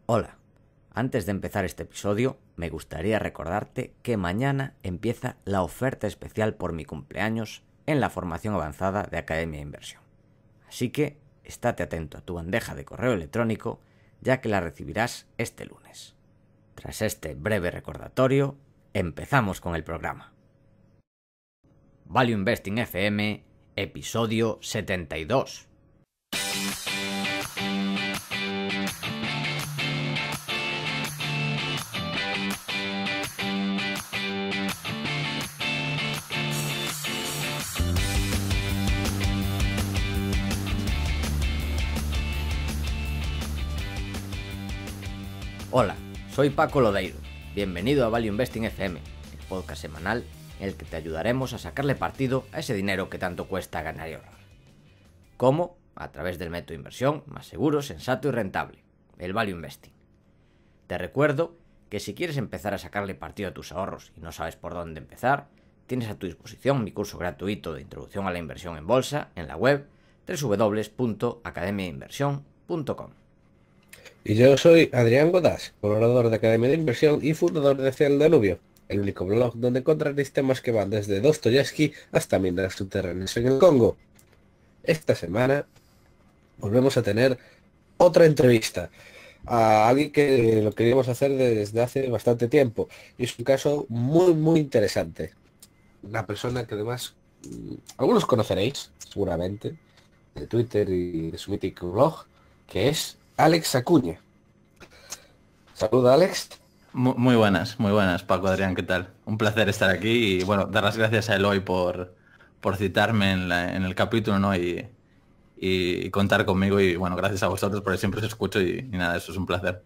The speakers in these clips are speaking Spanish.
Hola, antes de empezar este episodio, me gustaría recordarte que mañana empieza la oferta especial por mi cumpleaños en la formación avanzada de Academia de Inversión. Así que estate atento a tu bandeja de correo electrónico, ya que la recibirás este lunes. Tras este breve recordatorio, empezamos con el programa. Value Investing FM, episodio 72. Hola, soy Paco Lodeiro. Bienvenido a Value Investing FM, el podcast semanal en el que te ayudaremos a sacarle partido a ese dinero que tanto cuesta ganar y ahorrar. ¿Cómo? A través del método de inversión más seguro, sensato y rentable, el Value Investing. Te recuerdo que si quieres empezar a sacarle partido a tus ahorros y no sabes por dónde empezar, tienes a tu disposición mi curso gratuito de Introducción a la Inversión en Bolsa en la web www.academiainversión.com. Y yo soy Adrián Godás, colaborador de Academia de Inversión y fundador de Ciel Danubio, el único blog donde encontraréis temas que van desde Dostoyevsky hasta minas subterráneas en el Congo. Esta semana volvemos a tener otra entrevista a alguien que lo queríamos hacer desde hace bastante tiempo y es un caso muy interesante. Una persona que además algunos conoceréis seguramente de Twitter y de su mítico blog, que es Alex Acuña. Saluda, Alex. Muy buenas, Paco, Adrián, ¿qué tal? Un placer estar aquí y bueno, dar las gracias a Eloy por citarme en el capítulo, ¿no? Y contar conmigo y bueno, gracias a vosotros porque siempre os escucho y nada, eso es un placer.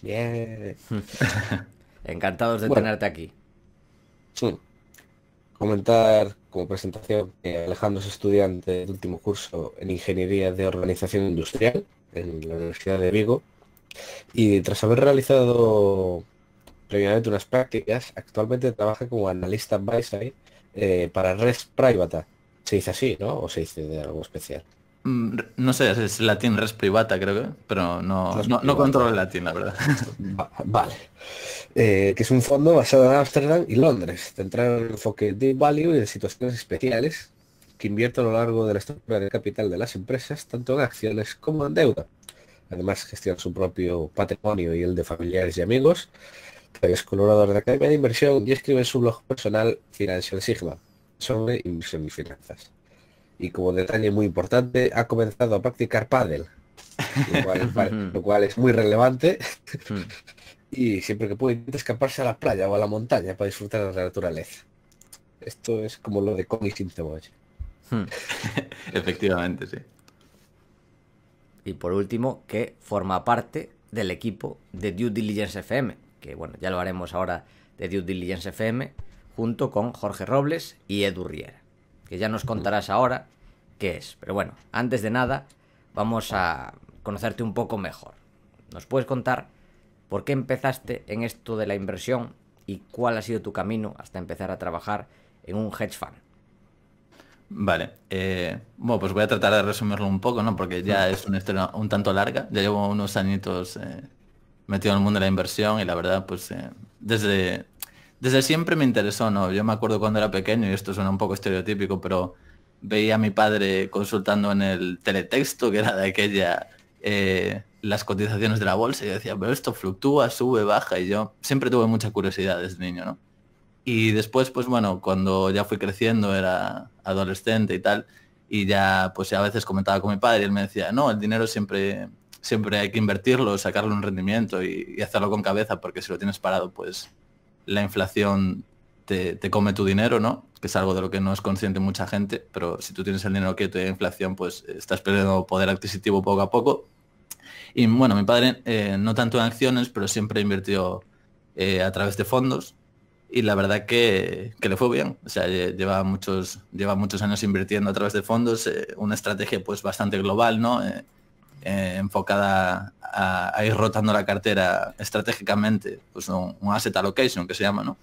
Bien. Encantados de Bueno. tenerte aquí. Sí. Comentar como presentación que Alejandro es estudiante de último curso en Ingeniería de Organización Industrial en la Universidad de Vigo y tras haber realizado previamente unas prácticas, actualmente trabaja como analista buy-side para Res Privata. Se dice así, ¿no? ¿O se dice de algo especial? No sé, es latín res privata creo que, pero no Res no Privata. controlo el latín, la verdad. Vale. Que es un fondo basado en Ámsterdam y Londres, centrado en el enfoque Deep Value y en situaciones especiales, que invierte a lo largo de la estructura de capital de las empresas, tanto en acciones como en deuda. Además, gestiona su propio patrimonio y el de familiares y amigos. Es colaborador de la Academia de Inversión y escribe en su blog personal Financial Sigma sobre inversión y finanzas. Y como detalle muy importante, ha comenzado a practicar pádel, lo cual es muy relevante. Y siempre que puede intenta escaparse a la playa o a la montaña para disfrutar de la naturaleza. Esto es como lo de cómic sin cebolla. Efectivamente, sí. Y por último, que forma parte del equipo de Due Diligence FM, que bueno, ya lo haremos ahora de Due Diligence FM, junto con Jorge Robles y Edu Riera, que ya nos contarás ahora qué es. Pero bueno, antes de nada, vamos a conocerte un poco mejor. ¿Nos puedes contar por qué empezaste en esto de la inversión y cuál ha sido tu camino hasta empezar a trabajar en un hedge fund? Vale, bueno, pues voy a tratar de resumirlo un poco, ¿no? Porque ya es una historia un tanto larga, ya llevo unos añitos metido en el mundo de la inversión y la verdad, pues desde siempre me interesó, ¿no? Yo me acuerdo cuando era pequeño, y esto suena un poco estereotípico, pero veía a mi padre consultando en el teletexto, que era de aquella, las cotizaciones de la bolsa, y yo decía, pero esto fluctúa, sube, baja, y yo siempre tuve mucha curiosidad desde niño, ¿no? Y después, pues bueno, cuando ya fui creciendo, era adolescente y tal, y ya pues a veces comentaba con mi padre y él me decía, no, el dinero siempre hay que invertirlo, sacarle un rendimiento y hacerlo con cabeza, porque si lo tienes parado, pues la inflación te come tu dinero, ¿no? Que es algo de lo que no es consciente mucha gente, pero si tú tienes el dinero quieto y hay inflación, pues estás perdiendo poder adquisitivo poco a poco. Y bueno, mi padre no tanto en acciones, pero siempre invirtió a través de fondos y la verdad que le fue bien. O sea, lleva muchos años invirtiendo a través de fondos, una estrategia pues bastante global, ¿no? Enfocada a ir rotando la cartera estratégicamente, pues un asset allocation que se llama, ¿no?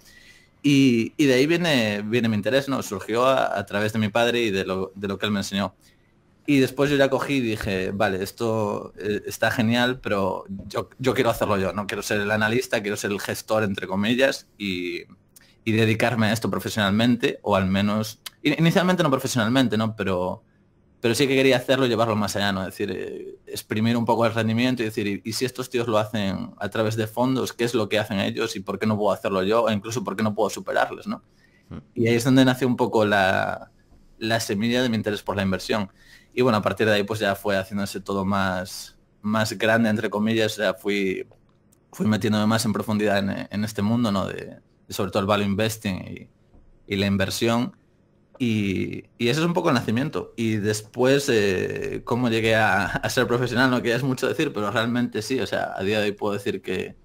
Y de ahí viene mi interés, ¿no? Surgió a través de mi padre y de lo que él me enseñó. Y después yo ya cogí y dije, vale, esto está genial, pero yo quiero hacerlo yo, no quiero ser el analista, quiero ser el gestor, entre comillas, y dedicarme a esto profesionalmente, o al menos, inicialmente no profesionalmente, ¿no? Pero sí que quería hacerlo y llevarlo más allá, ¿no? Es decir, exprimir un poco el rendimiento y decir, y si estos tíos lo hacen a través de fondos, ¿qué es lo que hacen ellos y por qué no puedo hacerlo yo? E incluso por qué no puedo superarles, ¿no? Y ahí es donde nació un poco la semilla de mi interés por la inversión. Y bueno, a partir de ahí pues ya fue haciéndose todo más grande, entre comillas, ya fui metiéndome más en profundidad en este mundo, ¿no? De sobre todo el value investing y la inversión. Y ese es un poco el nacimiento. Y después, cómo llegué a ser profesional, no que ya es mucho decir, pero realmente sí, o sea, a día de hoy puedo decir que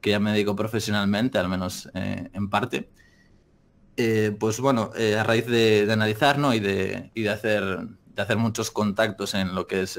ya me dedico profesionalmente, al menos en parte. Pues bueno, a raíz de analizar, ¿no? y de hacer muchos contactos en lo que es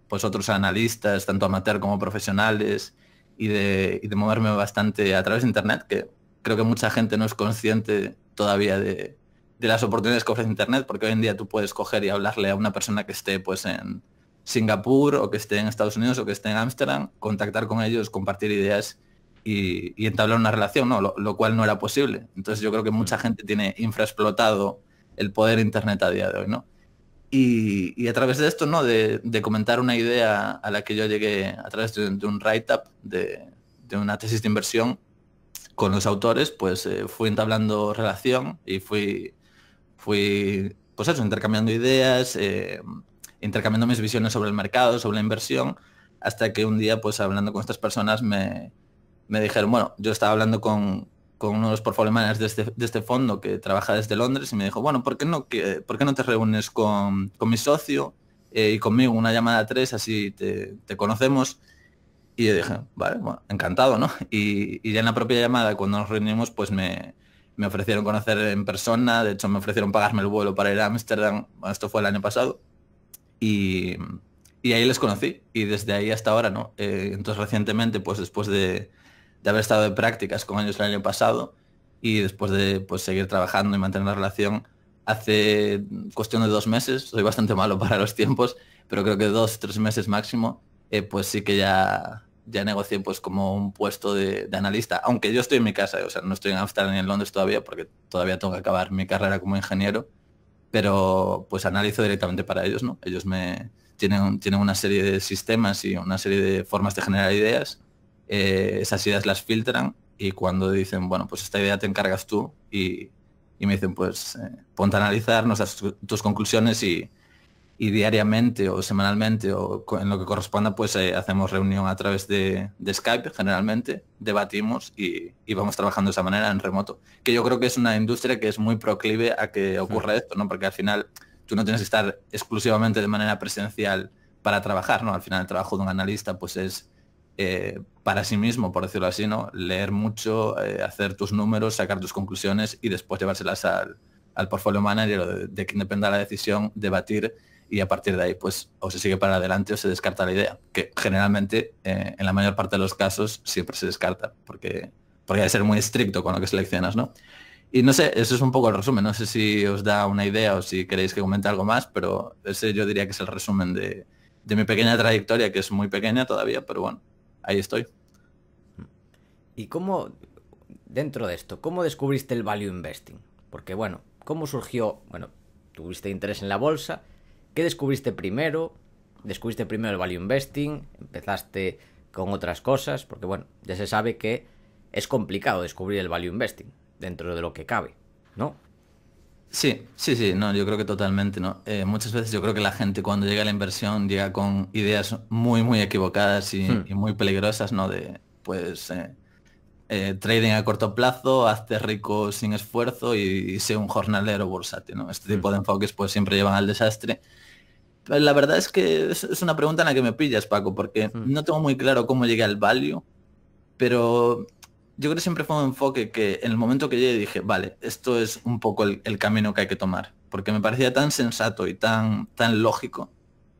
pues otros analistas, tanto amateur como profesionales, y de moverme bastante a través de internet, que creo que mucha gente no es consciente todavía de las oportunidades que ofrece internet, porque hoy en día tú puedes coger y hablarle a una persona que esté pues en Singapur, o que esté en Estados Unidos, o que esté en Ámsterdam, contactar con ellos, compartir ideas y entablar una relación, ¿no? Lo cual no era posible. Entonces yo creo que mucha gente tiene infraexplotado el poder internet a día de hoy, ¿no? Y a través de esto, ¿no? De comentar una idea a la que yo llegué a través de un write-up, de una tesis de inversión con los autores, pues fui entablando relación y fui pues eso, intercambiando ideas, intercambiando mis visiones sobre el mercado, sobre la inversión, hasta que un día, pues hablando con estas personas, me dijeron, bueno, yo estaba hablando con uno de los portfolio managers de este fondo que trabaja desde Londres, y me dijo, bueno, ¿por qué no te reúnes con mi socio y conmigo una llamada 3, así te conocemos? Y yo dije, vale, bueno, encantado, ¿no? Y ya en la propia llamada, cuando nos reunimos, pues me ofrecieron conocer en persona. De hecho me ofrecieron pagarme el vuelo para ir a Ámsterdam. Bueno, esto fue el año pasado. Y, y ahí les conocí, y desde ahí hasta ahora, ¿no? Entonces recientemente, pues después de haber estado de prácticas con ellos el año pasado, y después de pues seguir trabajando y mantener la relación, hace cuestión de 2 meses, soy bastante malo para los tiempos, pero creo que 2, 3 meses máximo, pues sí que ya negocié pues como un puesto de analista, aunque yo estoy en mi casa, o sea, no estoy en Amsterdam ni en Londres todavía, porque todavía tengo que acabar mi carrera como ingeniero, pero pues analizo directamente para ellos, ¿no? Ellos tienen una serie de sistemas y una serie de formas de generar ideas. Esas ideas las filtran, y cuando dicen, bueno, pues esta idea te encargas tú, y me dicen, pues ponte a analizar, nos das tus conclusiones, y diariamente o semanalmente o en lo que corresponda, pues hacemos reunión a través de Skype, generalmente, debatimos y vamos trabajando de esa manera en remoto. Que yo creo que es una industria que es muy proclive a que ocurra esto, ¿no? Porque al final tú no tienes que estar exclusivamente de manera presencial para trabajar, ¿no? Al final el trabajo de un analista pues es para sí mismo, por decirlo así, ¿no? Leer mucho, hacer tus números, sacar tus conclusiones y después llevárselas al portfolio manager, o de quien dependa la decisión, debatir, y a partir de ahí pues o se sigue para adelante o se descarta la idea, que generalmente en la mayor parte de los casos siempre se descarta, porque hay que ser muy estricto con lo que seleccionas, ¿no? Y no sé, eso es un poco el resumen, no sé si os da una idea o si queréis que comente algo más, pero ese yo diría que es el resumen de mi pequeña trayectoria, que es muy pequeña todavía, pero bueno, ahí estoy. ¿Y cómo, dentro de esto, cómo descubriste el value investing? Porque bueno, ¿cómo surgió? Bueno, tuviste interés en la bolsa. ¿Qué descubriste primero? ¿Descubriste primero el value investing? ¿Empezaste con otras cosas? Porque bueno, ya se sabe que es complicado descubrir el value investing dentro de lo que cabe, ¿no? Sí, sí, sí, no, yo creo que totalmente, ¿no? Muchas veces yo creo que la gente cuando llega a la inversión llega con ideas muy, muy equivocadas y muy peligrosas, ¿no? De, pues, trading a corto plazo, hazte rico sin esfuerzo y sé un jornalero bursátil, ¿no? Este tipo de enfoques pues siempre llevan al desastre. Pero la verdad es que es una pregunta en la que me pillas, Paco, porque no tengo muy claro cómo llegué al value, pero yo creo que siempre fue un enfoque que en el momento que llegué dije, vale, esto es un poco el camino que hay que tomar, porque me parecía tan sensato y tan lógico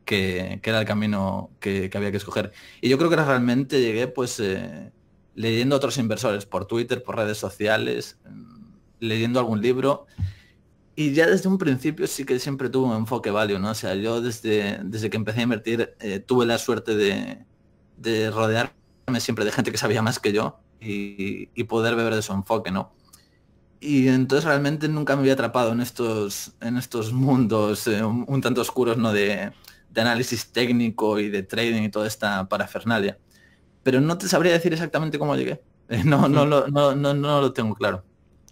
que era el camino que había que escoger. Y yo creo que realmente llegué pues leyendo a otros inversores por Twitter, por redes sociales, leyendo algún libro, Y ya desde un principio sí que siempre tuve un enfoque value, ¿no? O sea, yo desde que empecé a invertir tuve la suerte de rodearme siempre de gente que sabía más que yo y poder beber de su enfoque, ¿no? Y entonces realmente nunca me había atrapado en estos mundos un tanto oscuros, ¿no? De análisis técnico y de trading y toda esta parafernalia. Pero no te sabría decir exactamente cómo llegué. No lo tengo claro.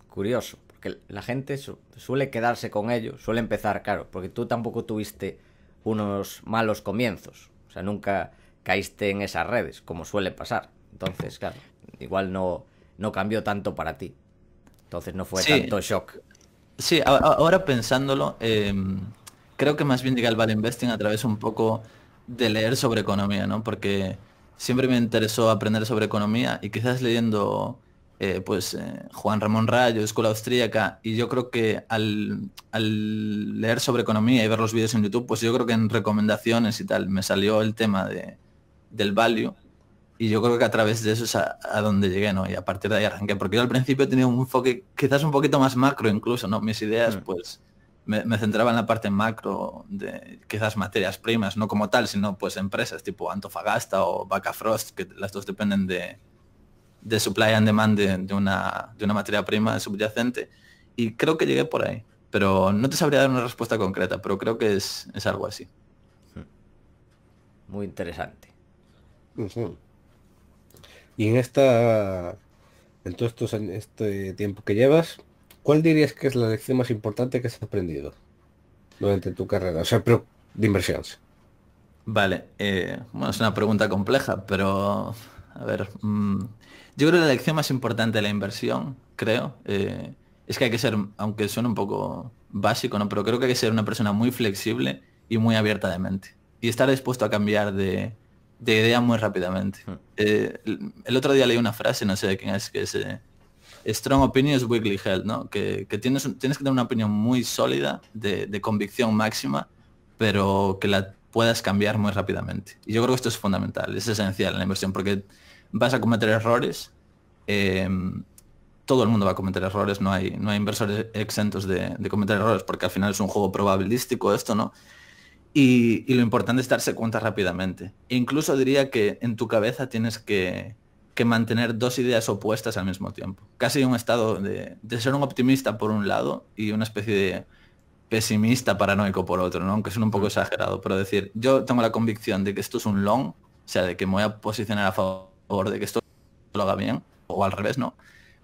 Curioso, porque la gente suele quedarse con ello, suele empezar, claro, porque tú tampoco tuviste unos malos comienzos, o sea, nunca caíste en esas redes, como suele pasar. Entonces, claro, igual no cambió tanto para ti. Entonces no fue Sí, tanto shock. sí, ahora pensándolo, creo que más bien llegué al value investing a través un poco de leer sobre economía, ¿no? Porque siempre me interesó aprender sobre economía y quizás leyendo Juan Ramón Rayo, Escuela Austríaca, y yo creo que al leer sobre economía y ver los vídeos en YouTube, pues yo creo que en recomendaciones y tal me salió el tema del value. Y yo creo que a través de eso es a donde llegué, ¿no? Y a partir de ahí arranqué. Porque yo al principio tenía un enfoque quizás un poquito más macro incluso, ¿no? Mis ideas, pues, me centraba en la parte macro de quizás materias primas, no como tal, sino pues empresas tipo Antofagasta o Bacafrost, que las dos dependen de supply and demand de una materia prima subyacente. Y creo que llegué por ahí. Pero no te sabría dar una respuesta concreta, pero creo que es algo así. Muy interesante. Ujú. Y en todo este tiempo que llevas, ¿cuál dirías que es la lección más importante que has aprendido durante tu carrera? O sea, pero de inversiones. Vale, bueno, es una pregunta compleja, pero a ver, yo creo que la lección más importante de la inversión, creo, es que hay que ser, aunque suene un poco básico, ¿no? Pero creo que hay que ser una persona muy flexible y muy abierta de mente. Y estar dispuesto a cambiar de idea muy rápidamente. El otro día leí una frase, no sé de quién es, que es Strong opinions weakly held, ¿no? Que tienes que tener una opinión muy sólida, de convicción máxima, pero que la puedas cambiar muy rápidamente. Y yo creo que esto es fundamental, es esencial en la inversión, porque vas a cometer errores, eh, todo el mundo va a cometer errores, no hay inversores exentos de cometer errores, porque al final es un juego probabilístico esto, ¿no? Y lo importante es darse cuenta rápidamente. E incluso diría que en tu cabeza tienes que mantener dos ideas opuestas al mismo tiempo. Casi un estado de ser un optimista por un lado y una especie de pesimista paranoico por otro, ¿no? Aunque es un poco exagerado, pero decir, yo tengo la convicción de que esto es un long, o sea, de que me voy a posicionar a favor de que esto lo haga bien, o al revés, ¿no?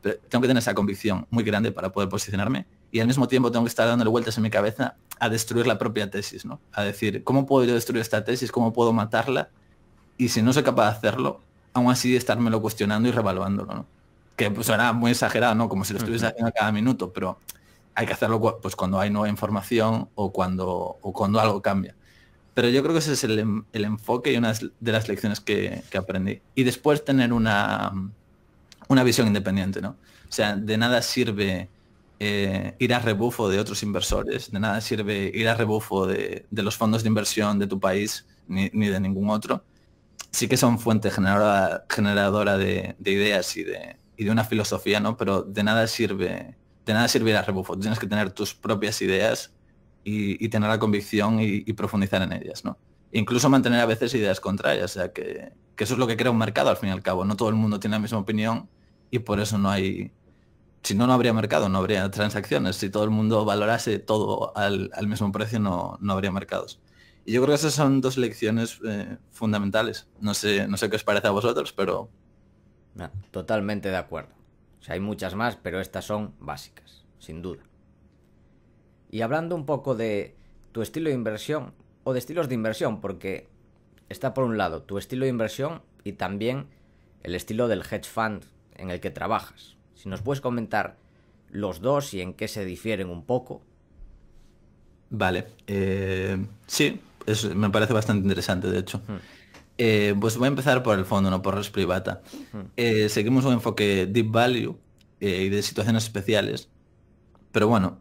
Pero tengo que tener esa convicción muy grande para poder posicionarme y al mismo tiempo tengo que estar dándole vueltas en mi cabeza a destruir la propia tesis, ¿no? A decir, ¿cómo puedo yo destruir esta tesis? ¿Cómo puedo matarla? Y si no soy capaz de hacerlo, aún así estármelo cuestionando y revaluándolo, ¿no? Que pues, suena muy exagerado, ¿no? Como si lo estuviese haciendo a cada minuto, pero hay que hacerlo pues cuando hay nueva información o cuando algo cambia. Pero yo creo que ese es el enfoque y una de las lecciones que aprendí. Y después tener una visión independiente, ¿no? O sea, de nada sirve ir a rebufo de otros inversores, de nada sirve ir a rebufo de los fondos de inversión de tu país, ni de ningún otro. Sí que son fuente generadora de ideas y de una filosofía, ¿no? Pero de nada sirve ir a rebufo. Tienes que tener tus propias ideas y tener la convicción y profundizar en ellas, ¿no? Incluso mantener a veces ideas contrarias, o sea que eso es lo que crea un mercado al fin y al cabo. No todo el mundo tiene la misma opinión y por eso no hay, si no, no habría mercado, no habría transacciones. Si todo el mundo valorase todo al mismo precio, no habría mercados. Y yo creo que esas son dos lecciones fundamentales. No sé qué os parece a vosotros, pero No, totalmente de acuerdo. O sea, hay muchas más, pero estas son básicas, sin duda. Y hablando un poco de tu estilo de inversión, o de estilos de inversión, porque está por un lado tu estilo de inversión y también el estilo del hedge fund en el que trabajas. Si nos puedes comentar los dos y en qué se difieren un poco. vale. Sí, me parece bastante interesante, de hecho. Pues voy a empezar por el fondo, no por res privata. Seguimos un enfoque deep value y de situaciones especiales, pero bueno,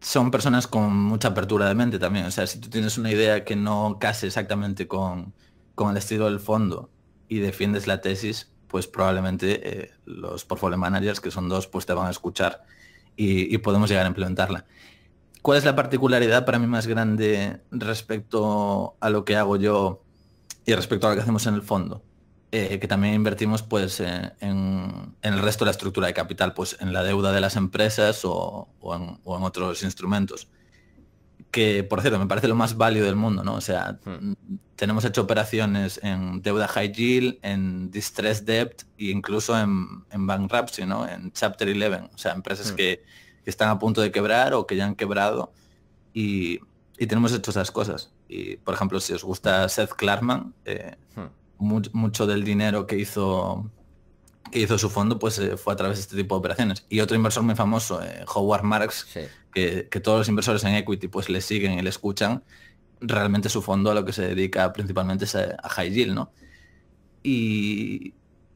son personas con mucha apertura de mente también. O sea, si tú tienes una idea que no case exactamente con el estilo del fondo y defiendes la tesis, pues probablemente los portfolio managers, que son dos, pues te van a escuchar y podemos llegar a implementarla. ¿Cuál es la particularidad para mí más grande respecto a lo que hago yo y respecto a lo que hacemos en el fondo? Que también invertimos pues en el resto de la estructura de capital, pues en la deuda de las empresas o en otros instrumentos. Que, por cierto, me parece lo más válido del mundo, ¿no? O sea, tenemos hecho operaciones en deuda high yield, en distressed debt e incluso en bankruptcy, ¿no? En Chapter 11, o sea, empresas que están a punto de quebrar o que ya han quebrado y tenemos hecho esas cosas. Y, por ejemplo, si os gusta Seth Klarman, mucho del dinero que hizo su fondo pues fue a través de este tipo de operaciones. Y otro inversor muy famoso, Howard Marks, Sí. que todos los inversores en equity pues le siguen y le escuchan, realmente su fondo a lo que se dedica principalmente es a high yield, ¿no? Y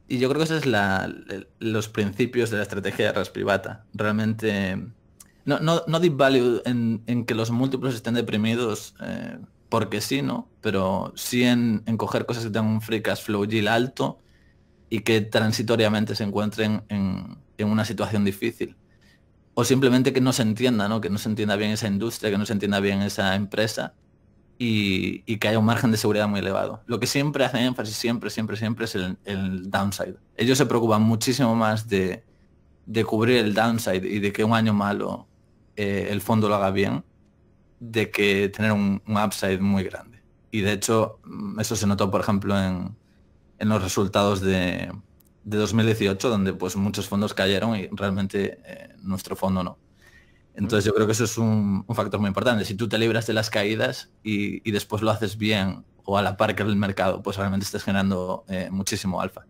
yo creo que esos es los principios de la estrategia de res privata. Realmente no deep value en que los múltiplos estén deprimidos porque sí, ¿no? Pero sí en coger cosas que tengan un free cash flow yield alto y que transitoriamente se encuentren en una situación difícil. O simplemente que no se entienda, ¿no? Que no se entienda bien esa industria, que no se entienda bien esa empresa y que haya un margen de seguridad muy elevado. Lo que siempre hace énfasis, siempre es el downside. Ellos se preocupan muchísimo más de cubrir el downside y de que un año malo el fondo lo haga bien, de que tener un upside muy grande. Y de hecho, eso se notó, por ejemplo, en los resultados de 2018, donde pues muchos fondos cayeron y realmente nuestro fondo no. Entonces yo creo que eso es un factor muy importante. Si tú te libras de las caídas y después lo haces bien o a la par que el mercado, pues realmente estás generando muchísimo alfa.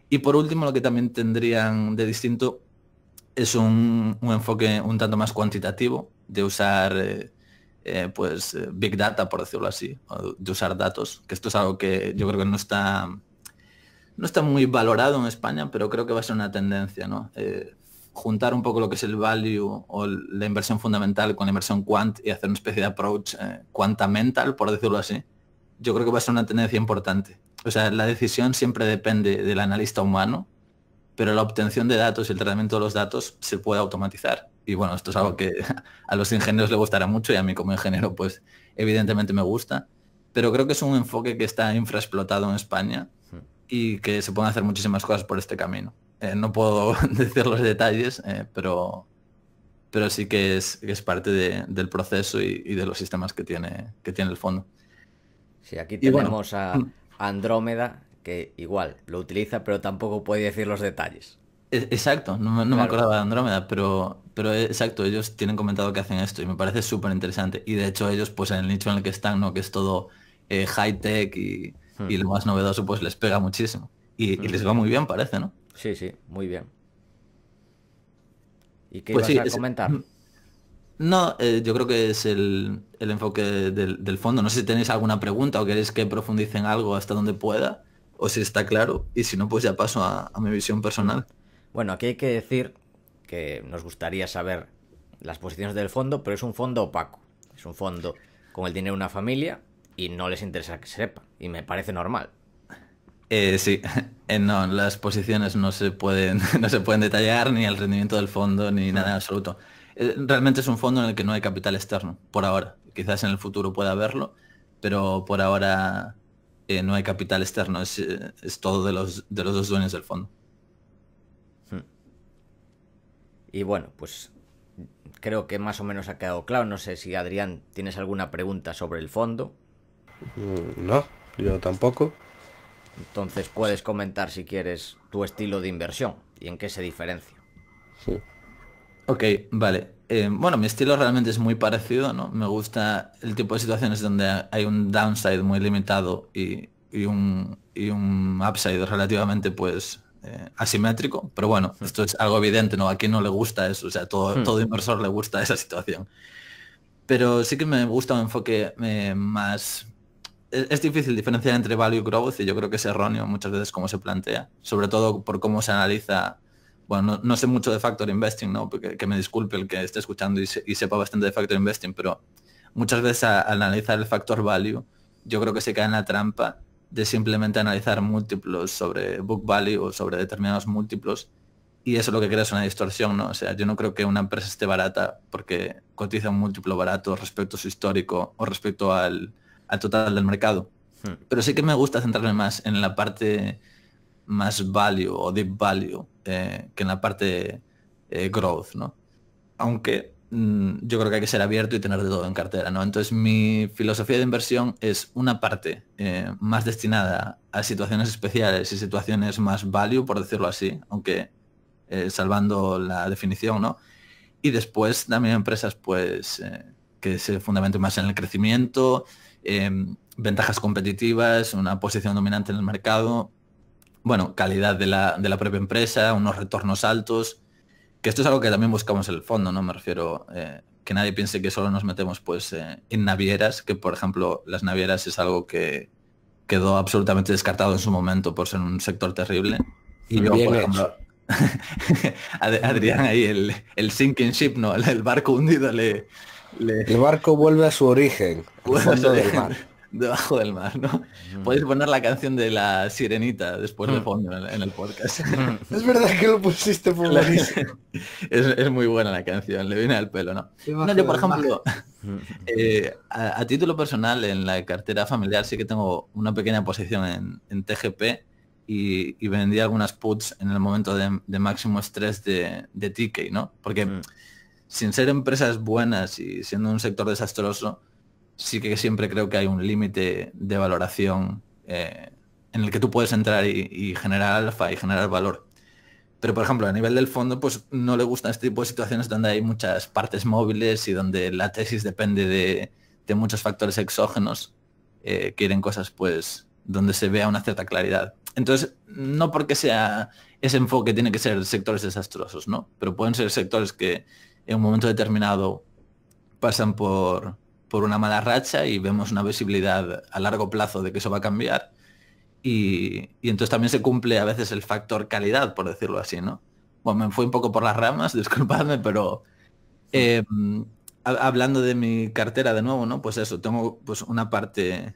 Y por último, lo que también tendrían de distinto es un enfoque un tanto más cuantitativo, de usar Big Data, por decirlo así, o de usar datos, que esto es algo que yo creo que no está muy valorado en España, pero creo que va a ser una tendencia, ¿no? Juntar un poco lo que es el value o la inversión fundamental con la inversión quant y hacer una especie de approach quantamental, por decirlo así, yo creo que va a ser una tendencia importante. O sea, la decisión siempre depende del analista humano, pero la obtención de datos y el tratamiento de los datos se puede automatizar. Y bueno, esto es algo que a los ingenieros les gustará mucho y a mí como ingeniero pues evidentemente me gusta, pero creo que es un enfoque que está infraexplotado en España y que se pueden hacer muchísimas cosas por este camino. No puedo decir los detalles, pero sí que es parte del proceso y de los sistemas que tiene el fondo. Sí, aquí Y bueno, tenemos a Andrómeda, que igual lo utiliza, pero tampoco puede decir los detalles. Exacto, no me Claro. acordaba de Andrómeda, pero exacto, ellos tienen comentado que hacen esto y me parece súper interesante. Y de hecho ellos, pues en el nicho en el que están, ¿no? Que es todo high tech y lo más novedoso, pues les pega muchísimo. Y les va muy bien, parece, ¿no? Sí, sí, muy bien. ¿Y qué Pues ibas sí, a comentar? no, yo creo que es el enfoque del fondo. No sé si tenéis alguna pregunta o queréis que profundicen algo hasta donde pueda, o si está claro, y si no, pues ya paso a mi visión personal. Bueno, aquí hay que decir que nos gustaría saber las posiciones del fondo, pero es un fondo opaco. Es un fondo con el dinero de una familia y no les interesa que se sepa. Y me parece normal. Sí, no, las posiciones no se pueden, no se pueden detallar, ni el rendimiento del fondo, ni nada en absoluto. Realmente es un fondo en el que no hay capital externo, por ahora. Quizás en el futuro pueda haberlo, pero por ahora no hay capital externo, es todo de los dos dueños del fondo. Y bueno, pues creo que más o menos ha quedado claro. No sé si Adrián tienes alguna pregunta sobre el fondo. No, yo tampoco. Entonces puedes comentar si quieres tu estilo de inversión y en qué se diferencia. Sí. Ok, vale. Bueno, mi estilo realmente es muy parecido, ¿no? Me gusta el tipo de situaciones donde hay un downside muy limitado y un upside relativamente, pues, asimétrico. Pero bueno, esto es algo evidente, ¿no? A quien no le gusta eso, o sea, todo inversor le gusta esa situación. Pero sí que me gusta un enfoque más... Es difícil diferenciar entre value y growth y yo creo que es erróneo muchas veces cómo se plantea, sobre todo por cómo se analiza. Bueno, no sé mucho de factor investing, ¿no? Porque, que me disculpe el que esté escuchando y sepa bastante de factor investing, pero muchas veces al analizar el factor value, yo creo que se cae en la trampa de simplemente analizar múltiplos sobre book value o sobre determinados múltiplos y eso lo que crea es una distorsión, ¿no? O sea, yo no creo que una empresa esté barata porque cotiza un múltiplo barato respecto a su histórico o respecto al total del mercado. Pero sí que me gusta centrarme más en la parte más value o deep value que en la parte growth, ¿no? Aunque yo creo que hay que ser abierto y tener de todo en cartera, ¿no? Entonces mi filosofía de inversión es una parte más destinada a situaciones especiales y situaciones más value, por decirlo así, aunque salvando la definición, ¿no? Y después también empresas pues que se fundamenten más en el crecimiento, ventajas competitivas, una posición dominante en el mercado, bueno, calidad de la propia empresa, unos retornos altos, que esto es algo que también buscamos en el fondo, ¿no? Me refiero que nadie piense que solo nos metemos pues en navieras, que por ejemplo las navieras es algo que quedó absolutamente descartado en su momento por ser un sector terrible. Y yo, Bien por hecho. ejemplo, Adrián ahí, el sinking ship, ¿no? El barco hundido le El barco vuelve a su origen, al bueno, fondo del mar. debajo del mar, ¿no? Podéis poner la canción de la sirenita después de fondo en el podcast. Es verdad que lo pusiste por buenísimo. Es muy buena la canción, le viene al pelo, ¿no? Debajo No, yo por del mar. ejemplo, a título personal en la cartera familiar sí que tengo una pequeña posición en TGP y vendí algunas puts en el momento de máximo estrés de TK, ¿no? Porque sin ser empresas buenas y siendo un sector desastroso, sí que siempre creo que hay un límite de valoración en el que tú puedes entrar y generar alfa y generar valor. Pero, por ejemplo, a nivel del fondo, pues no le gustan este tipo de situaciones donde hay muchas partes móviles y donde la tesis depende de muchos factores exógenos. Quieren cosas, pues, donde se vea una cierta claridad. Entonces, no porque sea ese enfoque tiene que ser sectores desastrosos, ¿no? Pero pueden ser sectores que en un momento determinado pasan por una mala racha y vemos una visibilidad a largo plazo de que eso va a cambiar. Y entonces también se cumple a veces el factor calidad, por decirlo así, ¿no? Bueno, me fui un poco por las ramas, disculpadme, pero hablando de mi cartera de nuevo, ¿no? Pues eso, tengo pues una parte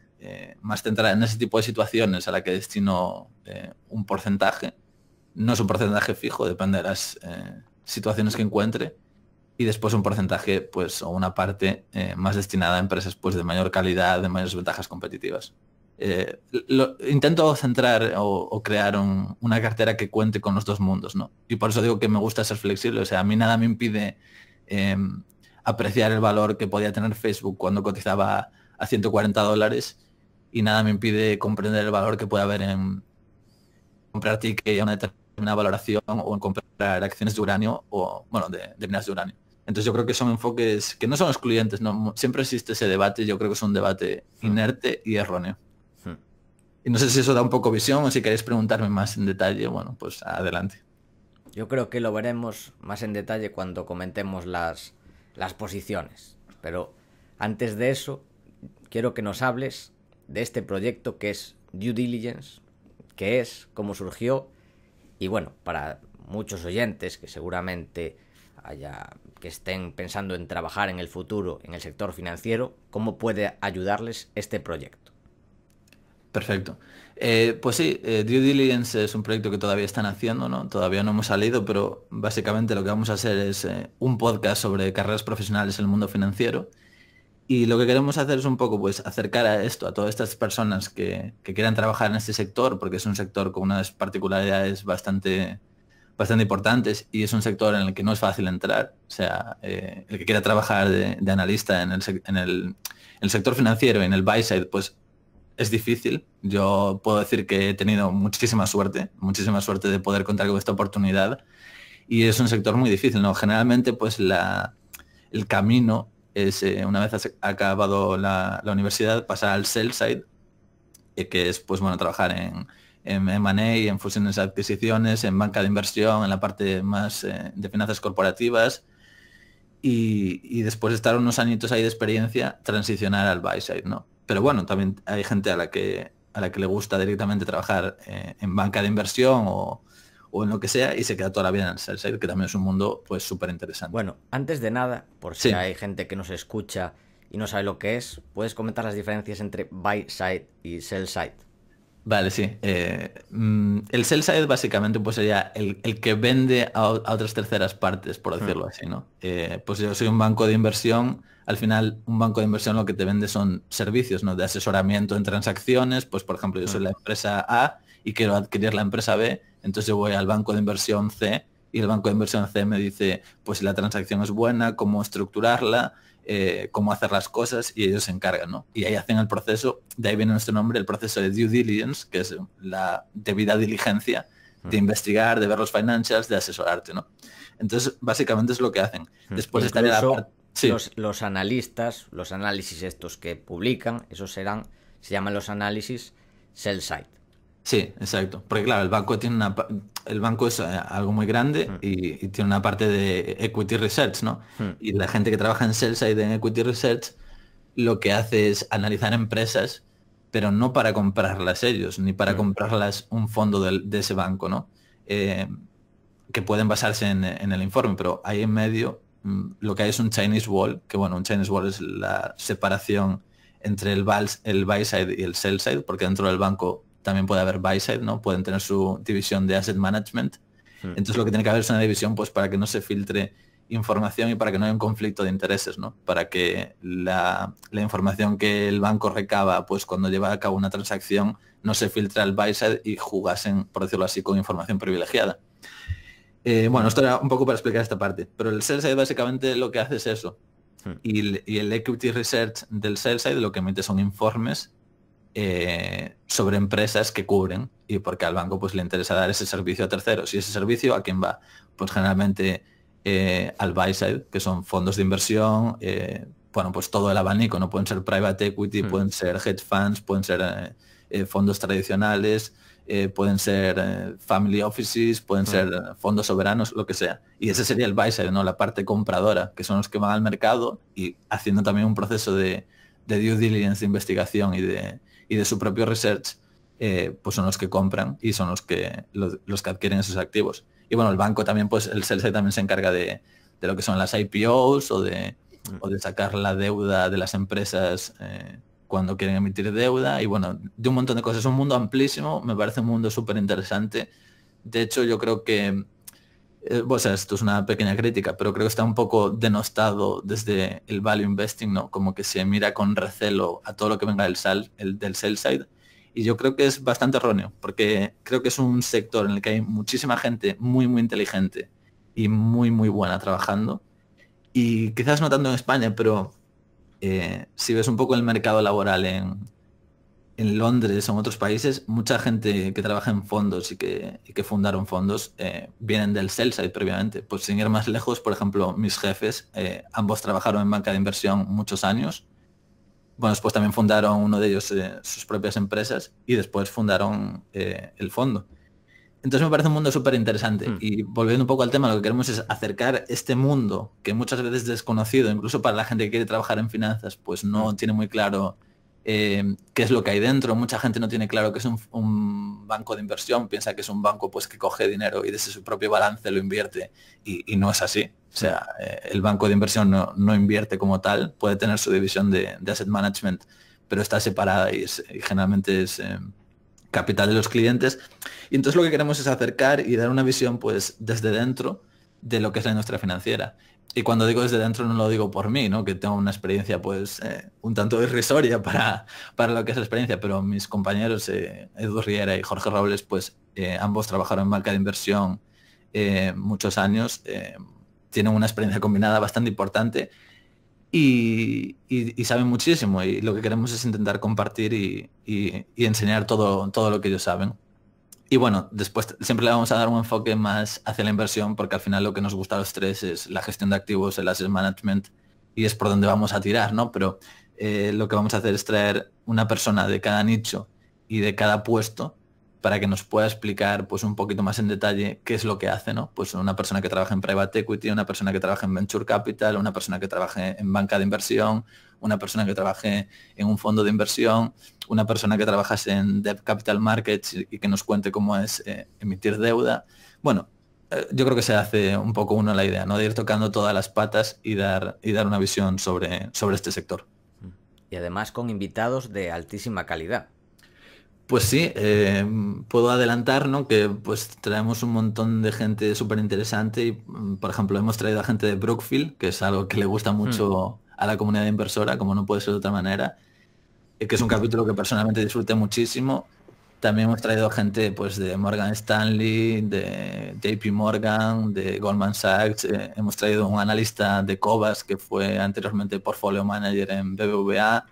más centrada en ese tipo de situaciones a la que destino un porcentaje. No es un porcentaje fijo, depende de las situaciones que encuentre. Y después un porcentaje, pues, o una parte más destinada a empresas pues de mayor calidad, de mayores ventajas competitivas. Intento centrar o crear una cartera que cuente con los dos mundos, ¿no? Y por eso digo que me gusta ser flexible. O sea, a mí nada me impide apreciar el valor que podía tener Facebook cuando cotizaba a $140 y nada me impide comprender el valor que puede haber en comprar ticket a una determinada valoración o en comprar acciones de uranio o, bueno, de minas de uranio. Entonces yo creo que son enfoques que no son excluyentes, ¿no? Siempre existe ese debate, yo creo que es un debate inerte y erróneo. Y no sé si eso da un poco visión o si queréis preguntarme más en detalle, bueno, pues adelante. Yo creo que lo veremos más en detalle cuando comentemos las posiciones. Pero antes de eso, quiero que nos hables de este proyecto que es Due Diligence, qué es, cómo surgió y bueno, para muchos oyentes que seguramente que estén pensando en trabajar en el futuro en el sector financiero, ¿cómo puede ayudarles este proyecto? Perfecto. Pues sí, Due Diligence es un proyecto que todavía están haciendo, ¿no? Todavía no hemos salido, pero básicamente lo que vamos a hacer es un podcast sobre carreras profesionales en el mundo financiero. Y lo que queremos hacer es un poco pues acercar a esto a todas estas personas que quieran trabajar en este sector, porque es un sector con unas particularidades bastante importantes y es un sector en el que no es fácil entrar. O sea, el que quiera trabajar de analista en el sector financiero y en el buy side, pues es difícil. Yo puedo decir que he tenido muchísima suerte de poder contar con esta oportunidad y es un sector muy difícil, ¿no? Generalmente pues el camino es una vez acabado la universidad pasar al sell side, que es pues bueno trabajar en M&A, en fusiones y adquisiciones, en banca de inversión, en la parte más de finanzas corporativas y después de estar unos añitos ahí de experiencia transicionar al buy side, ¿no? Pero bueno, también hay gente a la que le gusta directamente trabajar en banca de inversión o en lo que sea y se queda toda la vida en el sell side, que también es un mundo pues súper interesante. Bueno, antes de nada, por si Sí. hay gente que nos escucha y no sabe lo que es, ¿puedes comentar las diferencias entre buy side y sell side? Vale, sí. El sell side básicamente pues sería el que vende a otras terceras partes, por decirlo así, ¿no? Pues yo soy un banco de inversión, al final un banco de inversión lo que te vende son servicios, ¿no? De asesoramiento en transacciones, pues por ejemplo yo soy la empresa A y quiero adquirir la empresa B, entonces yo voy al banco de inversión C y el banco de inversión C me dice pues si la transacción es buena, cómo estructurarla, cómo hacer las cosas y ellos se encargan, ¿no? Y ahí hacen el proceso, de ahí viene nuestro nombre, el proceso de due diligence, que es la debida diligencia de investigar, de ver los financials, de asesorarte, ¿no? Entonces, básicamente es lo que hacen. Después estaría la Incluso parte... Sí, los analistas, los análisis estos que publican, esos serán, se llaman los análisis sell side. sí, exacto. Porque claro, el banco tiene el banco es algo muy grande y tiene una parte de equity research, ¿no? Y la gente que trabaja en sell side en equity research lo que hace es analizar empresas, pero no para comprarlas ellos, ni para comprarlas un fondo de ese banco, ¿no? Que pueden basarse en el informe, pero ahí en medio lo que hay es un Chinese wall, que bueno, un Chinese wall es la separación entre el buy side y el sell side, porque dentro del banco también puede haber buy side, ¿no? Pueden tener su división de asset management. Entonces lo que tiene que haber es una división pues para que no se filtre información y para que no haya un conflicto de intereses, ¿no? Para que la información que el banco recaba pues cuando lleva a cabo una transacción no se filtre al buy side y jugasen, por decirlo así, con información privilegiada. Bueno, esto era un poco para explicar esta parte, pero el sell side básicamente lo que hace es eso. Y el equity research del sell side lo que emite son informes sobre empresas que cubren y porque al banco pues le interesa dar ese servicio a terceros. Y ese servicio, ¿a quién va? Pues generalmente al buy side, que son fondos de inversión, bueno, pues todo el abanico, no pueden ser private equity, pueden ser hedge funds, pueden ser fondos tradicionales, pueden ser family offices, pueden ser fondos soberanos, lo que sea. Y ese sería el buy side, ¿no? La parte compradora, que son los que van al mercado y haciendo también un proceso de due diligence, de investigación y de su propio research, pues son los que compran y son los que adquieren esos activos. Y bueno, el banco también, pues el sell side también se encarga de lo que son las IPOs o de sacar la deuda de las empresas cuando quieren emitir deuda y bueno, de un montón de cosas. Es un mundo amplísimo, me parece un mundo súper interesante. De hecho, yo creo que, pues esto es una pequeña crítica, pero creo que está un poco denostado desde el value investing, ¿no? Como que se mira con recelo a todo lo que venga del sell side. Y yo creo que es bastante erróneo, porque creo que es un sector en el que hay muchísima gente muy, muy inteligente y muy, muy buena trabajando. Y quizás no tanto en España, pero si ves un poco el mercado laboral en Londres o en otros países, mucha gente que trabaja en fondos y que fundaron fondos vienen del sell side previamente. Pues sin ir más lejos, por ejemplo, mis jefes, ambos trabajaron en banca de inversión muchos años. Bueno, después también fundaron uno de ellos sus propias empresas y después fundaron el fondo. Entonces me parece un mundo súper interesante. Y volviendo un poco al tema, lo que queremos es acercar este mundo que muchas veces es desconocido, incluso para la gente que quiere trabajar en finanzas, pues no tiene muy claro qué es lo que hay dentro. Mucha gente no tiene claro que es un banco de inversión, piensa que es un banco pues que coge dinero y desde su propio balance lo invierte y no es así. O sea, el banco de inversión no invierte como tal, puede tener su división de asset management, pero está separada y generalmente es capital de los clientes. Y entonces lo que queremos es acercar y dar una visión pues desde dentro de lo que es la industria financiera. Y cuando digo desde dentro no lo digo por mí, ¿no? Que tengo una experiencia pues un tanto irrisoria para lo que es la experiencia, pero mis compañeros Edu Riera y Jorge Robles pues ambos trabajaron en banca de inversión muchos años, tienen una experiencia combinada bastante importante y saben muchísimo y lo que queremos es intentar compartir y enseñar todo lo que ellos saben. Y bueno, después siempre le vamos a dar un enfoque más hacia la inversión porque al final lo que nos gusta a los tres es la gestión de activos, el asset management y es por donde vamos a tirar, ¿no? Pero lo que vamos a hacer es traer una persona de cada nicho y de cada puesto para que nos pueda explicar pues un poquito más en detalle qué es lo que hace, ¿no? Pues una persona que trabaja en private equity, una persona que trabaja en venture capital, una persona que trabaje en banca de inversión, una persona que trabaje en un fondo de inversión, una persona que trabajase en debt capital markets y que nos cuente cómo es emitir deuda. Bueno, yo creo que se hace un poco uno la idea, ¿no? De ir tocando todas las patas y dar una visión sobre este sector. Y además con invitados de altísima calidad. Pues sí, puedo adelantar, ¿no? Que pues traemos un montón de gente súper interesante y, por ejemplo, hemos traído a gente de Brookfield, que es algo que le gusta Hmm. mucho a la comunidad inversora, como no puede ser de otra manera, que es un capítulo que personalmente disfruté muchísimo. También hemos traído gente pues de Morgan Stanley, de JP Morgan, de Goldman Sachs, hemos traído un analista de Cobas que fue anteriormente portfolio manager en BBVA.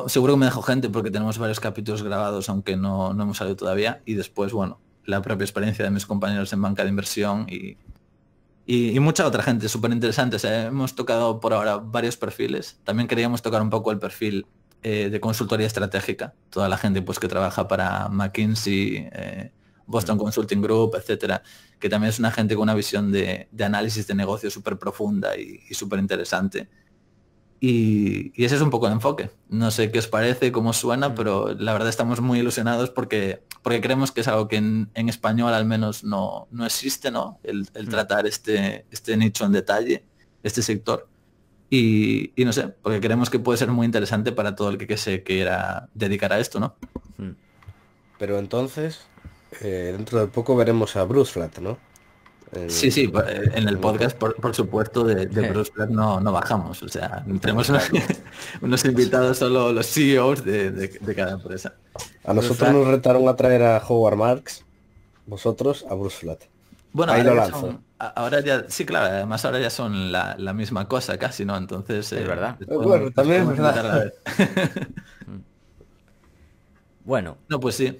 Seguro que me dejó gente porque tenemos varios capítulos grabados, aunque no hemos salido todavía. Y después, bueno, la propia experiencia de mis compañeros en banca de inversión y mucha otra gente súper interesante. O sea, hemos tocado por ahora varios perfiles. También queríamos tocar un poco el perfil de consultoría estratégica. Toda la gente pues que trabaja para McKinsey, Boston Consulting Group, etcétera, que también es una gente con una visión de análisis de negocio súper profunda y súper interesante. Y ese es un poco el enfoque. No sé qué os parece, cómo suena, pero la verdad estamos muy ilusionados porque creemos que es algo que en español al menos no existe, ¿no? El tratar este nicho en detalle, este sector. Y no sé, porque creemos que puede ser muy interesante para todo el que se quiera dedicar a esto, ¿no? Pero entonces, dentro de poco veremos a Bruce Flat, ¿no? Sí, sí, en el En el podcast, por supuesto, de Bruce Black no bajamos. O sea, tenemos unos, Claro. unos invitados solo los CEOs de cada empresa. A Bruce nosotros Flat. nos retaron a traer a Howard Marks, vosotros a Bruce Flat. Bueno, Ahí ahora lo ya lanzo. ahora ya, sí, claro, además ahora ya son la misma cosa casi, ¿no? Entonces, Es verdad. Bueno, les también es podemos invitar a la verdad. vez. Bueno, No, pues sí.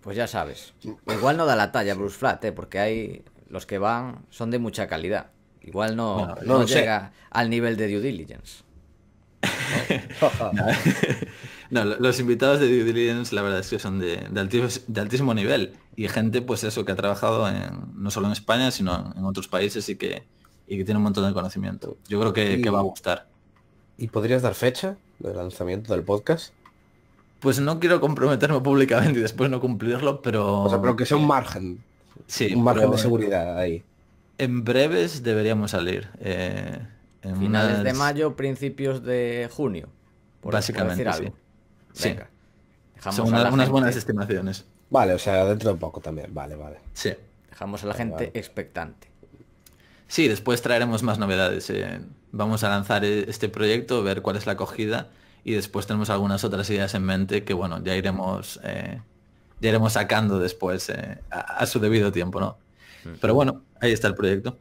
pues ya sabes. Igual no da la talla Bruce Flat, porque hay los que van son de mucha calidad. Igual Bueno, no no lo sé. llega al nivel de due diligence. No, los invitados de Due Diligence la verdad es que son de altísimo nivel y gente pues eso que ha trabajado no solo en España sino en otros países y que tiene un montón de conocimiento. Yo creo que va a ¿Y, gustar. y podrías dar fecha de lanzamiento del podcast? Pues no quiero comprometerme públicamente y después no cumplirlo, O sea, pero pero que sea sí, un margen de pero seguridad ahí. en breves deberíamos salir. En Finales de unas... mayo, principios de junio. Por decir Básicamente, sí. algo. Sí. Venga. Son Dejamos a la unas buenas gente, estimaciones. Vale, o sea, dentro de poco también. Vale, vale. Sí. dejamos a la Vale, gente vale. expectante. Sí, después traeremos más novedades. Vamos a lanzar este proyecto, ver cuál es la acogida y después tenemos algunas otras ideas en mente que bueno, ya iremos sacando después a su debido tiempo, ¿no? Pero bueno, ahí está el proyecto.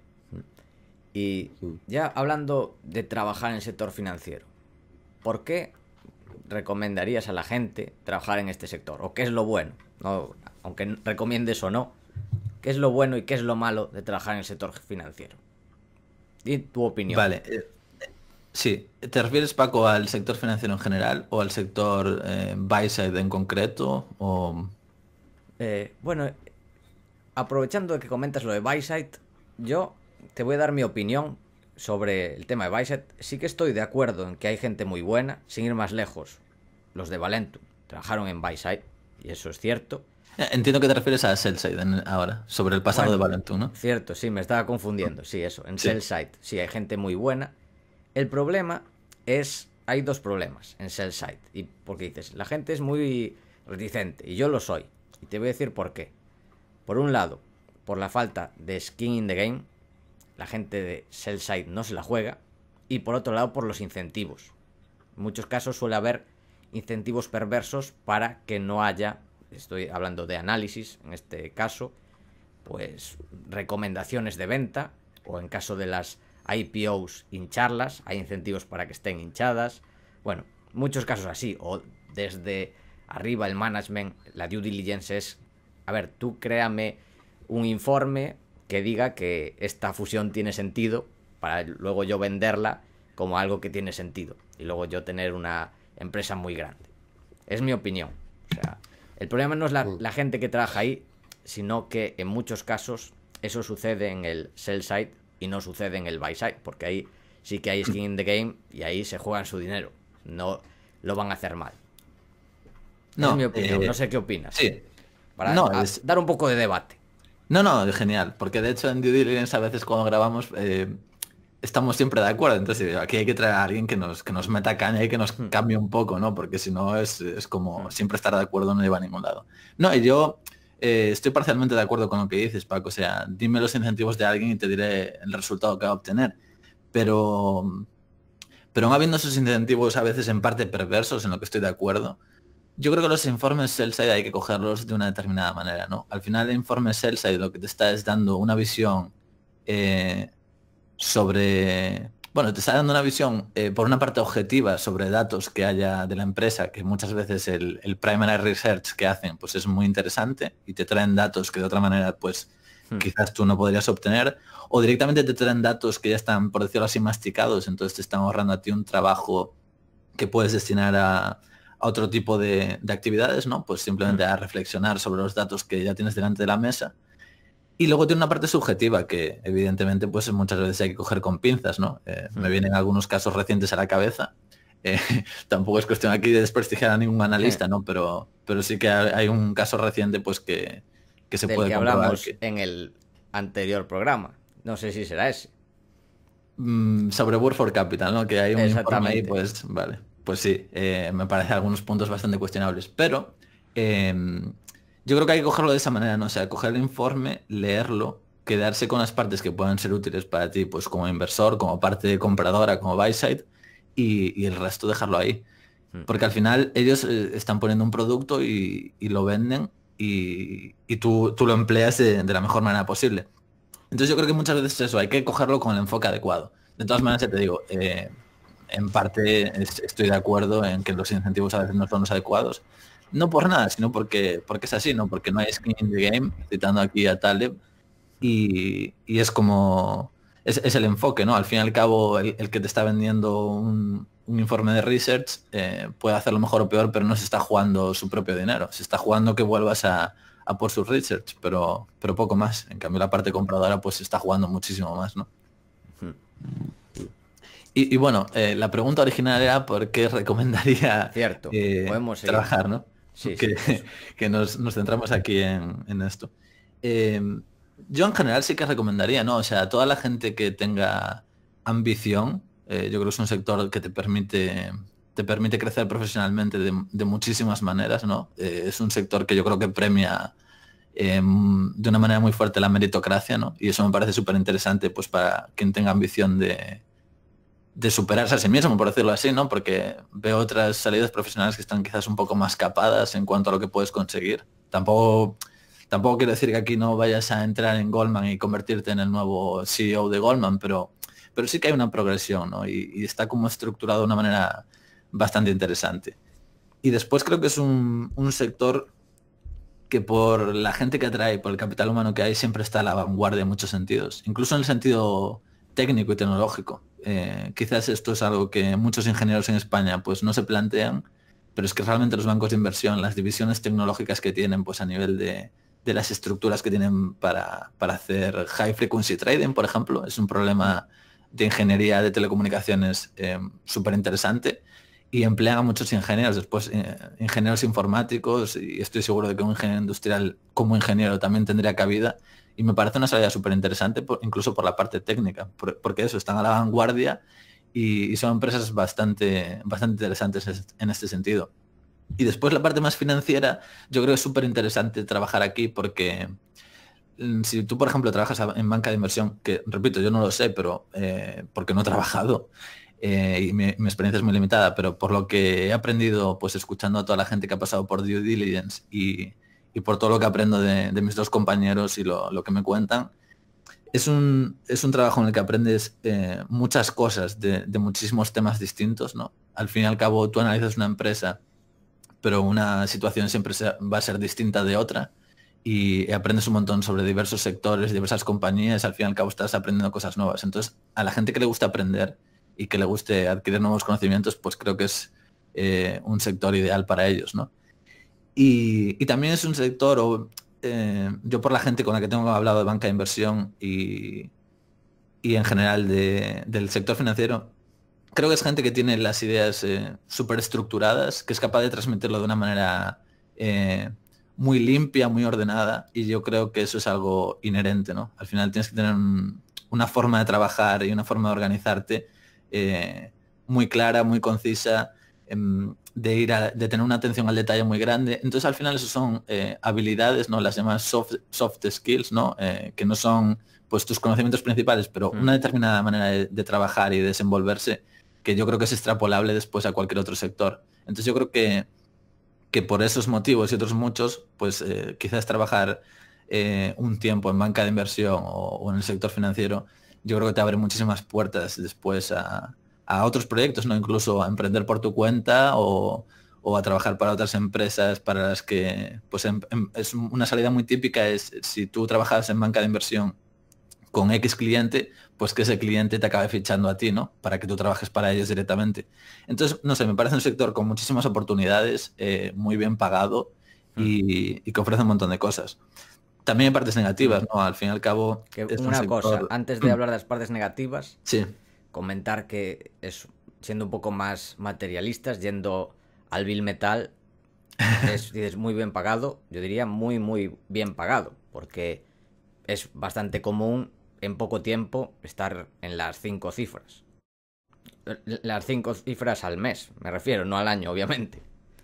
Y ya hablando de trabajar en el sector financiero, ¿por qué recomendarías a la gente trabajar en este sector? ¿O qué es lo bueno? No, aunque recomiendes o no, ¿qué es lo bueno y qué es lo malo de trabajar en el sector financiero? Y tu opinión. Vale. Sí, ¿te refieres, Paco, al sector financiero en general o al sector buy-side en concreto? O... Bueno, aprovechando que comentas lo de Buyside, yo te voy a dar mi opinión sobre el tema de Buyside. Sí que estoy de acuerdo en que hay gente muy buena, sin ir más lejos. Los de Valentum trabajaron en Buyside, y eso es cierto. Entiendo que te refieres a Sellside ahora, sobre el pasado Bueno, de Valentum, ¿no? cierto, sí, me estaba confundiendo. Sí, eso, en Sí. Sellside, sí, hay gente muy buena. El problema es, hay dos problemas en Sellside. Y porque dices, la gente es muy reticente, y yo lo soy. Y te voy a decir por qué. Por un lado, por la falta de skin in the game, la gente de Sellside no se la juega. Y por otro lado, por los incentivos. En muchos casos suele haber incentivos perversos para que no haya, estoy hablando de análisis en este caso, pues recomendaciones de venta, o en caso de las IPOs, hincharlas, hay incentivos para que estén hinchadas. Bueno, muchos casos así, o desde arriba el management, la due diligence es, a ver, tú créame un informe que diga que esta fusión tiene sentido para luego yo venderla como algo que tiene sentido y luego yo tener una empresa muy grande. Es mi opinión. O sea, el problema no es la gente que trabaja ahí, sino que en muchos casos eso sucede en el sell side y no sucede en el buy side, porque ahí sí que hay skin in the game y ahí se juegan su dinero. No lo van a hacer mal. No, es mi opinión. No sé qué opinas. Sí. Para No, dar un poco de debate. No, genial, porque de hecho en Due Diligence a veces cuando grabamos estamos siempre de acuerdo. Entonces aquí hay que traer a alguien que nos meta caña y que nos cambie un poco, ¿no? Porque si no es como siempre estar de acuerdo no lleva a ningún lado. No, y yo estoy parcialmente de acuerdo con lo que dices, Paco. O sea, dime los incentivos de alguien y te diré el resultado que va a obtener. Pero aún habiendo esos incentivos a veces en parte perversos, en lo que estoy de acuerdo, yo creo que los informes sell-side hay que cogerlos de una determinada manera, ¿no? Al final el informe sell-side lo que te está es dando una visión sobre... Bueno, te está dando una visión, por una parte objetiva, sobre datos que haya de la empresa, que muchas veces el primary research que hacen pues es muy interesante y te traen datos que de otra manera pues quizás tú no podrías obtener, o directamente te traen datos que ya están, por decirlo así, masticados, entonces te están ahorrando a ti un trabajo que puedes destinar a otro tipo de actividades, ¿no? Pues simplemente a reflexionar sobre los datos que ya tienes delante de la mesa. Y luego tiene una parte subjetiva que evidentemente pues muchas veces hay que coger con pinzas, ¿no? Me vienen algunos casos recientes a la cabeza. Tampoco es cuestión aquí de desprestigiar a ningún analista, ¿no? Pero sí que hay un caso reciente pues que se del puede que comprobar hablamos en el anterior programa. No sé si será ese. sobre Work for Capital, ¿no? Que hay un informe ahí, Exactamente. pues vale. Pues sí, me parece algunos puntos bastante cuestionables. Pero yo creo que hay que cogerlo de esa manera, ¿no? O sea, coger el informe, leerlo, quedarse con las partes que puedan ser útiles para ti, pues como inversor, como parte compradora, como buy side, y el resto dejarlo ahí. Porque al final ellos están poniendo un producto y lo venden y tú lo empleas de la mejor manera posible. Entonces yo creo que muchas veces eso, hay que cogerlo con el enfoque adecuado. De todas maneras, ya te digo, en parte estoy de acuerdo en que los incentivos a veces no son los adecuados. No por nada, sino porque es así, ¿no? Porque no hay skin in the game, citando aquí a Taleb, y es como... Es el enfoque, ¿no? Al fin y al cabo, el que te está vendiendo un informe de research puede hacerlo mejor o peor, pero no se está jugando su propio dinero. Se está jugando que vuelvas a por su research, pero poco más. En cambio, la parte compradora pues se está jugando muchísimo más, ¿no? Y bueno, la pregunta original era por qué recomendaría Cierto. Podemos seguir. trabajar, ¿no? Sí, que, sí, eso. que nos centramos aquí en esto. Eh, yo en general sí que recomendaría, ¿no? O sea, toda la gente que tenga ambición, yo creo que es un sector que te permite crecer profesionalmente de muchísimas maneras, ¿no? Es un sector que yo creo que premia de una manera muy fuerte la meritocracia, ¿no? Y eso me parece súper interesante pues para quien tenga ambición de superarse a sí mismo, por decirlo así, ¿no? Porque veo otras salidas profesionales que están quizás un poco más capadas en cuanto a lo que puedes conseguir. Tampoco quiero decir que aquí no vayas a entrar en Goldman y convertirte en el nuevo CEO de Goldman, pero sí que hay una progresión, ¿no? Y está como estructurado de una manera bastante interesante. Y después creo que es un sector que por la gente que atrae, por el capital humano que hay, siempre está a la vanguardia en muchos sentidos, incluso en el sentido técnico y tecnológico. Quizás esto es algo que muchos ingenieros en España pues no se plantean, pero es que realmente los bancos de inversión, las divisiones tecnológicas que tienen pues a nivel de las estructuras que tienen para hacer high frequency trading, por ejemplo, es un problema de ingeniería de telecomunicaciones súper interesante y emplean a muchos ingenieros, después ingenieros informáticos, y estoy seguro de que un ingeniero industrial como ingeniero también tendría cabida, y me parece una salida súper interesante, incluso por la parte técnica, porque eso, están a la vanguardia y son empresas bastante interesantes en este sentido. Y después la parte más financiera, yo creo que es súper interesante trabajar aquí porque si tú, por ejemplo, trabajas en banca de inversión, que repito, yo no lo sé, pero porque no he trabajado, y mi experiencia es muy limitada, pero por lo que he aprendido, pues escuchando a toda la gente que ha pasado por due diligence y por todo lo que aprendo de mis dos compañeros y lo que me cuentan, es un trabajo en el que aprendes muchas cosas de muchísimos temas distintos, ¿no? Al fin y al cabo, tú analizas una empresa, pero una situación siempre va a ser distinta de otra y aprendes un montón sobre diversos sectores, diversas compañías, al fin y al cabo estás aprendiendo cosas nuevas. Entonces, a la gente que le gusta aprender y que le guste adquirir nuevos conocimientos, pues creo que es un sector ideal para ellos, ¿no? Y también es un sector, yo por la gente con la que tengo hablado de banca de inversión y en general del sector financiero, creo que es gente que tiene las ideas súper estructuradas, que es capaz de transmitirlo de una manera muy limpia, muy ordenada, y yo creo que eso es algo inherente, ¿no? Al final tienes que tener una forma de trabajar y una forma de organizarte muy clara, muy concisa, de tener una atención al detalle muy grande. Entonces al final eso son habilidades, ¿no? Las llamas soft skills, ¿no? Que no son pues tus conocimientos principales, pero una determinada manera de trabajar y desenvolverse que yo creo que es extrapolable después a cualquier otro sector. Entonces yo creo que por esos motivos y otros muchos, pues quizás trabajar un tiempo en banca de inversión o en el sector financiero, yo creo que te abre muchísimas puertas después a otros proyectos, ¿no? Incluso a emprender por tu cuenta o a trabajar para otras empresas para las que, pues es una salida muy típica, es si tú trabajas en banca de inversión con X cliente, pues que ese cliente te acabe fichando a ti, ¿no? Para que tú trabajes para ellos directamente. Entonces, no sé, me parece un sector con muchísimas oportunidades, muy bien pagado y que ofrece un montón de cosas. También hay partes negativas, ¿no? Al fin y al cabo, Que es un una sector... cosa, antes de hablar de las partes negativas, Sí, comentar que es, siendo un poco más materialistas, yendo al Bill Metal, es muy bien pagado, yo diría muy bien pagado, porque es bastante común en poco tiempo estar en las 5 cifras. Las 5 cifras al mes, me refiero, no al año, obviamente.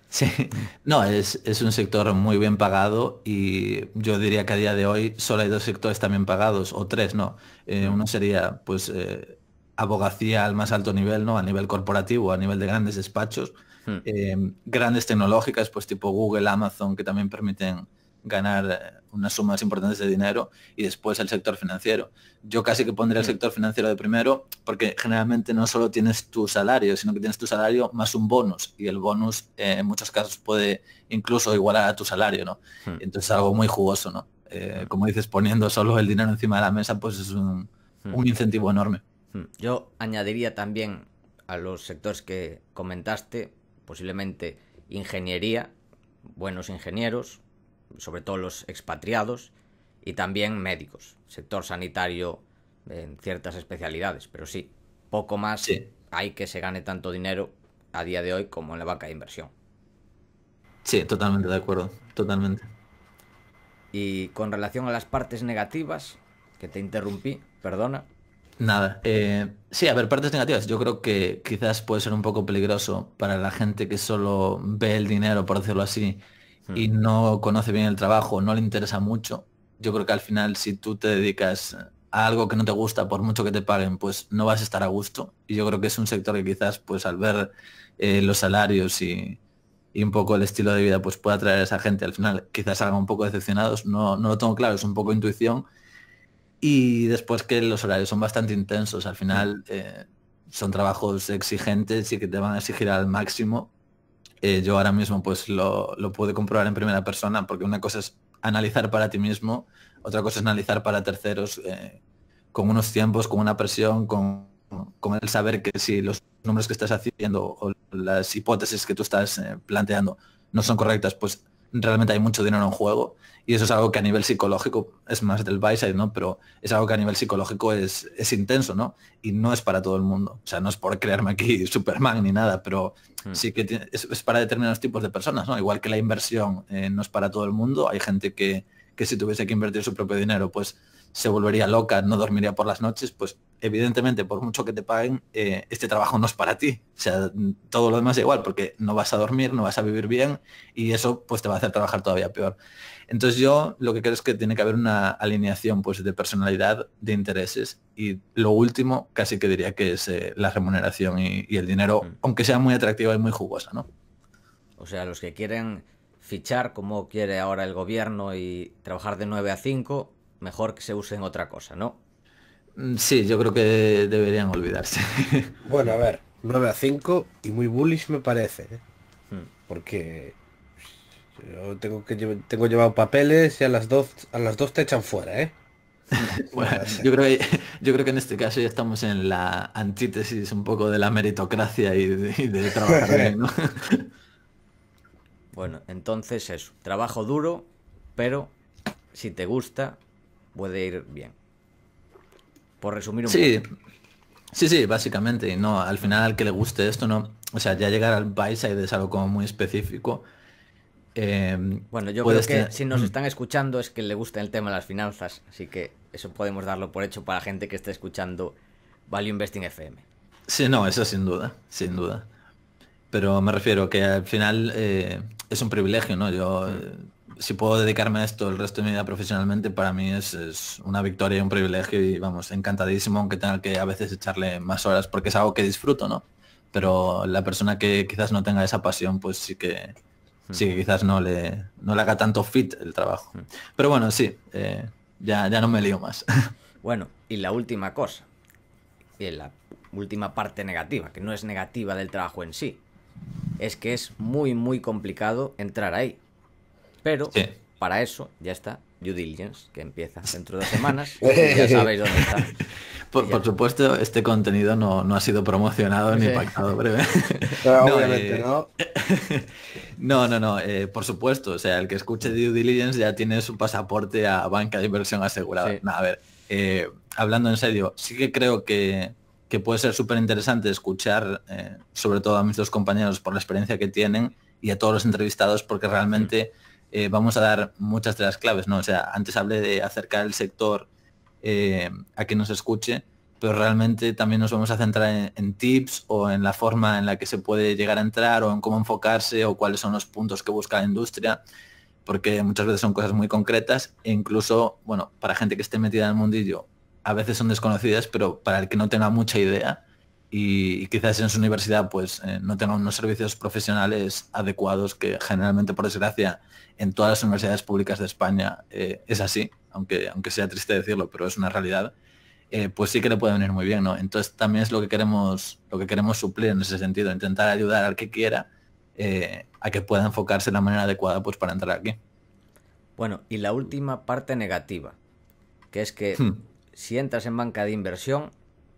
sí. No, es un sector muy bien pagado y yo diría que a día de hoy solo hay dos sectores también pagados, o tres, ¿no? Uno sería, pues, abogacía al más alto nivel, ¿no? A nivel corporativo, a nivel de grandes despachos, grandes tecnológicas, pues tipo Google, Amazon, que también permiten ganar unas sumas importantes de dinero, y después el sector financiero. Yo casi que pondría el sector financiero de primero, porque generalmente no solo tienes tu salario, sino que tienes tu salario más un bonus, y el bonus en muchos casos puede incluso igualar a tu salario, ¿no? Entonces es algo muy jugoso, ¿no? Como dices, poniendo solo el dinero encima de la mesa, pues es un incentivo enorme. Yo añadiría también a los sectores que comentaste, posiblemente ingeniería, buenos ingenieros, sobre todo los expatriados, y también médicos, sector sanitario en ciertas especialidades, pero sí, poco más Sí, hay que se gane tanto dinero a día de hoy como en la banca de inversión. sí, totalmente de acuerdo, totalmente. Y con relación a las partes negativas, que te interrumpí, perdona. Nada, sí, a ver, partes negativas. Yo creo que quizás puede ser un poco peligroso para la gente que solo ve el dinero, por decirlo así, y no conoce bien el trabajo, no le interesa mucho. Yo creo que al final, si tú te dedicas a algo que no te gusta, por mucho que te paguen, pues no vas a estar a gusto. Y yo creo que es un sector que quizás, pues al ver los salarios y un poco el estilo de vida, pues pueda atraer a esa gente. Al final, quizás salgan un poco decepcionados. No lo tengo claro, es un poco intuición. Y después que los horarios son bastante intensos, al final son trabajos exigentes y que te van a exigir al máximo. Yo ahora mismo pues lo pude comprobar en primera persona, porque una cosa es analizar para ti mismo, otra cosa es analizar para terceros, con unos tiempos, con una presión, con el saber que si los números que estás haciendo o las hipótesis que tú estás planteando no son correctas, pues realmente hay mucho dinero en juego, y eso es algo que a nivel psicológico es más del buy side, ¿no? Pero es algo que a nivel psicológico es intenso, ¿no? Y no es para todo el mundo. O sea, no es por creerme aquí Superman ni nada, pero sí que es para determinados tipos de personas, ¿no? Igual que la inversión no es para todo el mundo. Hay gente que si tuviese que invertir su propio dinero, pues se volvería loca, no dormiría por las noches. Pues evidentemente, por mucho que te paguen, este trabajo no es para ti. O sea, todo lo demás es igual, porque no vas a dormir, no vas a vivir bien, y eso pues te va a hacer trabajar todavía peor. Entonces yo lo que creo es que tiene que haber una alineación pues de personalidad, de intereses, y lo último casi que diría que es la remuneración y el dinero, aunque sea muy atractiva y muy jugosa, ¿no? O sea, los que quieren fichar como quiere ahora el gobierno y trabajar de 9 a 5, mejor que se usen otra cosa, ¿no? Sí, yo creo que deberían olvidarse. Bueno, a ver, 9 a 5 y muy bullish me parece, ¿eh? Porque yo tengo llevado papeles y a las dos te echan fuera, ¿eh? No Bueno, va a ser. yo creo que en este caso ya estamos en la antítesis un poco de la meritocracia y de trabajar bien, ¿no? Bueno, entonces eso, trabajo duro, pero si te gusta, puede ir bien. Por resumir un Sí, poco. sí, básicamente, y no, al final al que le guste esto, no, o sea, ya llegar al buy side es algo como muy específico. Bueno, yo creo puedes que tener- si nos están escuchando es que le gusta el tema de las finanzas, así que eso podemos darlo por hecho para gente que esté escuchando Value Investing FM. Sí, no, eso sin duda, sin duda. Pero me refiero que al final es un privilegio, ¿no? Yo, si puedo dedicarme a esto el resto de mi vida profesionalmente, para mí es una victoria y un privilegio y vamos, encantadísimo, aunque tenga que a veces echarle más horas, porque es algo que disfruto, ¿no? Pero la persona que quizás no tenga esa pasión, pues sí que quizás no le haga tanto fit el trabajo. Pero bueno, sí, ya no me lío más. Bueno, y la última cosa, y la última parte negativa, que no es negativa del trabajo en sí, es que es muy, muy complicado entrar ahí. Pero Sí. para eso ya está Due Diligence, que empieza dentro de 2 semanas. Y ya sabéis dónde está. Por supuesto, este contenido no ha sido promocionado ni Sí. pactado breve. Pero No, obviamente, ¿no? No, por supuesto, o sea, el que escuche Due Diligence ya tiene su pasaporte a banca de inversión asegurada. Sí. No, a ver, hablando en serio, sí que creo que puede ser súper interesante escuchar, sobre todo a mis 2 compañeros por la experiencia que tienen y a todos los entrevistados, porque realmente vamos a dar muchas de las claves, ¿no? O sea, antes hablé de acercar el sector a quien nos escuche, pero realmente también nos vamos a centrar en tips o en la forma en la que se puede llegar a entrar o en cómo enfocarse o cuáles son los puntos que busca la industria, porque muchas veces son cosas muy concretas e incluso, bueno, para gente que esté metida en el mundillo, a veces son desconocidas, pero para el que no tenga mucha idea y quizás en su universidad pues no tenga unos servicios profesionales adecuados, que generalmente, por desgracia, en todas las universidades públicas de España es así, aunque sea triste decirlo, pero es una realidad. Pues sí que le puede venir muy bien, ¿no? Entonces también es lo que queremos suplir en ese sentido, intentar ayudar al que quiera a que pueda enfocarse de la manera adecuada pues para entrar aquí. Bueno, y la última parte negativa, que es que Hmm. si entras en banca de inversión,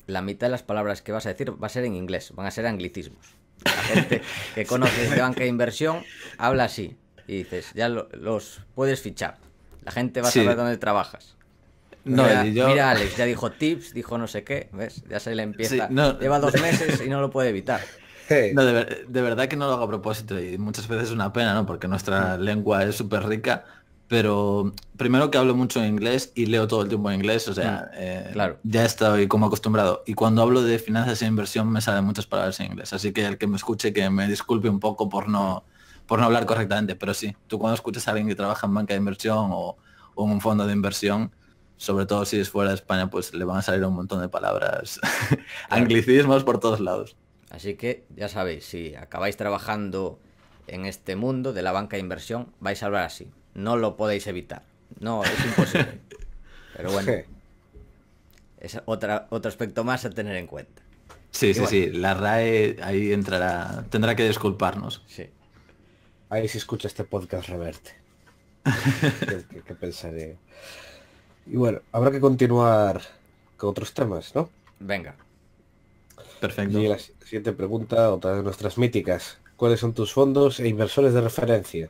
la mitad de las palabras que vas a decir va a ser en inglés, van a ser anglicismos. La gente que conoces de banca de inversión habla así y dices, ya los puedes fichar. La gente va a Sí. saber dónde trabajas. No, Mira, y yo... mira, Alex, ya dijo tips, dijo no sé qué, ¿ves? Ya se le empieza. Sí, no. Lleva 2 meses y no lo puede evitar. Hey, No, de verdad que no lo hago a propósito y muchas veces es una pena, ¿no? Porque nuestra lengua es súper rica, pero primero que hablo mucho en inglés y leo todo el tiempo en inglés, o sea, claro. ya estoy como acostumbrado. Y cuando hablo de finanzas e inversión me salen muchas palabras en inglés, así que el que me escuche que me disculpe un poco por no hablar correctamente, pero sí, tú cuando escuchas a alguien que trabaja en banca de inversión o en un fondo de inversión, sobre todo si es fuera de España, pues le van a salir un montón de palabras, anglicismos por todos lados. Así que ya sabéis, si acabáis trabajando en este mundo de la banca de inversión, vais a hablar así. No lo podéis evitar. No, es imposible. Pero bueno, hey. es otro aspecto más a tener en cuenta. Sí, bueno. sí, la RAE ahí entrará, tendrá que disculparnos. Sí. Ahí si escucha este podcast reverte. ¿Qué pensaré? Y bueno, habrá que continuar con otros temas, ¿no? Venga. Perfecto. Y la siguiente pregunta, otra de nuestras míticas. ¿Cuáles son tus fondos e inversores de referencia?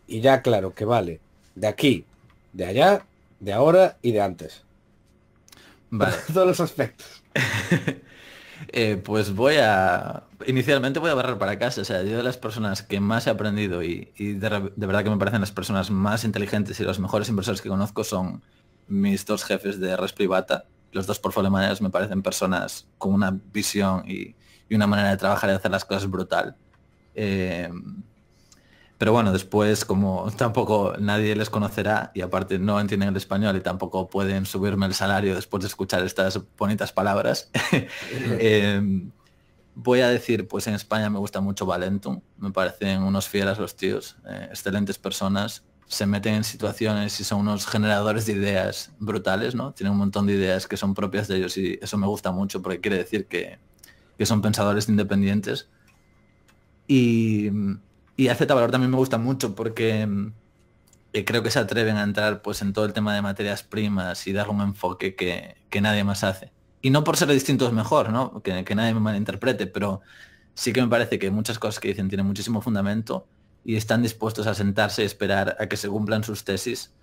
Y ya claro que vale de aquí, de allá, de ahora y de antes. Vale. Todos los aspectos. Pues inicialmente voy a barrer para casa. O sea, yo de las personas que más he aprendido y de verdad que me parecen las personas más inteligentes y los mejores inversores que conozco son mis 2 jefes de Res Privata. Los 2 portfolio managers me parecen personas con una visión y una manera de trabajar y de hacer las cosas brutal. Pero bueno, después como tampoco nadie les conocerá y aparte no entienden el español y tampoco pueden subirme el salario después de escuchar estas bonitas palabras, voy a decir, pues en España me gusta mucho Valentum, me parecen unos fieras los tíos, excelentes personas, se meten en situaciones y son unos generadores de ideas brutales, ¿no? Tienen un montón de ideas que son propias de ellos y eso me gusta mucho porque quiere decir que son pensadores independientes. Y AZ Valor también me gusta mucho porque creo que se atreven a entrar pues en todo el tema de materias primas y darle un enfoque que nadie más hace. Y no por ser distintos mejor, ¿no? Que nadie me malinterprete, pero sí que me parece que muchas cosas que dicen tienen muchísimo fundamento y están dispuestos a sentarse y esperar a que se cumplan sus tesis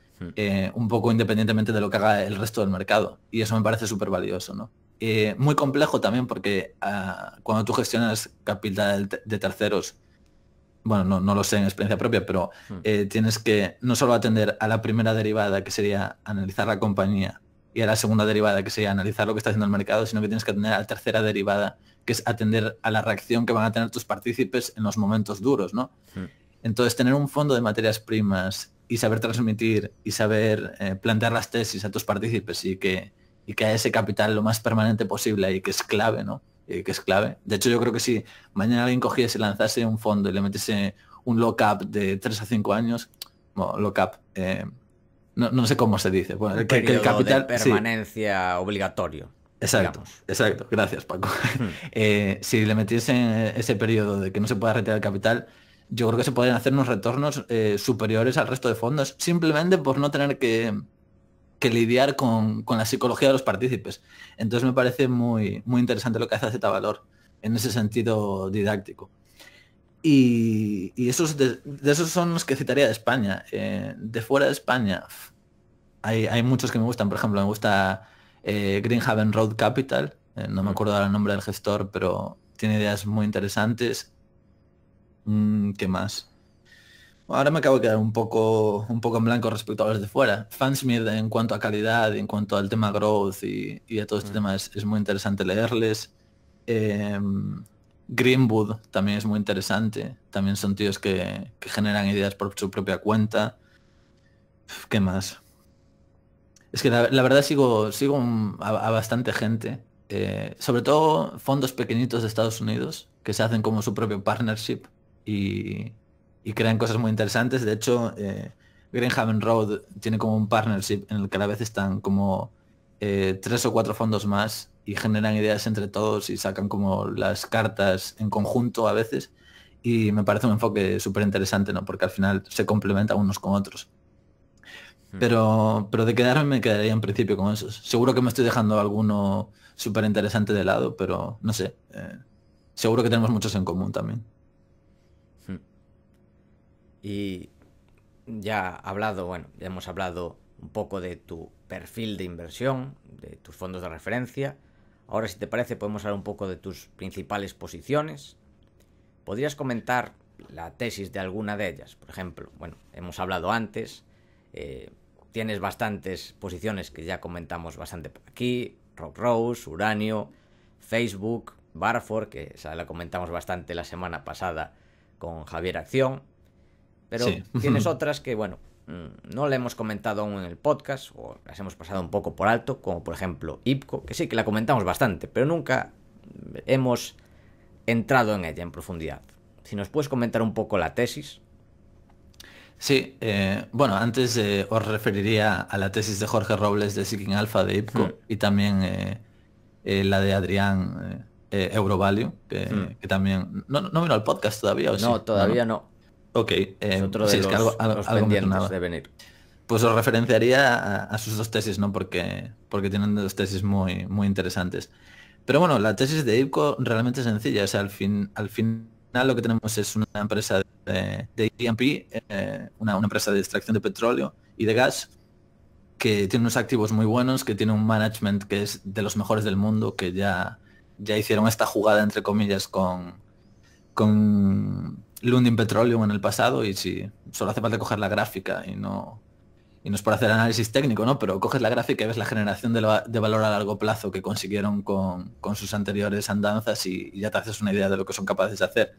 un poco independientemente de lo que haga el resto del mercado. Y eso me parece súper valioso, ¿no? Muy complejo también porque cuando tú gestionas capital de terceros, bueno, no lo sé en experiencia propia, pero tienes que no solo atender a la primera derivada, que sería analizar la compañía, y a la segunda derivada, que sería analizar lo que está haciendo el mercado, sino que tienes que atender a la tercera derivada, que es atender a la reacción que van a tener tus partícipes en los momentos duros, ¿no? Entonces, tener un fondo de materias primas y saber transmitir y saber plantear las tesis a tus partícipes y que a ese capital lo más permanente posible y que es clave, ¿no? Que es clave. De hecho, yo creo que si mañana alguien cogiese, lanzase un fondo y le metiese un lock-up de 3 a 5 años, bueno, lock-up, no sé cómo se dice. Bueno, Un que el periodo capital... de Sí, permanencia obligatorio. exacto, Digamos. exacto. Gracias, Paco. Si le metiesen ese periodo de que no se pueda retirar el capital, yo creo que se podrían hacer unos retornos superiores al resto de fondos, simplemente por no tener que lidiar con la psicología de los partícipes. Entonces me parece muy interesante lo que hace Z Valor en ese sentido didáctico. Y esos de esos son los que citaría de España. De fuera de España hay muchos que me gustan. Por ejemplo, me gusta Greenhaven Road Capital. No me acuerdo ahora el nombre del gestor, pero tiene ideas muy interesantes. ¿Qué más? Ahora me acabo de quedar un poco en blanco respecto a los de fuera. Fansmith en cuanto a calidad, en cuanto al tema growth y a todo este tema es muy interesante leerles. Greenwood también es muy interesante. También son tíos que generan ideas por su propia cuenta. ¿Qué más? Es que la verdad sigo a bastante gente. Sobre todo fondos pequeñitos de Estados Unidos que se hacen como su propio partnership y crean cosas muy interesantes. De hecho, Greenhaven Road tiene como un partnership en el que a la vez están como 3 o 4 fondos más y generan ideas entre todos y sacan como las cartas en conjunto a veces. Y me parece un enfoque súper interesante, ¿no? Porque al final se complementan unos con otros. Pero de quedarme me quedaría en principio con esos. Seguro que me estoy dejando alguno súper interesante de lado, pero no sé. Seguro que tenemos muchos en común también. Y ya hemos hablado un poco de tu perfil de inversión, de tus fondos de referencia. Ahora, si te parece, podemos hablar un poco de tus principales posiciones. ¿Podrías comentar la tesis de alguna de ellas? Por ejemplo, hemos hablado antes, tienes bastantes posiciones que ya comentamos bastante por aquí, Rock Rose, Uranio, Facebook, Barford, que esa la comentamos bastante la semana pasada con Javier Acción. Pero sí, tienes otras que, no la hemos comentado aún en el podcast o las hemos pasado un poco por alto, como por ejemplo IPCO, que sí que la comentamos bastante, pero nunca hemos entrado en ella en profundidad. Si nos puedes comentar un poco la tesis. Sí, antes os referiría a la tesis de Jorge Robles de Seeking Alpha de IPCO y también la de Adrián Eurovalue, que también... ¿No vino al podcast todavía? ¿O no, sí? todavía no. Ok, es otro de sí, los, es que algo pendientes de venir. Pues os referenciaría a sus dos tesis, ¿no? Porque tienen dos tesis muy interesantes. Pero bueno, la tesis de IPCO realmente es sencilla. O sea, al final lo que tenemos es una empresa de E&P, una empresa de extracción de petróleo y de gas, que tiene unos activos muy buenos, que tiene un management que es de los mejores del mundo, que ya hicieron esta jugada, entre comillas, con Lundin Petroleum en el pasado, y si solo hace falta coger la gráfica y no es por hacer análisis técnico, ¿no? Pero coges la gráfica y ves la generación de valor a largo plazo que consiguieron con sus anteriores andanzas y ya te haces una idea de lo que son capaces de hacer.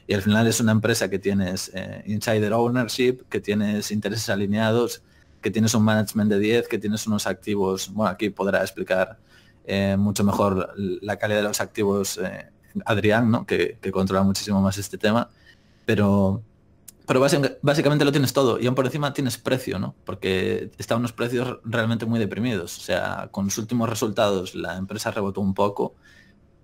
Y al final es una empresa que tienes insider ownership, que tienes intereses alineados, que tienes un management de 10, que tienes unos activos, aquí podrá explicar mucho mejor la calidad de los activos Adrián, ¿no? Que controla muchísimo más este tema, pero básicamente lo tienes todo y aún por encima tienes precio, ¿no? Porque están unos precios realmente muy deprimidos. O sea, con los últimos resultados la empresa rebotó un poco,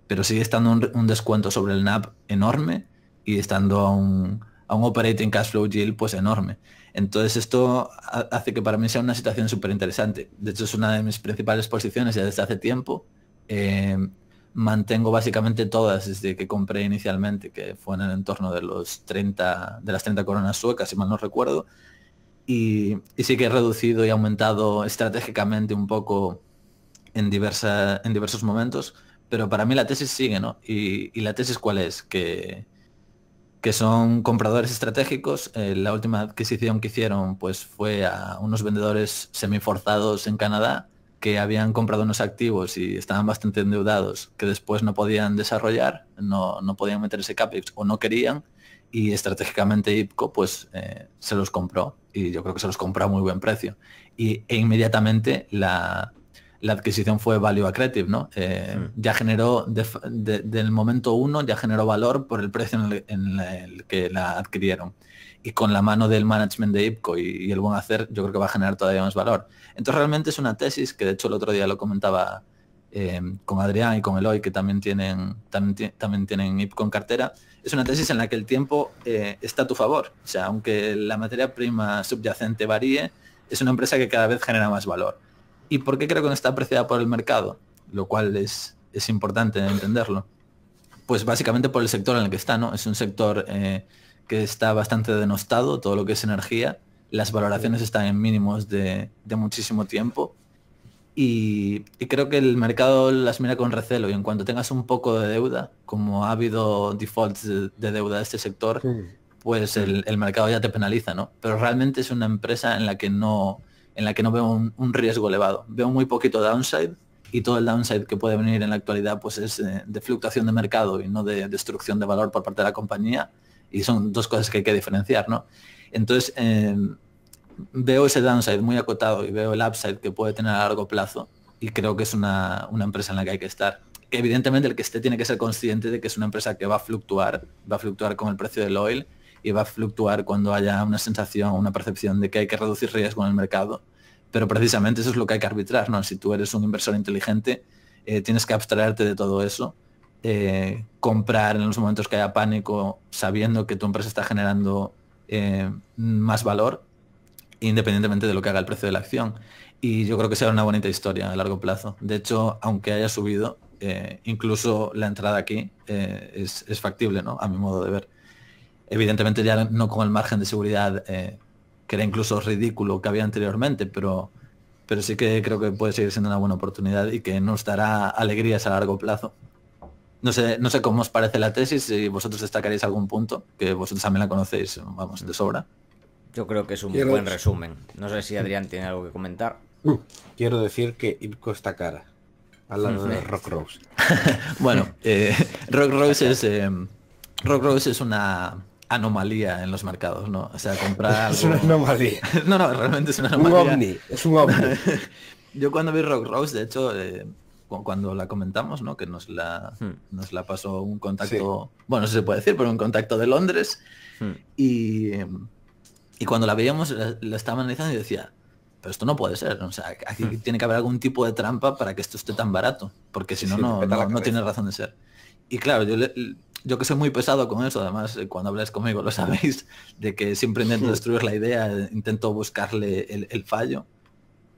pero sigue estando un descuento sobre el NAV enorme y estando a un operating cash flow yield pues enorme. Entonces esto hace que para mí sea una situación súper interesante. De hecho es una de mis principales posiciones ya desde hace tiempo. Mantengo básicamente todas desde que compré inicialmente, que fue en el entorno de las 30 coronas suecas, si mal no recuerdo. Y sí que he reducido y aumentado estratégicamente un poco en diversos momentos, pero para mí la tesis sigue, ¿no? Y la tesis ¿cuál es? Que que son compradores estratégicos. La última adquisición que hicieron pues fue a unos vendedores semiforzados en Canadá que habían comprado unos activos y estaban bastante endeudados, que después no podían desarrollar, no podían meter ese CAPEX o no querían, y estratégicamente IPCO pues se los compró, y yo creo que se los compró a muy buen precio. E inmediatamente la adquisición fue value accretive, ¿no? Ya generó, del momento uno, ya generó valor por el precio en el que la adquirieron. Y con la mano del management de IPCO y el buen hacer, yo creo que va a generar todavía más valor. Entonces realmente es una tesis que, de hecho, el otro día lo comentaba con Adrián y con Eloy, que también tienen IPCO en cartera. Es una tesis en la que el tiempo está a tu favor. O sea, aunque la materia prima subyacente varíe, es una empresa que cada vez genera más valor. ¿Y por qué creo que no está apreciada por el mercado? Lo cual es importante entenderlo. Pues básicamente por el sector en el que está, ¿no? Es un sector que está bastante denostado, todo lo que es energía. Las valoraciones están en mínimos de muchísimo tiempo. Y creo que el mercado las mira con recelo, y en cuanto tengas un poco de deuda, como ha habido defaults de deuda de este sector, pues el mercado ya te penaliza, ¿no? Pero realmente es una empresa en la que no veo un riesgo elevado. Veo muy poquito downside, y todo el downside que puede venir en la actualidad pues es de fluctuación de mercado y no de destrucción de valor por parte de la compañía, y son dos cosas que hay que diferenciar, ¿no? Entonces veo ese downside muy acotado y veo el upside que puede tener a largo plazo, y creo que es una empresa en la que hay que estar. Evidentemente el que esté tiene que ser consciente de que es una empresa que va a fluctuar con el precio del oil, y va a fluctuar cuando haya una sensación, una percepción de que hay que reducir riesgo en el mercado. Pero precisamente eso es lo que hay que arbitrar, ¿no? Si tú eres un inversor inteligente, tienes que abstraerte de todo eso, comprar en los momentos que haya pánico, sabiendo que tu empresa está generando más valor, independientemente de lo que haga el precio de la acción. Y yo creo que será una bonita historia a largo plazo. De hecho, aunque haya subido, incluso la entrada aquí es factible, ¿no? A mi modo de ver. Evidentemente ya no con el margen de seguridad que era incluso ridículo que había anteriormente, pero sí que creo que puede seguir siendo una buena oportunidad y que nos dará alegrías a largo plazo. No sé cómo os parece la tesis, si vosotros destacaréis algún punto, que vosotros también la conocéis, vamos, de sobra. Yo creo que es un buen resumen. No sé si Adrián tiene algo que comentar. Quiero decir que IPCO está cara, al lado de Rock Rose. Bueno, Rock Rose es una anomalía en los mercados, ¿no? O sea, comprar algo... Es una anomalía. No, realmente es una anomalía. Es un ovni. Yo cuando vi Rock Rose, de hecho, cuando la comentamos, ¿no? Que nos la pasó un contacto, sí. Bueno, no sé si se puede decir, pero un contacto de Londres. Y cuando la veíamos, la estaba analizando y decía, pero esto no puede ser, ¿no? O sea, aquí tiene que haber algún tipo de trampa para que esto esté tan barato, porque si no, no tiene razón de ser. Y claro, yo que soy muy pesado con eso, además cuando habláis conmigo lo sabéis, de que siempre intento destruir la idea, intento buscarle el fallo,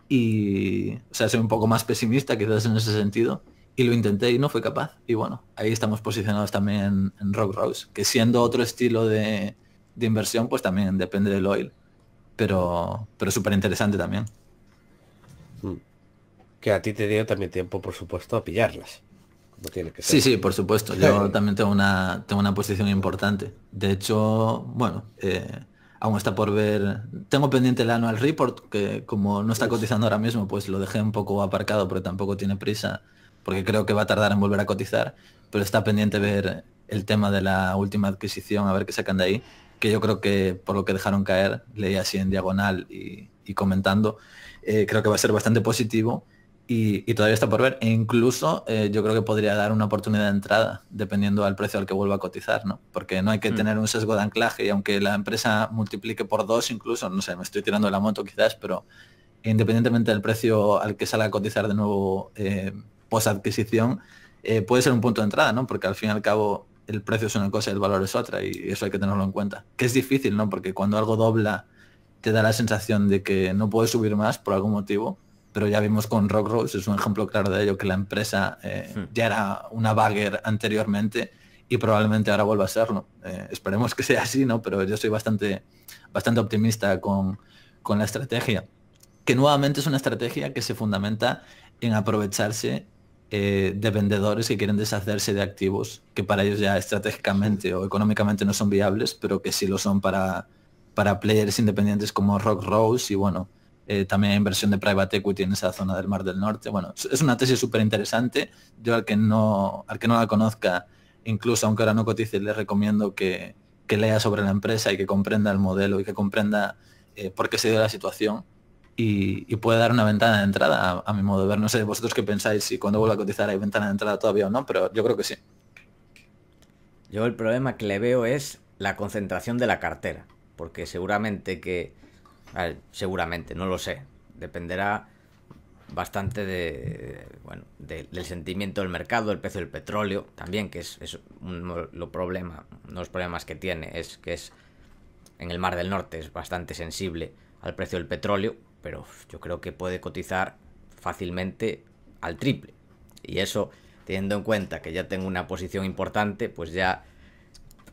y o sea, soy un poco más pesimista quizás en ese sentido, y lo intenté y no fui capaz. Y bueno, ahí estamos posicionados también en Rock Rose, que siendo otro estilo de inversión, pues también depende del oil, pero súper interesante también. Que a ti te dio también tiempo, por supuesto, a pillarlas. No tiene que ser. Sí, por supuesto. Yo también tengo una posición importante. De hecho, bueno, aún está por ver. Tengo pendiente el annual report, que como no está cotizando ahora mismo, pues lo dejé un poco aparcado, porque tampoco tiene prisa, porque creo que va a tardar en volver a cotizar. Pero está pendiente ver el tema de la última adquisición, a ver qué sacan de ahí, que yo creo que por lo que dejaron caer, leí así en diagonal y comentando, creo que va a ser bastante positivo. Y todavía está por ver, e incluso yo creo que podría dar una oportunidad de entrada dependiendo al precio al que vuelva a cotizar, ¿no? Porque no hay que tener un sesgo de anclaje, y aunque la empresa multiplique por 2 incluso, no sé, me estoy tirando de la moto quizás, pero independientemente del precio al que salga a cotizar de nuevo post adquisición, puede ser un punto de entrada, ¿no? Porque al fin y al cabo el precio es una cosa y el valor es otra, y eso hay que tenerlo en cuenta. Que es difícil, ¿no? Porque cuando algo dobla te da la sensación de que no puede subir más por algún motivo. Pero ya vimos con Rock Rose, es un ejemplo claro de ello, que la empresa ya era una bagger anteriormente y probablemente ahora vuelva a serlo. Esperemos que sea así, ¿no? Pero yo soy bastante optimista con la estrategia, que nuevamente es una estrategia que se fundamenta en aprovecharse de vendedores que quieren deshacerse de activos que para ellos ya estratégicamente o económicamente no son viables, pero que sí lo son para players independientes como Rock Rose y bueno, también hay inversión de private equity en esa zona del Mar del Norte. Bueno, es una tesis súper interesante. Yo al que no la conozca, incluso aunque ahora no cotice, le recomiendo que lea sobre la empresa y que comprenda el modelo y que comprenda por qué se dio la situación y puede dar una ventana de entrada a mi modo de ver. No sé vosotros qué pensáis, si cuando vuelva a cotizar hay ventana de entrada todavía o no, pero yo creo que sí. Yo el problema que le veo es la concentración de la cartera, porque seguramente seguramente, no lo sé, dependerá bastante del sentimiento del mercado, el precio del petróleo, también, que es uno de los problemas que tiene, es que es en el Mar del Norte es bastante sensible al precio del petróleo, pero yo creo que puede cotizar fácilmente al triple. Y eso, teniendo en cuenta que ya tengo una posición importante, pues ya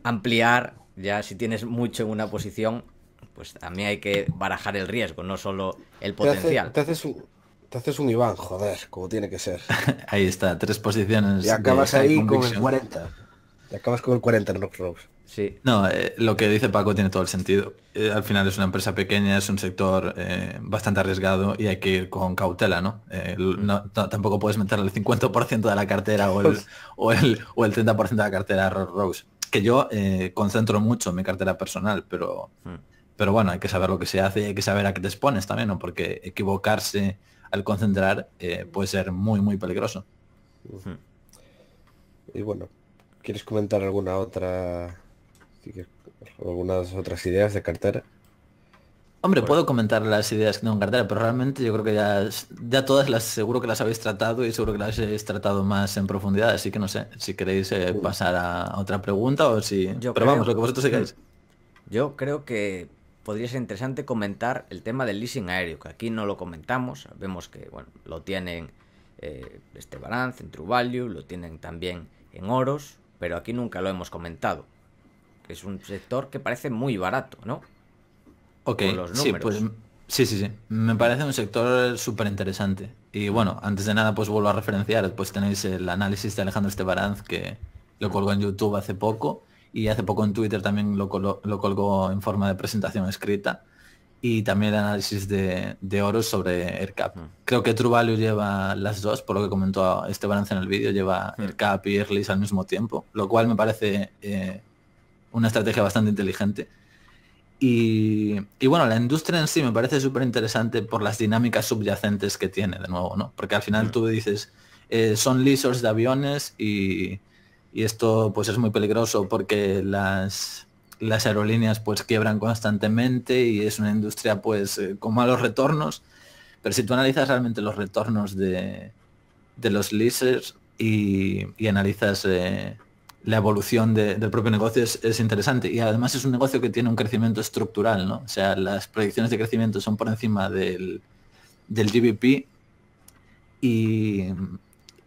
ampliar, ya si tienes mucho en una posición, pues también hay que barajar el riesgo, no solo el potencial. Te haces un Iván, joder, como tiene que ser. Ahí está, 3 posiciones. Y acabas de ahí high con el conviction. 40. Y acabas con el 40 en Rock Rose. Sí, No, lo que dice Paco tiene todo el sentido. Al final es una empresa pequeña, es un sector bastante arriesgado y hay que ir con cautela, ¿no? Tampoco puedes meterle el 50% de la cartera o el 30% de la cartera a Rock Rose. Que yo concentro mucho en mi cartera personal, pero bueno, hay que saber lo que se hace y hay que saber a qué te expones también, ¿no? Porque equivocarse al concentrar puede ser muy, muy peligroso. Y bueno, ¿quieres comentar alguna otra... algunas otras ideas de cartera? Hombre, puedo comentar las ideas que tengo en cartera, pero realmente yo creo que ya todas seguro que las habéis tratado y seguro que las habéis tratado más en profundidad, así que no sé, si queréis pasar a otra pregunta o si... Pero vamos, lo que vosotros digáis. Yo creo que podría ser interesante comentar el tema del leasing aéreo, que aquí no lo comentamos. Vemos que bueno, lo tienen Estebaranz en True Value, lo tienen también en Oros, pero aquí nunca lo hemos comentado. Es un sector que parece muy barato, ¿no? Ok, Con los sí, números. pues sí. Me parece un sector súper interesante. Y bueno, antes de nada, pues vuelvo a referenciar, pues tenéis el análisis de Alejandro Estebaranz, que lo colgó en YouTube hace poco, y hace poco en Twitter también lo colgó en forma de presentación escrita. Y también el análisis de Oros sobre AirCap. Creo que True Value lleva las dos, por lo que comentó Estebaranz en el vídeo, lleva AirCap y Airlease al mismo tiempo, lo cual me parece una estrategia bastante inteligente. Y bueno, la industria en sí me parece súper interesante por las dinámicas subyacentes que tiene, de nuevo, ¿no? Porque al final tú dices, son leasers de aviones y esto pues es muy peligroso porque las aerolíneas pues quiebran constantemente y es una industria pues con malos retornos. Pero si tú analizas realmente los retornos de los leasers y analizas la evolución del propio negocio es interesante y además es un negocio que tiene un crecimiento estructural, ¿no? O sea, las proyecciones de crecimiento son por encima del GDP y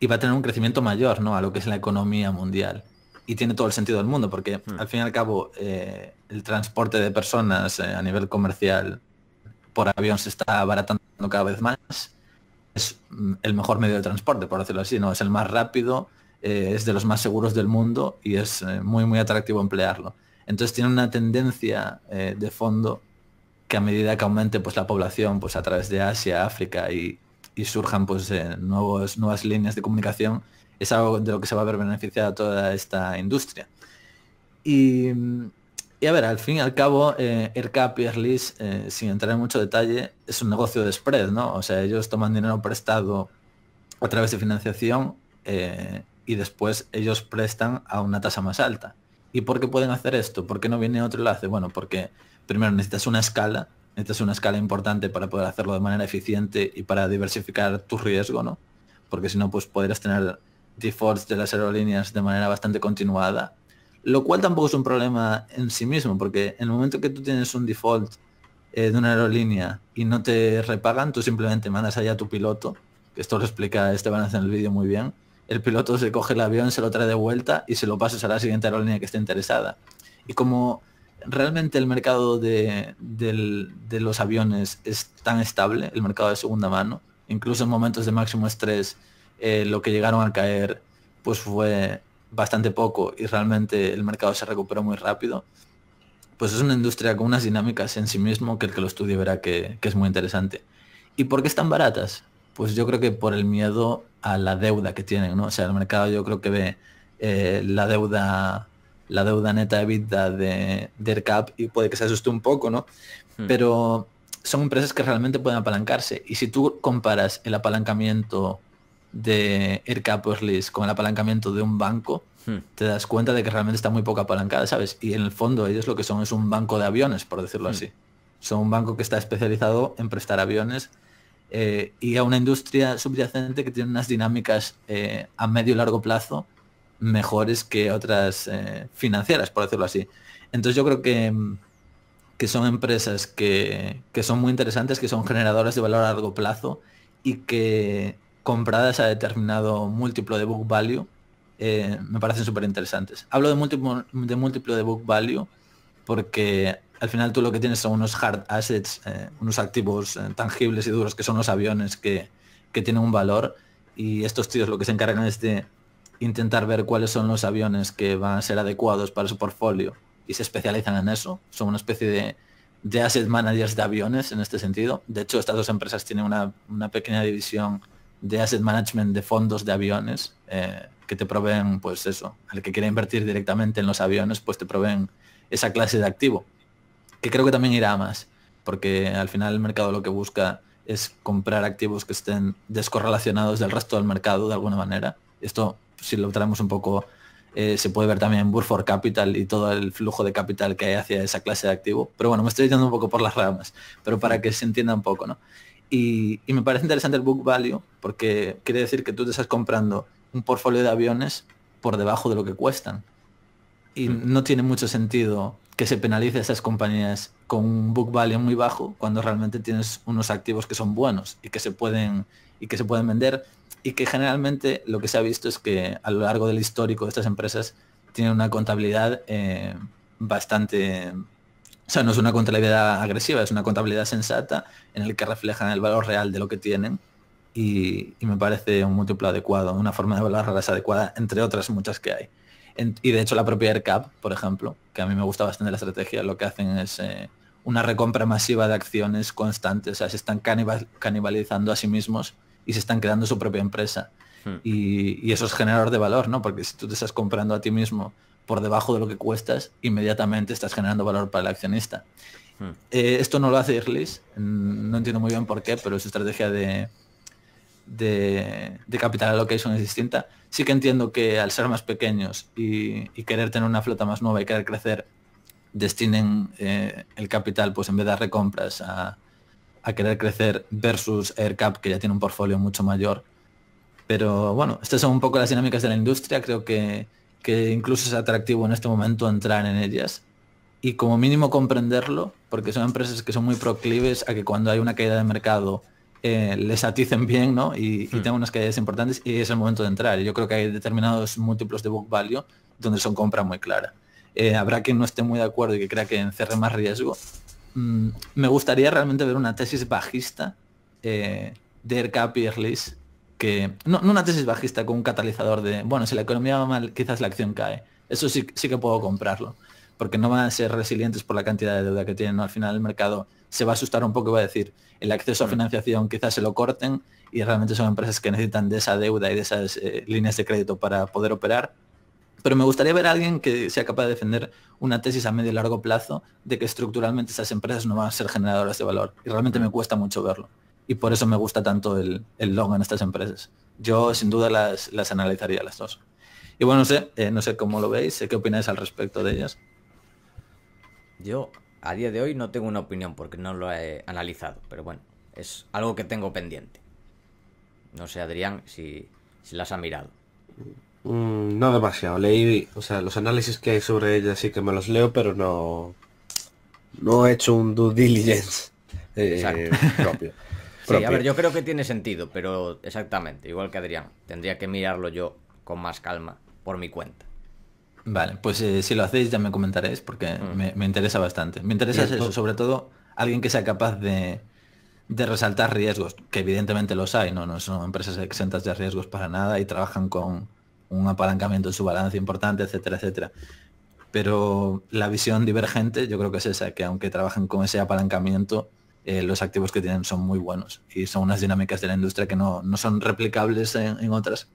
va a tener un crecimiento mayor, ¿no? A lo que es la economía mundial. Y tiene todo el sentido del mundo porque al fin y al cabo el transporte de personas a nivel comercial por avión se está abaratando cada vez más. Es el mejor medio de transporte, por decirlo así, ¿no? Es el más rápido, es de los más seguros del mundo y es muy, muy atractivo emplearlo. Entonces tiene una tendencia de fondo que a medida que aumente pues, la población pues, a través de Asia, África y surjan pues, nuevas líneas de comunicación, es algo de lo que se va a ver beneficiada toda esta industria. Y a ver, al fin y al cabo, AirCap y Airlease, sin entrar en mucho detalle, es un negocio de spread, ¿no? O sea, ellos toman dinero prestado a través de financiación y después ellos prestan a una tasa más alta. ¿Y por qué pueden hacer esto? ¿Por qué no viene otro y lo hace? Bueno, porque primero necesitas una escala importante para poder hacerlo de manera eficiente y para diversificar tu riesgo, ¿no? Porque si no, pues podrías tener defaults de las aerolíneas de manera bastante continuada, lo cual tampoco es un problema en sí mismo, porque en el momento que tú tienes un default de una aerolínea y no te repagan, tú simplemente mandas allá a tu piloto, que esto lo explica Esteban en el vídeo muy bien, el piloto se coge el avión, se lo trae de vuelta y se lo pasas a la siguiente aerolínea que esté interesada. Y como realmente el mercado de los aviones es tan estable, el mercado de segunda mano, incluso en momentos de máximo estrés, lo que llegaron a caer pues fue bastante poco y realmente el mercado se recuperó muy rápido, pues es una industria con unas dinámicas en sí mismo que el que lo estudie verá que es muy interesante. ¿Y por qué están baratas? Pues yo creo que por el miedo a la deuda que tienen, ¿no? O sea, el mercado yo creo que ve la deuda neta EBITDA de ERCAP y puede que se asuste un poco, ¿no? Pero son empresas que realmente pueden apalancarse. Y si tú comparas el apalancamiento de ERCAP o Erlis con el apalancamiento de un banco, te das cuenta de que realmente está muy poco apalancada, ¿sabes? Y en el fondo ellos lo que son es un banco de aviones, por decirlo así. Son un banco que está especializado en prestar aviones y a una industria subyacente que tiene unas dinámicas a medio y largo plazo mejores que otras financieras, por decirlo así. Entonces yo creo que son empresas que son muy interesantes, que son generadoras de valor a largo plazo y que compradas a determinado múltiplo de book value me parecen súper interesantes. Hablo de múltiplo de book value porque al final tú lo que tienes son unos hard assets, unos activos tangibles y duros que son los aviones que tienen un valor, y estos tíos lo que se encargan es de intentar ver cuáles son los aviones que van a ser adecuados para su portfolio y se especializan en eso. Son una especie de asset managers de aviones en este sentido. De hecho, estas dos empresas tienen una pequeña división de asset management de fondos de aviones que te proveen, pues eso, al que quiera invertir directamente en los aviones, pues te proveen esa clase de activo, que creo que también irá a más, porque al final el mercado lo que busca es comprar activos que estén descorrelacionados del resto del mercado de alguna manera. Esto, si lo traemos un poco, se puede ver también en Burford Capital y todo el flujo de capital que hay hacia esa clase de activo. Pero bueno, me estoy yendo un poco por las ramas, pero para que se entienda un poco, ¿no? Y me parece interesante el book value, porque quiere decir que tú te estás comprando un portfolio de aviones por debajo de lo que cuestan. Y no tiene mucho sentido que se penalice a esas compañías con un book value muy bajo cuando realmente tienes unos activos que son buenos y que se pueden vender, y que generalmente lo que se ha visto es que a lo largo del histórico de estas empresas tienen una contabilidad bastante... O sea, no es una contabilidad agresiva, es una contabilidad sensata en el que reflejan el valor real de lo que tienen, y me parece un múltiplo adecuado, una forma de valorarlas adecuada, entre otras muchas que hay. Y de hecho la propia ERCAP, por ejemplo, que a mí me gusta bastante la estrategia, lo que hacen es una recompra masiva de acciones constantes. O sea, se están canibalizando a sí mismos y se están creando su propia empresa. Y eso es generador de valor, ¿no? Porque si tú te estás comprando a ti mismo por debajo de lo que cuestas, inmediatamente estás generando valor para el accionista. Esto no lo hace Erlis, no entiendo muy bien por qué, pero su estrategia de capital allocation es distinta. Sí que entiendo que al ser más pequeños y querer tener una flota más nueva y querer crecer, destinen el capital, pues en vez de dar recompras a querer crecer, versus ERCAP, que ya tiene un portfolio mucho mayor. Pero bueno, estas son un poco las dinámicas de la industria. Creo que incluso es atractivo en este momento entrar en ellas y como mínimo comprenderlo, porque son empresas que son muy proclives a que cuando hay una caída de mercado les aticen bien, ¿no? Y tengan unas caídas importantes, y es el momento de entrar. Yo creo que hay determinados múltiplos de book value donde son compra muy clara. Habrá quien no esté muy de acuerdo y que crea que encierre más riesgo. Me gustaría realmente ver una tesis bajista de ERCAP y Erlis, que no una tesis bajista con un catalizador de, bueno, si la economía va mal, quizás la acción cae. Eso sí que puedo comprarlo, porque no van a ser resilientes por la cantidad de deuda que tienen, ¿no? Al final el mercado se va a asustar un poco y va a decir, el acceso a financiación quizás se lo corten, y realmente son empresas que necesitan de esa deuda y de esas líneas de crédito para poder operar. Pero me gustaría ver a alguien que sea capaz de defender una tesis a medio y largo plazo de que estructuralmente esas empresas no van a ser generadoras de valor, y realmente me cuesta mucho verlo. Y por eso me gusta tanto el long en estas empresas. Yo sin duda las analizaría las dos. Y bueno, no sé cómo lo veis, qué opináis al respecto de ellas. Yo a día de hoy no tengo una opinión porque no lo he analizado, pero bueno, es algo que tengo pendiente. No sé, Adrián, si las ha mirado. No demasiado. Leí, o sea, los análisis que hay sobre ellas sí que me los leo, pero no he hecho un due diligence propio. Sí, a ver, yo creo que tiene sentido, pero exactamente, igual que Adrián, tendría que mirarlo yo con más calma por mi cuenta. Vale, pues si lo hacéis ya me comentaréis, porque me interesa bastante. Me interesa eso, sobre todo alguien que sea capaz de de resaltar riesgos, que evidentemente los hay, no son empresas exentas de riesgos para nada y trabajan con un apalancamiento en su balance importante, etcétera, etcétera. Pero la visión divergente yo creo que es esa, que aunque trabajan con ese apalancamiento, los activos que tienen son muy buenos y son unas dinámicas de la industria que no son replicables en otras.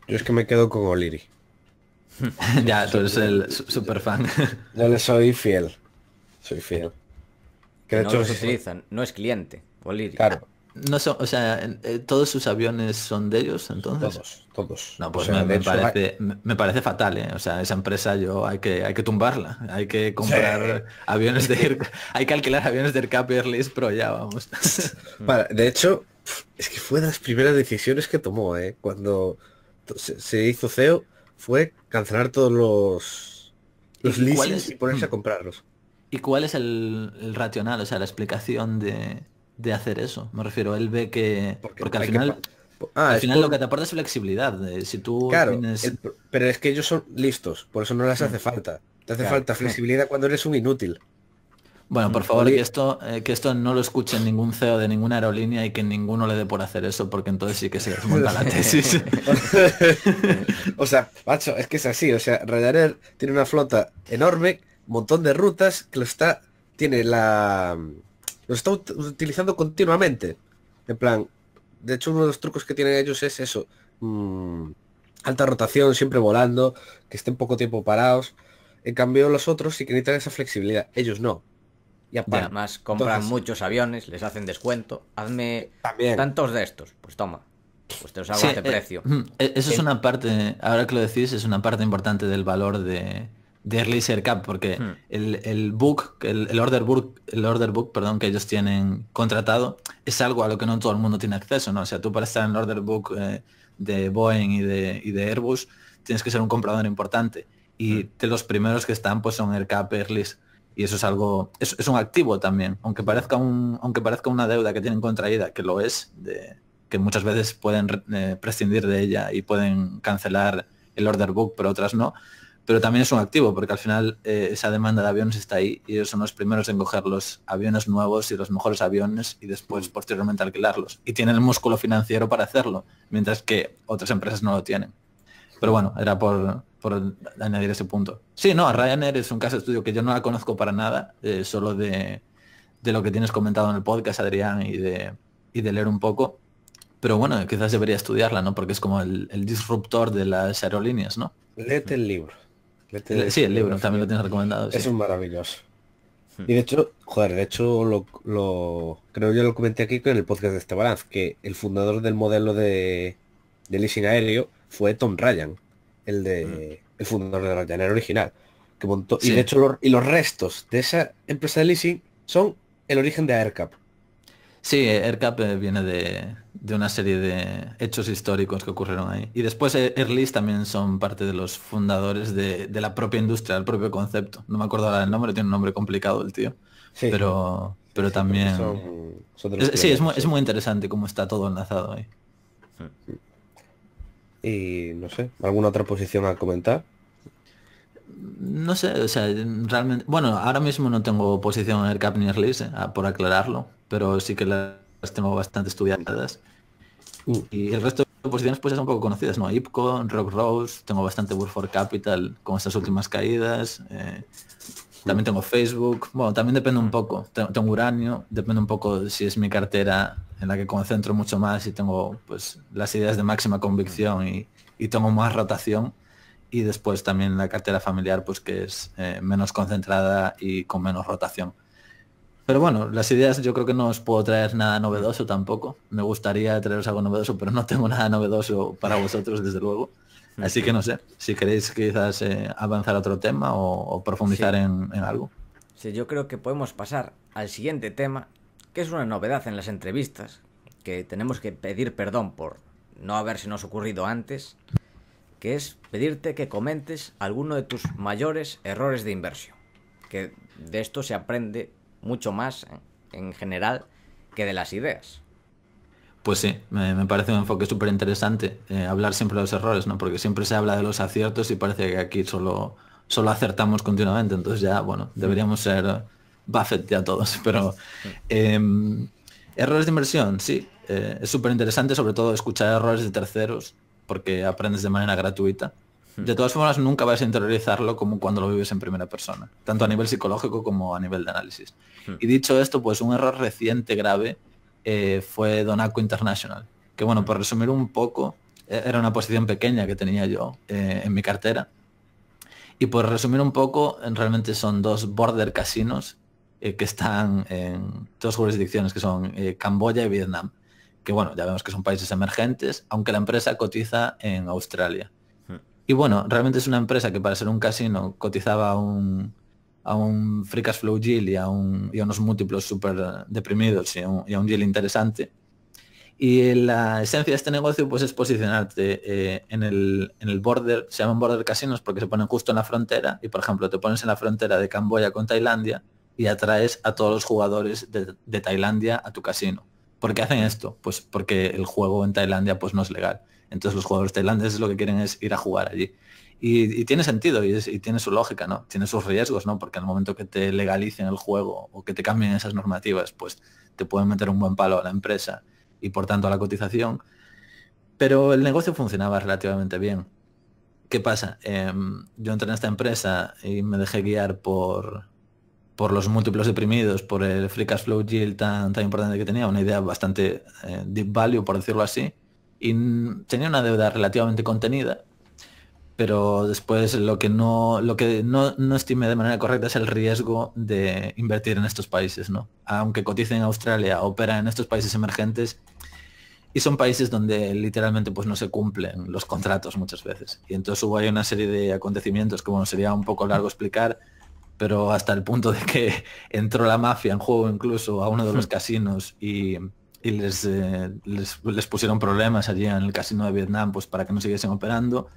Yo es que me quedo con O'Leary. Ya, tú eres el super fan. Yo le soy fiel. Soy fiel. Que de no hecho los utilizan, no es cliente, O'Leary. Claro, No son, o sea, todos sus aviones son de ellos, entonces. todos. No, pues O sea, de hecho, me parece fatal, ¿eh? O sea, esa empresa hay que tumbarla. Hay que comprar aviones hay que alquilar aviones de AirCap Airlines Pro ya, vamos. de hecho, es que fue de las primeras decisiones que tomó, cuando se hizo CEO, fue cancelar todos los ¿Y cuál leasings es? y ponerse a comprarlos. ¿Y cuál es el racional, o sea, la explicación de hacer eso? Me refiero, él ve que... Porque al hay final... Al Al es final lo por- que te aporta es flexibilidad. Si tú Claro, tienes... pero es que ellos son listos, por eso no les hace falta. Te hace Claro. falta flexibilidad cuando eres un inútil. Bueno, por favor, Oli- que esto no lo escuche ningún CEO de ninguna aerolínea y que ninguno le dé por hacer eso, porque entonces sí que se desmonta la tesis. O sea, macho, es que es así. O sea, Ryanair tiene una flota enorme, un montón de rutas que lo está utilizando continuamente. En plan, de hecho uno de los trucos que tienen ellos es eso. Alta rotación, siempre volando, que estén poco tiempo parados. En cambio los otros sí que necesitan esa flexibilidad. Ellos no. Y aparte, Además, compran entonces, muchos aviones, les hacen descuento. Hazme También. tantos de estos. Pues toma. Pues te los hago Sí, a este precio. Eso es una parte, ahora que lo decís, es una parte importante del valor de Airlines AirCap, porque el book, el order book, perdón, que ellos tienen contratado, es algo a lo que no todo el mundo tiene acceso, ¿no? O sea, tú para estar en el order book de Boeing y de Airbus, tienes que ser un comprador importante. Y de los primeros que están, pues son AirCap, Airlines. Y eso es algo, es un activo también, aunque parezca una deuda que tienen contraída, que lo es, que muchas veces pueden prescindir de ella y pueden cancelar el order book, pero otras no. Pero también es un activo, porque al final esa demanda de aviones está ahí y ellos son los primeros en coger los aviones nuevos y los mejores aviones y después posteriormente alquilarlos. Y tienen el músculo financiero para hacerlo, mientras que otras empresas no lo tienen. Pero bueno, era por añadir ese punto. Sí, no, Ryanair es un caso de estudio que yo no la conozco para nada, solo de lo que tienes comentado en el podcast, Adrián, y de leer un poco. Pero bueno, quizás debería estudiarla, ¿no? Porque es como el disruptor de las aerolíneas, ¿no? léete el libro. Sí, el libro también lo tienes recomendado. Es Sí. un maravilloso. Y de hecho, creo yo lo comenté aquí en el podcast de Estebaranz, que el fundador del modelo de leasing aéreo fue Tom Ryan, el fundador de Ryanair original, que montó, Sí. y de hecho los restos de esa empresa de leasing son el origen de AirCap. Sí, AirCap viene de una serie de hechos históricos que ocurrieron ahí. Y después Airlines también son parte de los fundadores de la propia industria, el propio concepto. No me acuerdo ahora del nombre, tiene un nombre complicado el tío. Sí. Pero Sí, también... son de los Sí, pioneros, es muy interesante cómo está todo enlazado ahí. Y no sé, ¿alguna otra posición a comentar? No sé, o sea, realmente... Bueno, ahora mismo no tengo posición en AirCap ni Airlines, por aclararlo, pero sí que las tengo bastante estudiadas. Y el resto de posiciones pues son un poco conocidas, ¿no? IPCO, Rock Rose, tengo bastante Burford Capital con estas últimas caídas. También tengo Facebook. Bueno, también depende un poco. Tengo Uranio, depende un poco de si es mi cartera en la que concentro mucho más y tengo pues las ideas de máxima convicción y tengo más rotación. Y después también la cartera familiar pues que es menos concentrada y con menos rotación. Pero bueno, las ideas yo creo que no os puedo traer nada novedoso tampoco. Me gustaría traeros algo novedoso, pero no tengo nada novedoso para vosotros, desde luego. Así que no sé, si queréis quizás avanzar a otro tema o profundizar Sí. en algo. Sí, yo creo que podemos pasar al siguiente tema, que es una novedad en las entrevistas, que tenemos que pedir perdón por no haberse ocurrido antes, que es pedirte que comentes alguno de tus mayores errores de inversión. Que de esto se aprende mucho más en general que de las ideas. Pues sí, me parece un enfoque súper interesante hablar siempre de los errores, ¿no? Porque siempre se habla de los aciertos y parece que aquí solo acertamos continuamente. Entonces ya, bueno, deberíamos ser Buffett ya todos, pero errores de inversión, sí. Es súper interesante, sobre todo escuchar errores de terceros, porque aprendes de manera gratuita. De todas formas, nunca vas a interiorizarlo como cuando lo vives en primera persona, tanto a nivel psicológico como a nivel de análisis. Y dicho esto, pues un error reciente grave fue Donaco International, que bueno, por resumir un poco, era una posición pequeña que tenía yo en mi cartera. Y por resumir un poco, realmente son dos border casinos que están en dos jurisdicciones, que son Camboya y Vietnam. Que bueno, ya vemos que son países emergentes, aunque la empresa cotiza en Australia. Y bueno, realmente es una empresa que para ser un casino cotizaba a un free cash flow yield y a unos múltiplos súper deprimidos y a un yield interesante. Y la esencia de este negocio pues es posicionarte en el border, se llaman border casinos porque se ponen justo en la frontera y por ejemplo te pones en la frontera de Camboya con Tailandia y atraes a todos los jugadores de Tailandia a tu casino. ¿Por qué hacen esto? Pues porque el juego en Tailandia pues no es legal. Entonces los jugadores tailandeses lo que quieren es ir a jugar allí. Y tiene sentido y tiene su lógica, ¿no? Tiene sus riesgos, ¿no? Porque al momento que te legalicen el juego o que te cambien esas normativas, pues te pueden meter un buen palo a la empresa y por tanto a la cotización. Pero el negocio funcionaba relativamente bien. ¿Qué pasa? Yo entré en esta empresa y me dejé guiar por los múltiplos deprimidos, por el free cash flow yield tan importante que tenía, una idea bastante deep value, por decirlo así, y tenía una deuda relativamente contenida, pero después lo que no estimé de manera correcta es el riesgo de invertir en estos países, ¿no? Aunque cotice en Australia, opera en estos países emergentes y son países donde literalmente pues no se cumplen los contratos muchas veces. Y entonces hubo ahí una serie de acontecimientos que bueno, sería un poco largo explicar, pero hasta el punto de que entró la mafia en juego incluso a uno de los casinos y les pusieron problemas allí en el casino de Vietnam pues para que no siguiesen operando.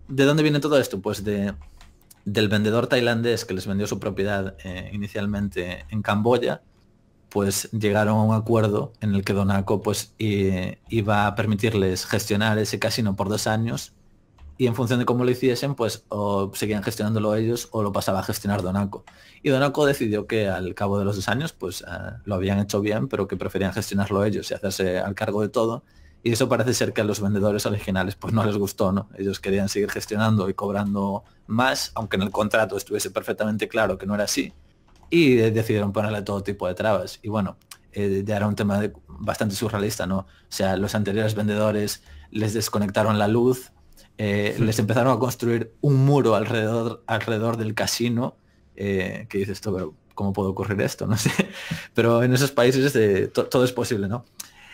¿De dónde viene todo esto? Pues del vendedor tailandés que les vendió su propiedad inicialmente en Camboya, pues llegaron a un acuerdo en el que Donaco pues iba a permitirles gestionar ese casino por 2 años y en función de cómo lo hiciesen, pues o seguían gestionándolo ellos o lo pasaba a gestionar Donaco. Y Donaco decidió que al cabo de los 2 años, pues lo habían hecho bien, pero que preferían gestionarlo ellos y hacerse al cargo de todo. Y eso parece ser que a los vendedores originales pues no les gustó, ¿no? Ellos querían seguir gestionando y cobrando más, aunque en el contrato estuviese perfectamente claro que no era así. Y decidieron ponerle todo tipo de trabas. Y bueno, ya era un tema bastante surrealista, ¿no? O sea, los anteriores vendedores les desconectaron la luz, les empezaron a construir un muro alrededor del casino, que dices esto, pero ¿cómo puede ocurrir esto? No sé. Pero en esos países todo es posible, ¿no?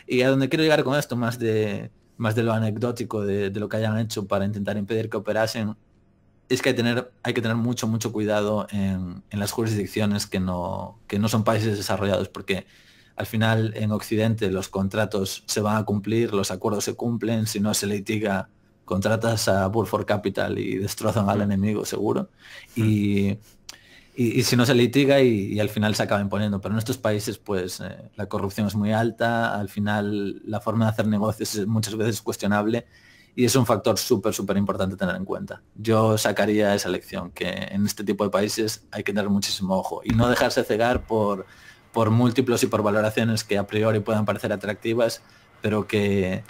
Y a donde quiero llegar con esto, más de lo anecdótico de lo que hayan hecho para intentar impedir que operasen, es que hay que tener mucho cuidado en las jurisdicciones que no son países desarrollados, porque al final en Occidente los contratos se van a cumplir, los acuerdos se cumplen, si no se litiga, contratas a Burford Capital y destrozan al enemigo seguro. Y si no se litiga y al final se acaba imponiendo. Pero en estos países pues la corrupción es muy alta, al final la forma de hacer negocios es muchas veces cuestionable y es un factor súper importante tener en cuenta. Yo sacaría esa lección, que en este tipo de países hay que tener muchísimo ojo y no dejarse cegar por múltiplos y por valoraciones que a priori puedan parecer atractivas, pero que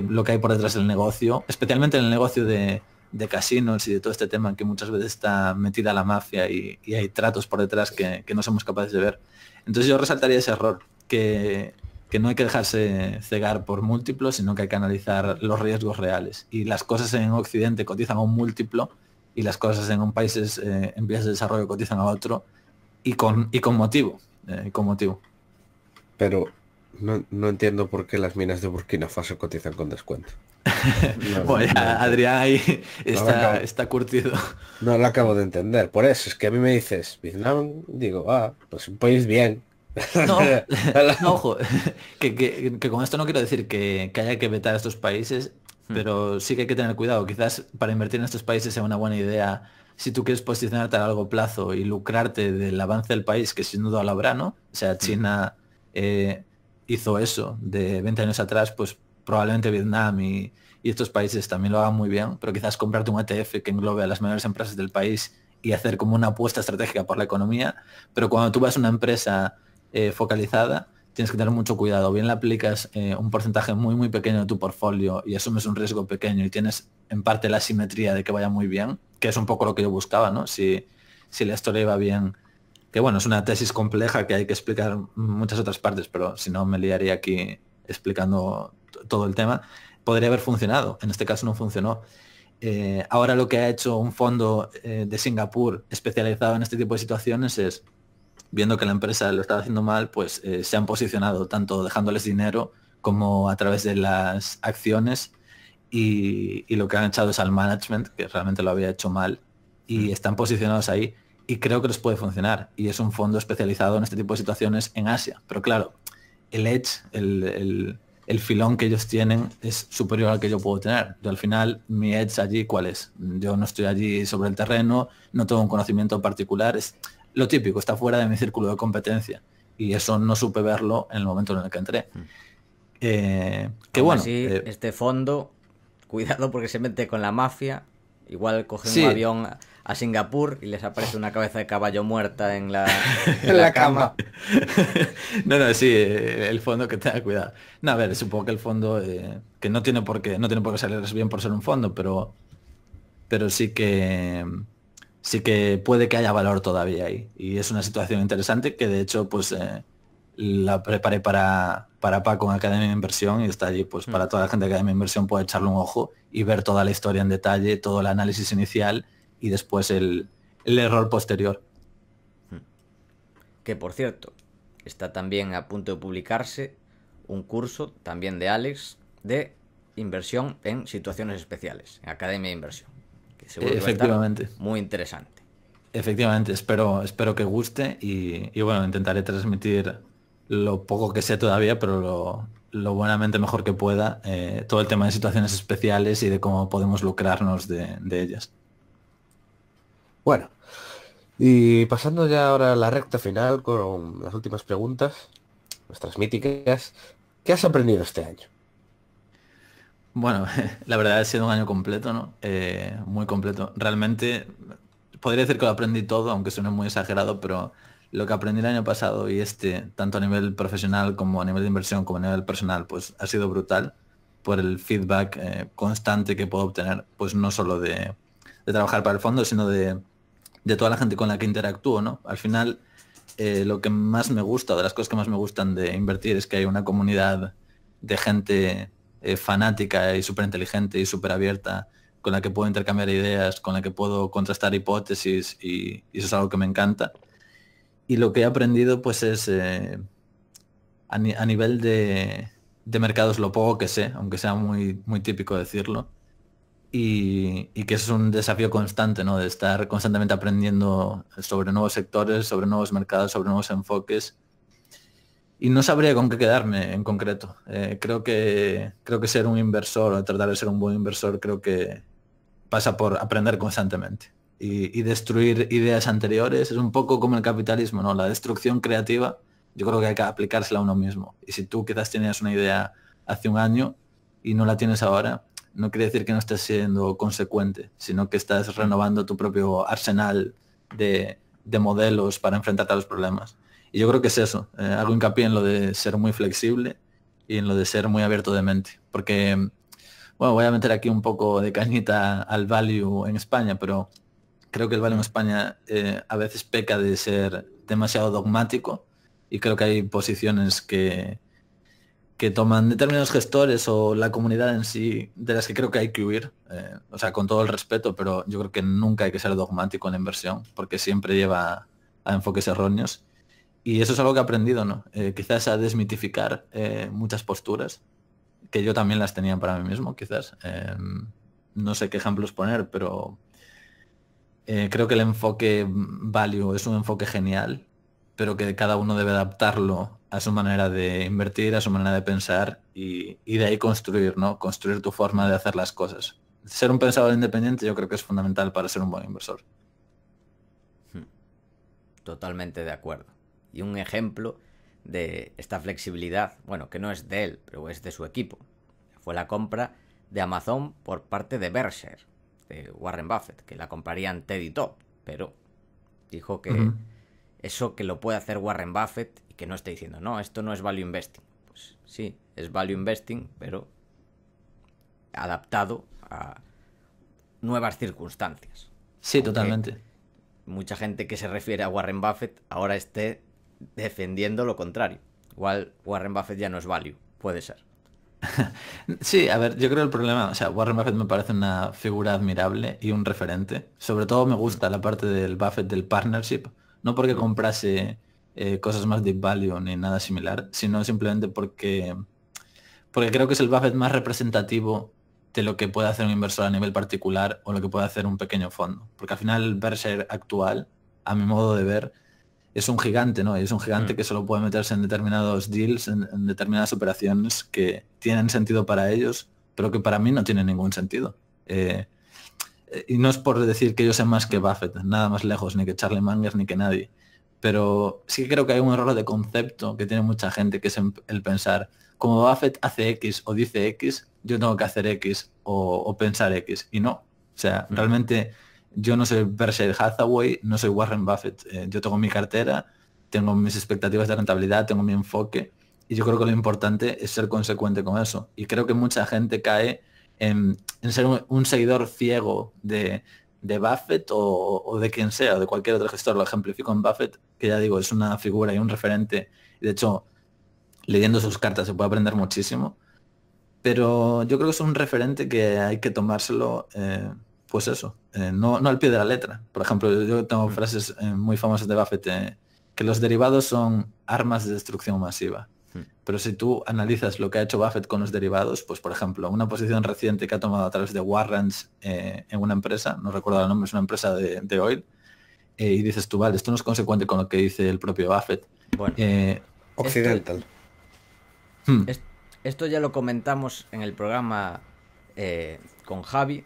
lo que hay por detrás del negocio, especialmente en el negocio de casinos y de todo este tema que muchas veces está metida la mafia y hay tratos por detrás que no somos capaces de ver. Entonces yo resaltaría ese error, que no hay que dejarse cegar por múltiplos, sino que hay que analizar los riesgos reales. Y las cosas en Occidente cotizan a un múltiplo y las cosas en países en vías de desarrollo cotizan a otro y con motivo. Pero no entiendo por qué las minas de Burkina Faso cotizan con descuento. Bueno, Adrián ahí está curtido. No lo acabo de entender. Por eso es que a mí me dices Vietnam, digo, pues un país bien. No, ojo, que con esto no quiero decir que haya que vetar a estos países, pero sí que hay que tener cuidado. Quizás para invertir en estos países sea una buena idea si tú quieres posicionarte a largo plazo y lucrarte del avance del país, que sin duda lo habrá, ¿no? O sea, China hizo eso de 20 años atrás, pues probablemente Vietnam y estos países también lo hagan muy bien, pero quizás comprarte un ETF que englobe a las mayores empresas del país y hacer como una apuesta estratégica por la economía, pero cuando tú vas a una empresa focalizada, tienes que tener mucho cuidado. Bien le aplicas un porcentaje muy muy pequeño de tu portfolio y asumes un riesgo pequeño y tienes en parte la simetría de que vaya muy bien, que es un poco lo que yo buscaba, ¿no? Si la historia iba bien, que bueno, es una tesis compleja que hay que explicar muchas otras partes, pero si no me liaría aquí explicando todo el tema, podría haber funcionado. En este caso no funcionó. Ahora lo que ha hecho un fondo de Singapur especializado en este tipo de situaciones es, viendo que la empresa lo estaba haciendo mal, pues se han posicionado tanto dejándoles dinero como a través de las acciones y lo que han echado es al management, que realmente lo había hecho mal, y están posicionados ahí y creo que les puede funcionar. Y es un fondo especializado en este tipo de situaciones en Asia. Pero claro, el edge, el filón que ellos tienen es superior al que yo puedo tener. Yo al final, mi edge allí, ¿cuál es? Yo no estoy allí sobre el terreno, no tengo un conocimiento particular, es lo típico, está fuera de mi círculo de competencia. Y eso no supe verlo en el momento en el que entré. Que Aún bueno. así, este fondo, cuidado porque se mete con la mafia. Igual cogen Sí. un avión a Singapur y les aparece una cabeza de caballo muerta en la, En la cama. No, sí, el fondo que tenga cuidado. No, a ver, supongo que el fondo, que no tiene por qué salir bien por ser un fondo, pero sí que puede que haya valor todavía ahí. Y es una situación interesante que de hecho pues la preparé para Paco en Academia de Inversión y está allí pues para toda la gente de Academia de Inversión puede echarle un ojo y ver toda la historia en detalle, todo el análisis inicial y después el error posterior. Que por cierto, está también a punto de publicarse un curso también de Alex de inversión en situaciones especiales, en Academia de Inversión, que seguro que va a Efectivamente. estar muy interesante. Efectivamente, espero que guste y bueno, intentaré transmitir lo poco que sé todavía, pero lo buenamente mejor que pueda, todo el tema de situaciones especiales y de cómo podemos lucrarnos de ellas. Bueno, y pasando ya ahora a la recta final con las últimas preguntas, nuestras míticas, ¿qué has aprendido este año? Bueno, la verdad ha sido un año completo, ¿no? Muy completo. Realmente podría decir que lo aprendí todo, aunque suene muy exagerado, pero lo que aprendí el año pasado y este, tanto a nivel profesional como a nivel de inversión como a nivel personal, pues ha sido brutal por el feedback constante que puedo obtener, pues no solo de trabajar para el fondo, sino de toda la gente con la que interactúo, ¿no? Al final, lo que más me gusta, de las cosas que más me gustan de invertir es que hay una comunidad de gente fanática y súper inteligente y súper abierta con la que puedo intercambiar ideas, con la que puedo contrastar hipótesis y eso es algo que me encanta. Y lo que he aprendido pues es a nivel de mercados lo poco que sé, aunque sea muy, muy típico decirlo, y que es un desafío constante, ¿no? De estar constantemente aprendiendo sobre nuevos sectores, sobre nuevos mercados, sobre nuevos enfoques. Y no sabría con qué quedarme en concreto. Creo que ser un inversor o tratar de ser un buen inversor creo que pasa por aprender constantemente y destruir ideas anteriores. Es un poco como el capitalismo, ¿no? La destrucción creativa, yo creo que hay que aplicársela a uno mismo. Y si tú quizás tenías una idea hace un año y no la tienes ahora, no quiere decir que no estés siendo consecuente, sino que estás renovando tu propio arsenal de modelos para enfrentarte a los problemas. Y yo creo que es eso. Hago hincapié en lo de ser muy flexible y en lo de ser muy abierto de mente. Porque, bueno, voy a meter aquí un poco de cañita al value en España, pero creo que el value en España a veces peca de ser demasiado dogmático y creo que hay posiciones que toman determinados gestores o la comunidad en sí, de las que creo que hay que huir, o sea, con todo el respeto, pero yo creo que nunca hay que ser dogmático en la inversión, porque siempre lleva a enfoques erróneos. Y eso es algo que he aprendido, ¿no? Quizás a desmitificar muchas posturas, que yo también las tenía para mí mismo, quizás. No sé qué ejemplos poner, pero creo que el enfoque value es un enfoque genial, pero que cada uno debe adaptarlo a su manera de invertir, a su manera de pensar y de ahí construir, ¿no? Construir tu forma de hacer las cosas. Ser un pensador independiente yo creo que es fundamental para ser un buen inversor. Totalmente de acuerdo. Y un ejemplo de esta flexibilidad, bueno, que no es de él, pero es de su equipo, fue la compra de Amazon por parte de Berkshire, de Warren Buffett, que la comprarían Teddy Top. pero dijo que Ujú. eso que lo puede hacer Warren Buffett y que no está diciendo, no, esto no es value investing. Pues sí, es value investing, pero adaptado a nuevas circunstancias. Sí, Aunque totalmente. mucha gente que se refiere a Warren Buffett ahora esté defendiendo lo contrario. Igual Warren Buffett ya no es value, puede ser. Sí, a ver, yo creo el problema, o sea, Warren Buffett me parece una figura admirable y un referente. Sobre todo me Mm, gusta la parte del Buffett del partnership, no porque mm, comprase cosas más deep value ni nada similar, sino simplemente porque creo que es el Buffett más representativo de lo que puede hacer un inversor a nivel particular o lo que puede hacer un pequeño fondo. Porque al final el Berkshire actual, a mi modo de ver, es un gigante, ¿no? Y es un gigante mm, que solo puede meterse en determinados deals, en determinadas operaciones que tienen sentido para ellos, pero que para mí no tienen ningún sentido. Eh, y no es por decir que yo sé más que mm, Buffett, nada más lejos, ni que Charlie Munger, ni que nadie. Pero sí que creo que hay un error de concepto que tiene mucha gente, que es el pensar, como Buffett hace X o dice X, yo tengo que hacer X o pensar X. Y no. O sea, mm. realmente yo no soy Berkshire Hathaway, no soy Warren Buffett. Yo tengo mi cartera, tengo mis expectativas de rentabilidad, tengo mi enfoque. Y yo creo que lo importante es ser consecuente con eso. Y creo que mucha gente cae en ser un seguidor ciego de Buffett o de quien sea, o de cualquier otro gestor. Lo ejemplifico en Buffett, que ya digo, es una figura y un referente. Y de hecho, leyendo sus cartas se puede aprender muchísimo. Pero yo creo que es un referente que hay que tomárselo, pues eso, no al pie de la letra. Por ejemplo, yo tengo Mm, frases muy famosas de Buffett, que los derivados son armas de destrucción masiva. mm. Pero si tú analizas lo que ha hecho Buffett con los derivados, pues por ejemplo, una posición reciente que ha tomado a través de warrants en una empresa, no recuerdo el nombre, es una empresa de oil, y dices tú, vale, esto no es consecuente con lo que dice el propio Buffett. Bueno, Eh, esto, Occidental. hmm, es- esto ya lo comentamos en el programa con Javi,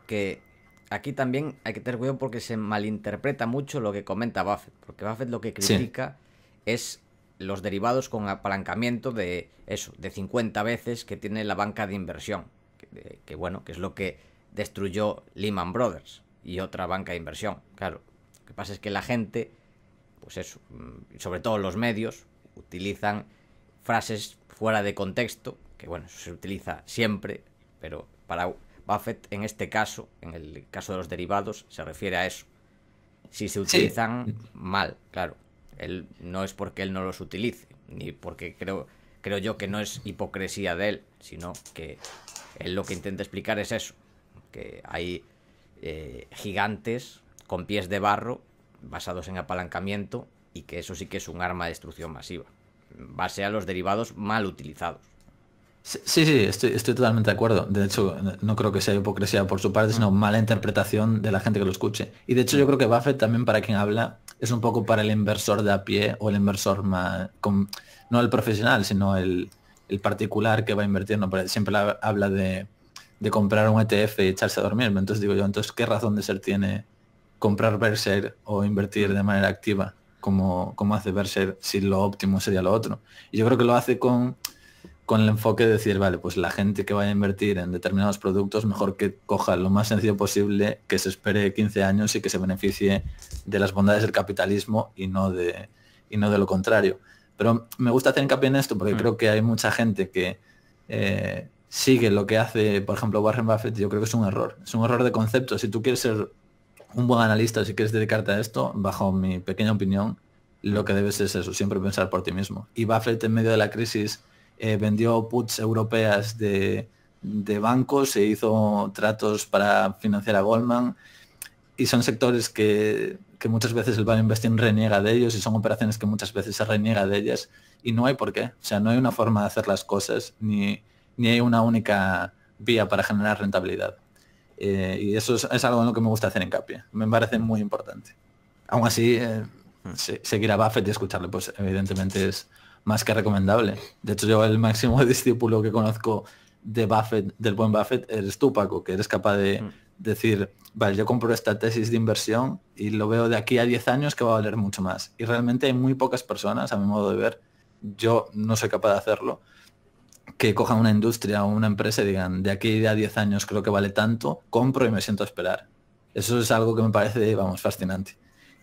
que aquí también hay que tener cuidado porque se malinterpreta mucho lo que comenta Buffett, porque Buffett lo que sí, critica es los derivados con apalancamiento de eso, de 50 veces que tiene la banca de inversión, bueno, que es lo que destruyó Lehman Brothers y otra banca de inversión. Claro, lo que pasa es que la gente, pues eso, sobre todo los medios, utilizan frases fuera de contexto, que bueno, eso se utiliza siempre, pero para Buffett en este caso, en el caso de los derivados, se refiere a eso. Si se sí, utilizan mal, claro, él no es porque él no los utilice, ni porque creo yo que no es hipocresía de él, sino que él lo que intenta explicar es eso, que hay gigantes con pies de barro basados en apalancamiento y que eso sí que es un arma de destrucción masiva, base a los derivados mal utilizados. sí, sí, sí, estoy totalmente de acuerdo. De hecho, no creo que sea hipocresía por su parte, Mm, sino mala interpretación de la gente que lo escuche. Y de hecho yo mm, creo que Buffett también para quien habla es un poco para el inversor de a pie o el inversor no el profesional, sino el particular que va a invertir. No, pero siempre habla de comprar un ETF y echarse a dormir. Entonces digo yo, entonces ¿qué razón de ser tiene comprar Berkshire o invertir mm, de manera activa como hace Berkshire si lo óptimo sería lo otro? Y yo creo que lo hace con el enfoque de decir, vale, pues la gente que vaya a invertir en determinados productos, mejor que coja lo más sencillo posible, que se espere 15 años y que se beneficie de las bondades del capitalismo y no de lo contrario. Pero me gusta hacer hincapié en esto porque mm, creo que hay mucha gente que sigue lo que hace, por ejemplo, Warren Buffett. Yo creo que es un error. Es un error de concepto. Si tú quieres ser un buen analista, si quieres dedicarte a esto, bajo mi pequeña opinión, lo mm, que debes es eso, siempre pensar por ti mismo. Y Buffett en medio de la crisis vendió puts europeas de bancos, e hizo tratos para financiar a Goldman y son sectores que muchas veces el value investing reniega de ellos y son operaciones que muchas veces se reniega de ellas y no hay por qué. O sea, no hay una forma de hacer las cosas ni hay una única vía para generar rentabilidad. Y eso es algo en lo que me gusta hacer hincapié. Me parece mm, muy importante. Aún así, mm. seguir a Buffett y escucharle, pues evidentemente es más que recomendable. De hecho, yo el máximo discípulo que conozco de Buffett, del buen Buffett, eres tú, Paco, que eres capaz de Mm. decir, vale, yo compro esta tesis de inversión y lo veo de aquí a 10 años que va a valer mucho más. Y realmente hay muy pocas personas, a mi modo de ver, yo no soy capaz de hacerlo, que cojan una industria o una empresa y digan, de aquí a 10 años creo que vale tanto, compro y me siento a esperar. Eso es algo que me parece, vamos, fascinante.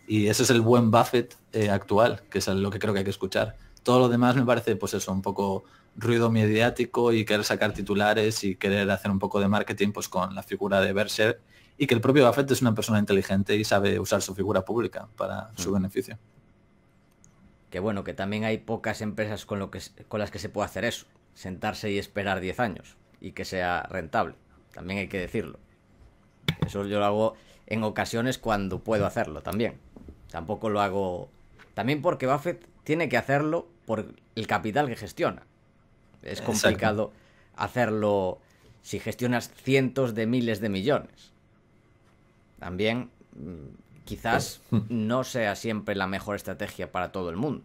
Y ese es el buen Buffett actual, que es lo que creo que hay que escuchar. Todo lo demás me parece, pues eso, un poco ruido mediático y querer sacar titulares y querer hacer un poco de marketing pues con la figura de Berkshire, y que el propio Buffett es una persona inteligente y sabe usar su figura pública para su beneficio. Que bueno, que también hay pocas empresas con las que se puede hacer eso. Sentarse y esperar 10 años y que sea rentable. También hay que decirlo. Eso yo lo hago en ocasiones cuando puedo hacerlo también. Tampoco lo hago... También porque Buffett tiene que hacerlo por el capital que gestiona. Es complicado hacerlo si gestionas cientos de miles de millones. También quizás no sea siempre la mejor estrategia para todo el mundo.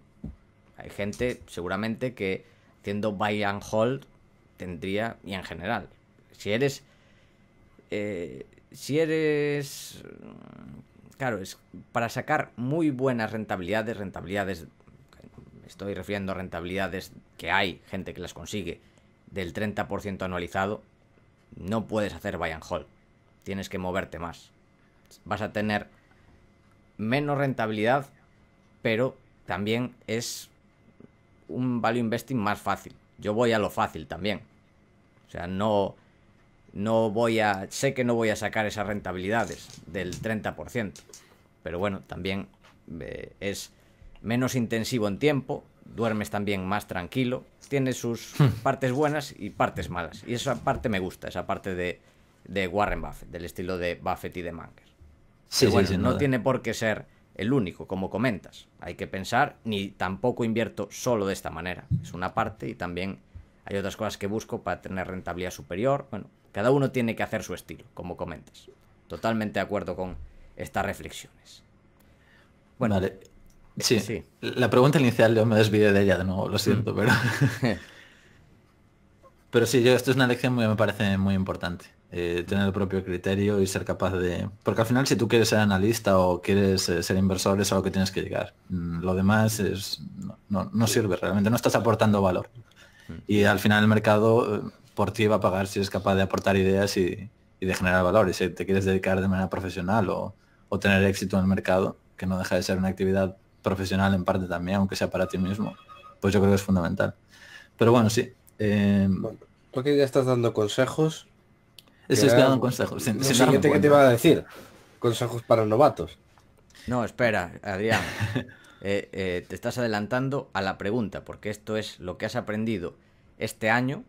Hay gente seguramente que haciendo buy and hold tendría, y en general, si eres claro, es para sacar muy buenas rentabilidades, me estoy refiriendo a rentabilidades que hay gente que las consigue del 30% anualizado, no puedes hacer buy and hold, tienes que moverte más. Vas a tener menos rentabilidad, pero también es un value investing más fácil. Yo voy a lo fácil también. O sea, sé que no voy a sacar esas rentabilidades del 30%, pero bueno, también es menos intensivo en tiempo, duermes también más tranquilo, tiene sus partes buenas y partes malas, y esa parte me gusta, esa parte de Warren Buffett, del estilo de Buffett y de Munger. Sí, bueno, sí, no tiene por qué ser el único, como comentas. Hay que pensar, ni tampoco invierto solo de esta manera. Es una parte y también hay otras cosas que busco para tener rentabilidad superior. Bueno, cada uno tiene que hacer su estilo, como comentas. Totalmente de acuerdo con estas reflexiones. Bueno, vale. Sí. La pregunta inicial yo me desvié de ella de nuevo, lo siento, pero... Pero sí, esto es una lección me parece muy importante. Tener el propio criterio y ser capaz de... Porque al final si tú quieres ser analista o quieres ser inversor es a lo que tienes que llegar. Lo demás no sirve realmente, no estás aportando valor. Y al final el mercado por ti va a pagar si eres capaz de aportar ideas y de generar valor. Y si te quieres dedicar de manera profesional o tener éxito en el mercado, que no deja de ser una actividad profesional en parte también, aunque sea para ti mismo, pues yo creo que es fundamental. Pero bueno, sí. Bueno, tú aquí ya estás dando consejos. Estoy dando consejos. Lo siguiente que te iba a decir, consejos para novatos. No, espera, Adrián. Te estás adelantando a la pregunta, porque esto es lo que has aprendido este año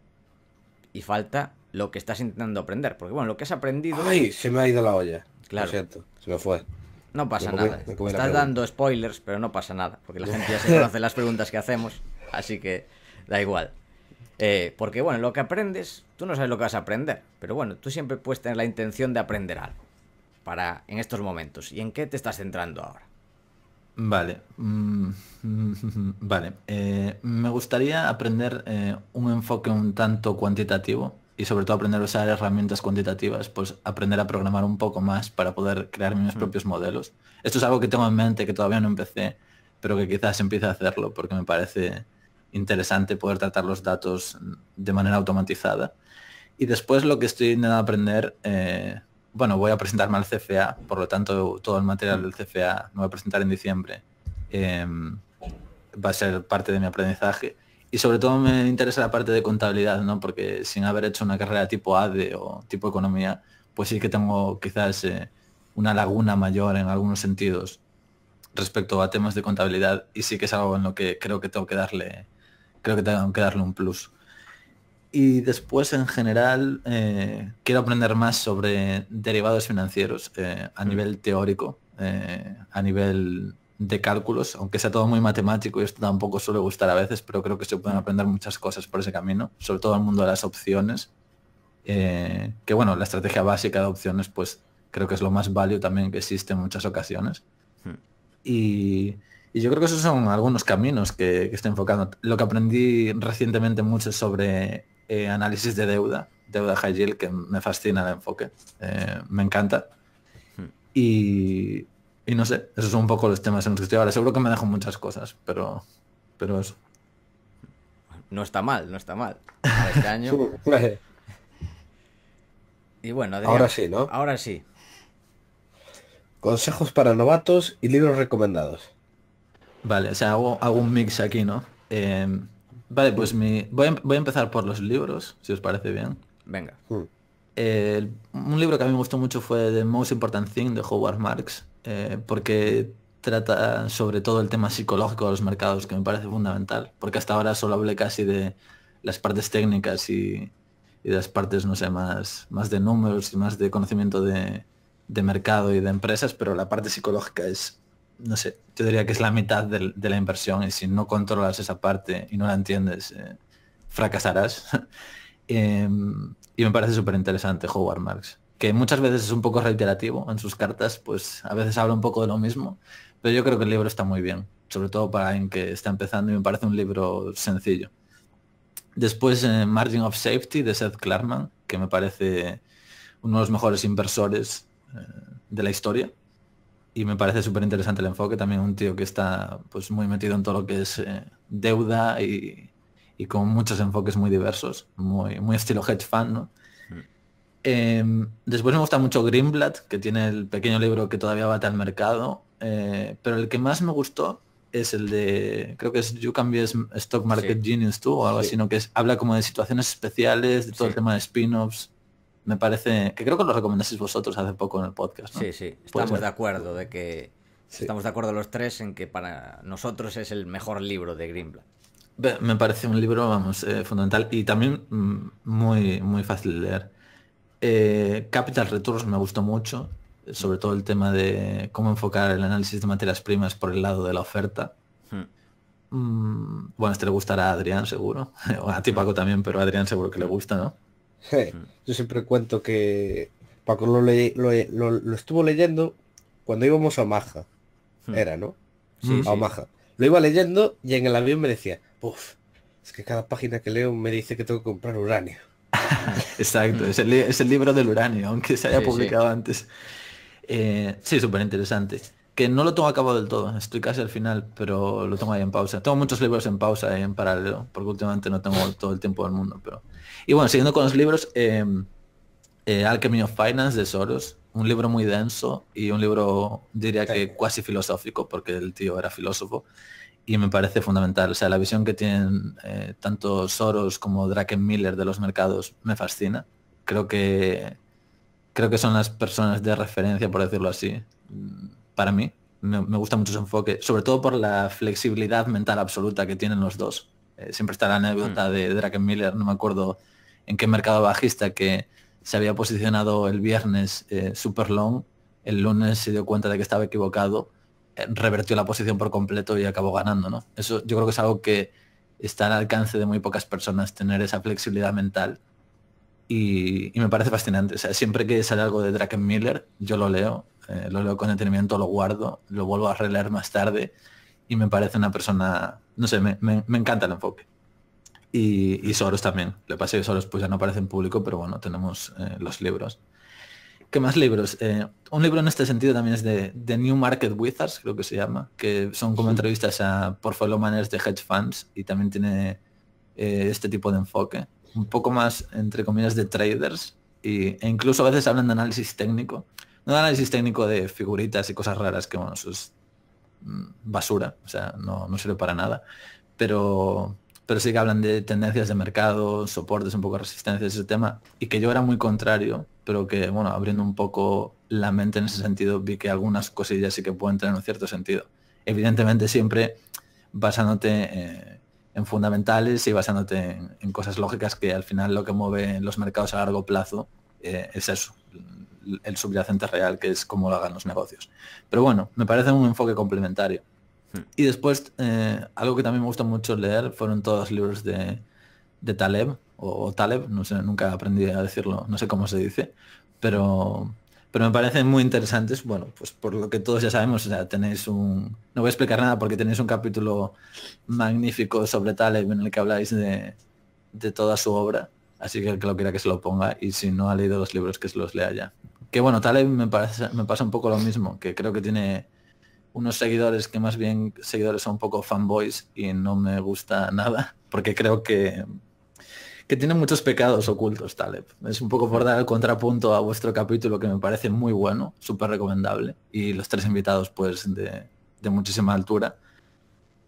y falta lo que estás intentando aprender. Porque bueno, lo que has aprendido... ¡Ay! Se me ha ido la olla. Claro. Lo siento, se me fue. No pasa nada. Estás dando spoilers, pero no pasa nada, porque la gente ya se conoce las preguntas que hacemos, así que da igual. Porque bueno, lo que aprendes, tú no sabes lo que vas a aprender, pero bueno, tú siempre puedes tener la intención de aprender algo en estos momentos. ¿Y en qué te estás centrando ahora? Vale. Vale. Me gustaría aprender un enfoque un tanto cuantitativo y sobre todo aprender a usar herramientas cuantitativas, pues aprender a programar un poco más para poder crear mis propios modelos. Esto es algo que tengo en mente, que todavía no empecé, pero que quizás empiece a hacerlo porque me parece interesante poder tratar los datos de manera automatizada. Y después lo que estoy intentando aprender, bueno, voy a presentarme al CFA, por lo tanto todo el material del CFA me voy a presentar en diciembre, va a ser parte de mi aprendizaje. Y sobre todo me interesa la parte de contabilidad, ¿no? Porque sin haber hecho una carrera tipo ADE o tipo economía, pues sí que tengo quizás una laguna mayor en algunos sentidos respecto a temas de contabilidad, y sí que es algo en lo que creo que tengo que darle un plus. Y después en general quiero aprender más sobre derivados financieros a nivel teórico, a nivel de cálculos, aunque sea todo muy matemático y esto tampoco suele gustar a veces, pero creo que se pueden aprender muchas cosas por ese camino, sobre todo el mundo de las opciones, que bueno, la estrategia básica de opciones pues creo que es lo más válido también que existe en muchas ocasiones. Y yo creo que esos son algunos caminos que estoy enfocando. Lo que aprendí recientemente mucho es sobre análisis de deuda high yield, que me fascina el enfoque, me encanta. Y no sé, esos son un poco los temas en los que estoy ahora. Seguro que me dejo muchas cosas, pero eso. No está mal para este año. Y bueno, Adrián, ahora sí, ¿no? Ahora sí. Consejos para novatos y libros recomendados. Vale, o sea, hago un mix aquí, ¿no? Vale, pues voy a empezar por los libros, si os parece bien. Venga. Un libro que a mí me gustó mucho fue The Most Important Thing de Howard Marks, porque trata sobre todo el tema psicológico de los mercados, que me parece fundamental, porque hasta ahora solo hablé casi de las partes técnicas y de las partes, no sé, más de números y más de conocimiento de mercado y de empresas, pero la parte psicológica es, no sé, yo diría que es la mitad de la inversión, y si no controlas esa parte y no la entiendes, fracasarás. Y me parece súper interesante Howard Marks, que muchas veces es un poco reiterativo en sus cartas, pues a veces habla un poco de lo mismo, pero yo creo que el libro está muy bien, sobre todo para alguien que está empezando, y me parece un libro sencillo. Después, Margin of Safety de Seth Klarman, que me parece uno de los mejores inversores de la historia, y me parece súper interesante el enfoque. También un tío que está pues muy metido en todo lo que es deuda y con muchos enfoques muy diversos, muy estilo hedge fund, ¿no? Después me gusta mucho Greenblatt, que tiene el pequeño libro que todavía bate al mercado, pero el que más me gustó es el de, creo que es You Can Be a Stock Market Genius Too, o algo así, ¿no? Que habla como de situaciones especiales, de todo el tema de spin-offs. Me parece, que creo que lo recomendasteis vosotros hace poco en el podcast, ¿no? Sí, estamos de acuerdo de que... Sí. Estamos de acuerdo los tres en que para nosotros es el mejor libro de Greenblatt. Me parece un libro, vamos, fundamental y también muy fácil de leer. Capital Returns me gustó mucho, sobre todo el tema de cómo enfocar el análisis de materias primas por el lado de la oferta. Bueno, este le gustará a Adrián seguro, o a ti Paco también, pero a Adrián seguro que le gusta, ¿no? Yo siempre cuento que Paco lo estuvo leyendo cuando íbamos a Omaha, era, ¿no? Sí, a Omaha. Lo iba leyendo y en el avión me decía, uff, es que cada página que leo me dice que tengo que comprar uranio. Exacto, es el libro del uranio, aunque se haya publicado antes. Sí, súper interesante. Que no lo tengo acabado del todo, estoy casi al final, pero lo tengo ahí en pausa. Tengo muchos libros en pausa y en paralelo, porque últimamente no tengo todo el tiempo del mundo. Pero... Y bueno, siguiendo con los libros, Alchemy of Finance de Soros, un libro muy denso y un libro, diría que cuasi filosófico, porque el tío era filósofo, y me parece fundamental. O sea, la visión que tienen tanto Soros como Druckenmiller de los mercados me fascina. Creo que son las personas de referencia, por decirlo así, para mí. Me gusta mucho su enfoque, sobre todo por la flexibilidad mental absoluta que tienen los dos. Siempre está la anécdota de Druckenmiller, no me acuerdo en qué mercado bajista, que se había posicionado el viernes super long, el lunes se dio cuenta de que estaba equivocado, revertió la posición por completo y acabó ganando, ¿no? Eso yo creo que es algo que está al alcance de muy pocas personas, tener esa flexibilidad mental. Y me parece fascinante. O sea, siempre que sale algo de Druckenmiller, yo lo leo con detenimiento, lo guardo, lo vuelvo a releer más tarde y me parece una persona, no sé, me encanta el enfoque. Y Soros también. Le pasé que Soros pues ya no aparece en público, pero bueno, tenemos los libros. ¿Qué más libros? Un libro en este sentido también es de New Market Wizards, creo que se llama, que son como entrevistas a portfolio managers de hedge funds y también tiene este tipo de enfoque. Un poco más, entre comillas, de traders e incluso a veces hablan de análisis técnico. No de análisis técnico de figuritas y cosas raras, que bueno, eso es basura, o sea, no sirve para nada. Pero sí que hablan de tendencias de mercado, soportes, un poco de resistencias, ese tema, y que yo era muy contrario, pero que, bueno, abriendo un poco la mente en ese sentido, vi que algunas cosillas sí que pueden tener un cierto sentido. Evidentemente siempre basándote en fundamentales y basándote en cosas lógicas, que al final lo que mueve los mercados a largo plazo es eso, el subyacente real, que es cómo lo hagan los negocios. Pero bueno, me parece un enfoque complementario. Y después, algo que también me gusta mucho leer fueron todos los libros de Taleb, o Taleb, no sé, nunca aprendí a decirlo, no sé cómo se dice, pero me parecen muy interesantes. Bueno, pues por lo que todos ya sabemos, o sea, tenéis no voy a explicar nada porque tenéis un capítulo magnífico sobre Taleb en el que habláis de toda su obra, así que el que lo quiera que se lo ponga, y si no ha leído los libros que se los lea ya. Que bueno, Taleb me pasa un poco lo mismo, que creo que tiene unos seguidores que más bien seguidores son un poco fanboys y no me gusta nada, porque creo que que tiene muchos pecados ocultos, Taleb. Es un poco por dar el contrapunto a vuestro capítulo, que me parece muy bueno, súper recomendable, y los 3 invitados pues de muchísima altura.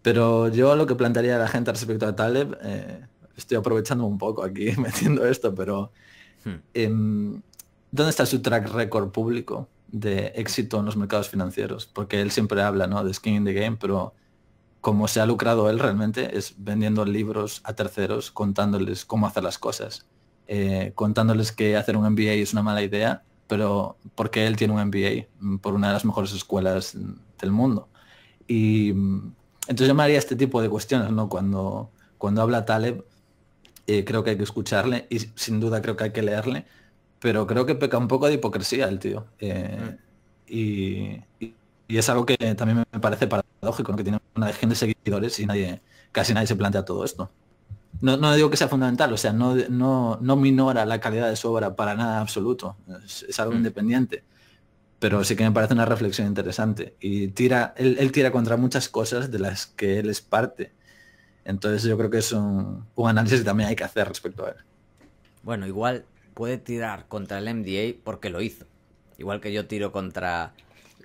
Pero yo lo que plantearía a la gente respecto a Taleb, estoy aprovechando un poco aquí metiendo esto, pero ¿dónde está su track record público de éxito en los mercados financieros? Porque él siempre habla, ¿no?, de skin in the game, pero como se ha lucrado él realmente es vendiendo libros a terceros, contándoles cómo hacer las cosas, contándoles que hacer un MBA es una mala idea, pero porque él tiene un MBA por una de las mejores escuelas del mundo. Y entonces yo me haría este tipo de cuestiones, ¿no? Cuando habla Taleb, creo que hay que escucharle y sin duda creo que hay que leerle, pero creo que peca un poco de hipocresía el tío. Y es algo que también me parece paradójico, ¿no? Que tiene una legión de seguidores y casi nadie se plantea todo esto. No digo que sea fundamental, o sea, no minora la calidad de su obra para nada absoluto, es algo independiente, pero sí que me parece una reflexión interesante y él tira contra muchas cosas de las que él es parte. Entonces yo creo que es un análisis que también hay que hacer respecto a él. Bueno, igual puede tirar contra el MBA porque lo hizo. Igual que yo tiro contra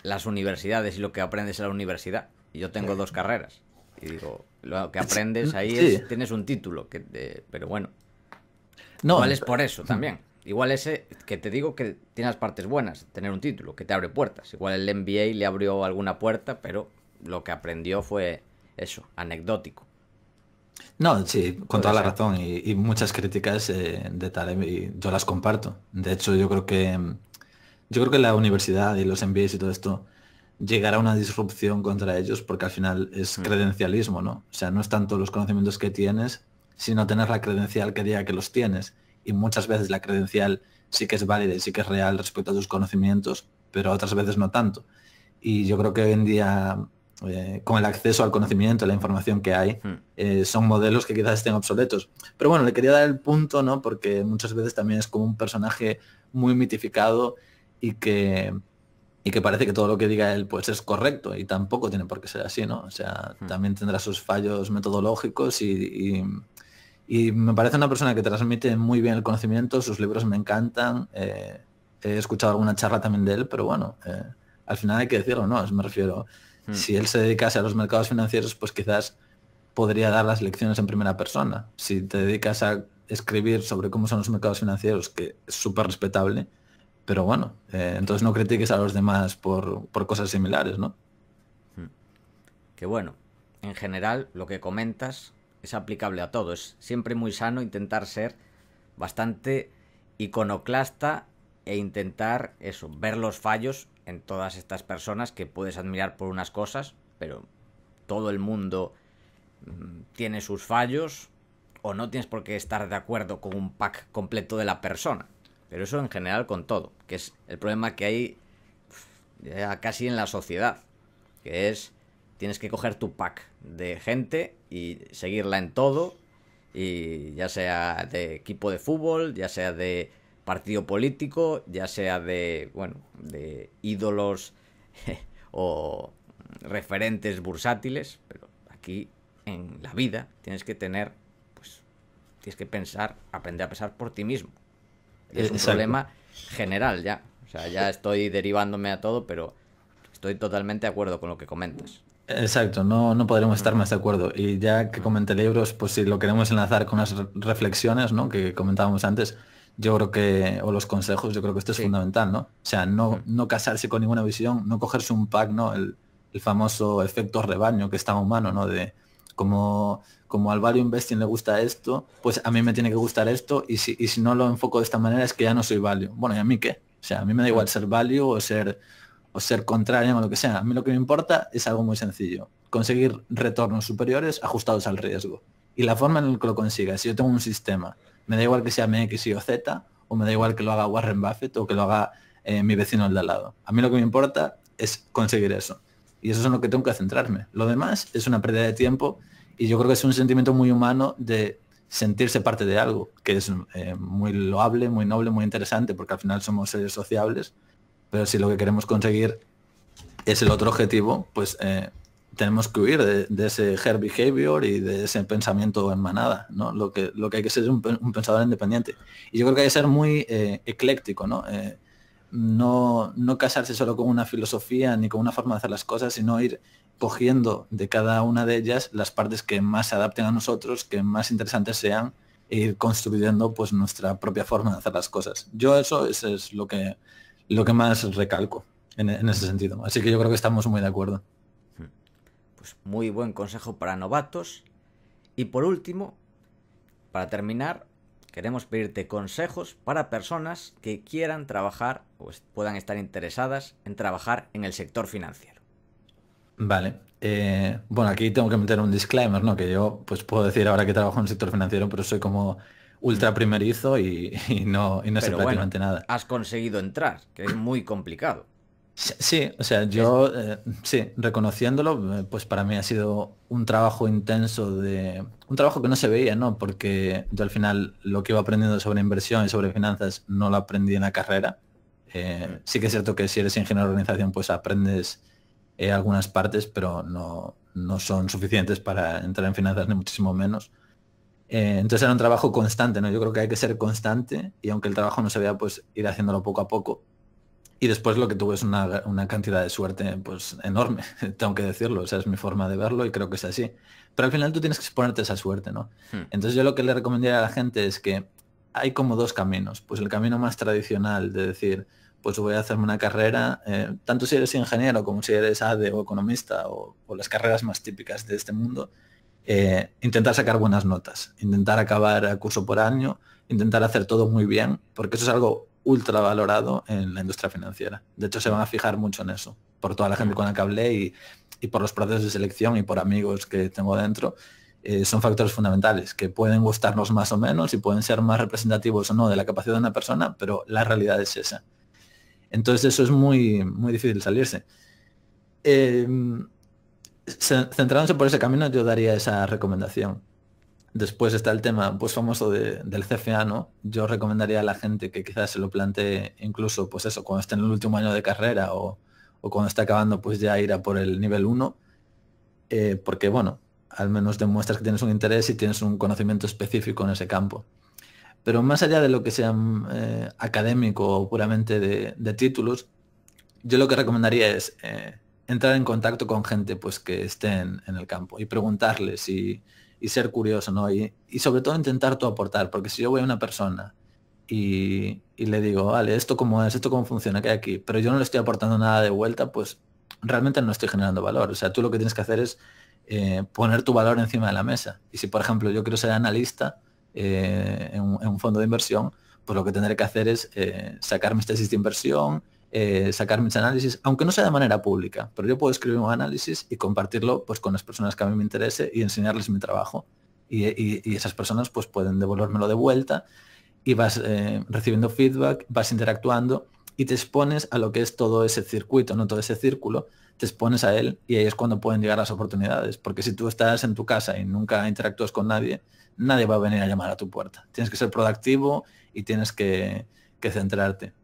las universidades y lo que aprendes en la universidad. Y yo tengo 2 carreras. Y digo, lo que aprendes ahí tienes un título. Pero bueno. Igual es por eso también. Igual ese, que te digo que tiene las partes buenas, tener un título, que te abre puertas. Igual el MBA le abrió alguna puerta, pero lo que aprendió fue eso, anecdótico. No, sí, con toda la razón y muchas críticas de Taleb y yo las comparto. De hecho, yo creo que la universidad y los MBAs y todo esto llegará a una disrupción contra ellos porque al final es credencialismo, ¿no? O sea, no es tanto los conocimientos que tienes, sino tener la credencial que diga que los tienes. Y muchas veces la credencial sí que es válida y sí que es real respecto a tus conocimientos, pero otras veces no tanto. Y yo creo que hoy en día, con el acceso al conocimiento, la información que hay, son modelos que quizás estén obsoletos. Pero bueno, le quería dar el punto, ¿no? Porque muchas veces también es como un personaje muy mitificado y que parece que todo lo que diga él pues es correcto y tampoco tiene por qué ser así, ¿no? O sea, también tendrá sus fallos metodológicos y me parece una persona que transmite muy bien el conocimiento, sus libros me encantan, he escuchado alguna charla también de él, pero bueno, al final hay que decirlo, ¿no? Me refiero, si él se dedicase a los mercados financieros, pues quizás podría dar las lecciones en primera persona. Si te dedicas a escribir sobre cómo son los mercados financieros, que es súper respetable, pero bueno, entonces no critiques a los demás por cosas similares, ¿no? Que bueno, en general lo que comentas es aplicable a todo. Es siempre muy sano intentar ser bastante iconoclasta e intentar eso, ver los fallos en todas estas personas que puedes admirar por unas cosas, pero todo el mundo tiene sus fallos o no tienes por qué estar de acuerdo con un pack completo de la persona. Pero eso en general con todo, que es el problema que hay ya casi en la sociedad, que es tienes que coger tu pack de gente y seguirla en todo, y ya sea de equipo de fútbol, ya sea de partido político, ya sea de, bueno, de ídolos o referentes bursátiles, pero aquí en la vida tienes que tener, pues, tienes que pensar, aprender a pensar por ti mismo. Es un problema general ya. O sea, ya estoy derivándome a todo, pero estoy totalmente de acuerdo con lo que comentas. Exacto, no podremos estar más de acuerdo. Y ya que comenté libros, pues si lo queremos enlazar con las reflexiones, ¿no?, que comentábamos antes, yo creo que, o los consejos, yo creo que esto es fundamental, ¿no? O sea, no casarse con ninguna visión, no cogerse un pack, ¿no? El famoso efecto rebaño que es tan humano, ¿no? De como al value investing le gusta esto, pues a mí me tiene que gustar esto, y si no lo enfoco de esta manera es que ya no soy value. Bueno, ¿y a mí qué? O sea, a mí me da igual ser value o ser contrario o lo que sea. A mí lo que me importa es algo muy sencillo: conseguir retornos superiores ajustados al riesgo. Y la forma en la que lo consiga, si yo tengo un sistema, me da igual que sea MX, Y o Z, o me da igual que lo haga Warren Buffett o que lo haga mi vecino el de al lado. A mí lo que me importa es conseguir eso. Y eso es en lo que tengo que centrarme. Lo demás es una pérdida de tiempo, y yo creo que es un sentimiento muy humano de sentirse parte de algo, que es muy loable, muy noble, muy interesante, porque al final somos seres sociables. Pero si lo que queremos conseguir es el otro objetivo, pues tenemos que huir de ese herd behavior y de ese pensamiento en manada, ¿no? Lo que hay que ser es un pensador independiente. Y yo creo que hay que ser muy ecléctico, ¿no? No casarse solo con una filosofía ni con una forma de hacer las cosas, sino ir cogiendo de cada una de ellas las partes que más se adapten a nosotros, que más interesantes sean, e ir construyendo pues nuestra propia forma de hacer las cosas. Yo eso es lo que más recalco en ese sentido. Así que yo creo que estamos muy de acuerdo. Pues muy buen consejo para novatos. Y por último, para terminar, queremos pedirte consejos para personas que quieran trabajar o puedan estar interesadas en trabajar en el sector financiero. Vale. Bueno, aquí tengo que meter un disclaimer, ¿no? Que yo pues puedo decir ahora que trabajo en el sector financiero, pero soy como ultra primerizo y no sé Pero prácticamente bueno, nada. has conseguido entrar, que es muy complicado. Sí, o sea, yo sí, reconociéndolo, pues para mí ha sido un trabajo intenso un trabajo que no se veía, ¿no? Porque yo al final lo que iba aprendiendo sobre inversión y sobre finanzas no lo aprendí en la carrera. Sí que es cierto que si eres ingeniero de organización, pues aprendes algunas partes, pero no son suficientes para entrar en finanzas, ni muchísimo menos. Entonces era un trabajo constante, ¿no? Yo creo que hay que ser constante y aunque el trabajo no se vea, pues ir haciéndolo poco a poco. Y después lo que tuve es una cantidad de suerte pues enorme, tengo que decirlo, o sea, es mi forma de verlo y creo que es así. Pero al final tú tienes que exponerte a esa suerte, ¿no? Entonces yo lo que le recomendaría a la gente es que hay como dos caminos. Pues el camino más tradicional de decir, pues voy a hacerme una carrera, tanto si eres ingeniero como si eres ADE o economista o las carreras más típicas de este mundo, intentar sacar buenas notas, intentar acabar a curso por año, intentar hacer todo muy bien, porque eso es algo ultra valorado en la industria financiera. De hecho, se van a fijar mucho en eso, por toda la gente con la que hablé y por los procesos de selección y por amigos que tengo dentro. Son factores fundamentales que pueden gustarnos más o menos y pueden ser más representativos o no de la capacidad de una persona, pero la realidad es esa. Entonces eso es muy, muy difícil salirse. Centrándose por ese camino, yo daría esa recomendación. Después está el tema pues famoso del CFA, ¿no? Yo recomendaría a la gente que quizás se lo plantee incluso, pues eso, cuando esté en el último año de carrera o cuando esté acabando, pues ya ir a por el nivel 1, porque bueno, al menos demuestras que tienes un interés y tienes un conocimiento específico en ese campo. Pero más allá de lo que sea académico o puramente de títulos, yo lo que recomendaría es entrar en contacto con gente pues que esté en el campo y preguntarles y ser curioso, ¿no? Y sobre todo intentar tú aportar, porque si yo voy a una persona y le digo, vale, esto cómo es, esto cómo funciona, ¿qué hay aquí? Pero yo no le estoy aportando nada de vuelta, pues realmente no estoy generando valor. O sea, tú lo que tienes que hacer es poner tu valor encima de la mesa. Y si, por ejemplo, yo quiero ser analista en un fondo de inversión, pues lo que tendré que hacer es sacar mis tesis de inversión, sacar mis análisis, aunque no sea de manera pública, pero yo puedo escribir un análisis y compartirlo pues con las personas que a mí me interese y enseñarles mi trabajo. Y esas personas pues pueden devolvérmelo de vuelta y vas recibiendo feedback, vas interactuando y te expones a lo que es todo ese circuito, no todo ese círculo, te expones a él y ahí es cuando pueden llegar las oportunidades, porque si tú estás en tu casa y nunca interactúas con nadie, nadie va a venir a llamar a tu puerta. Tienes que ser proactivo y tienes que centrarte.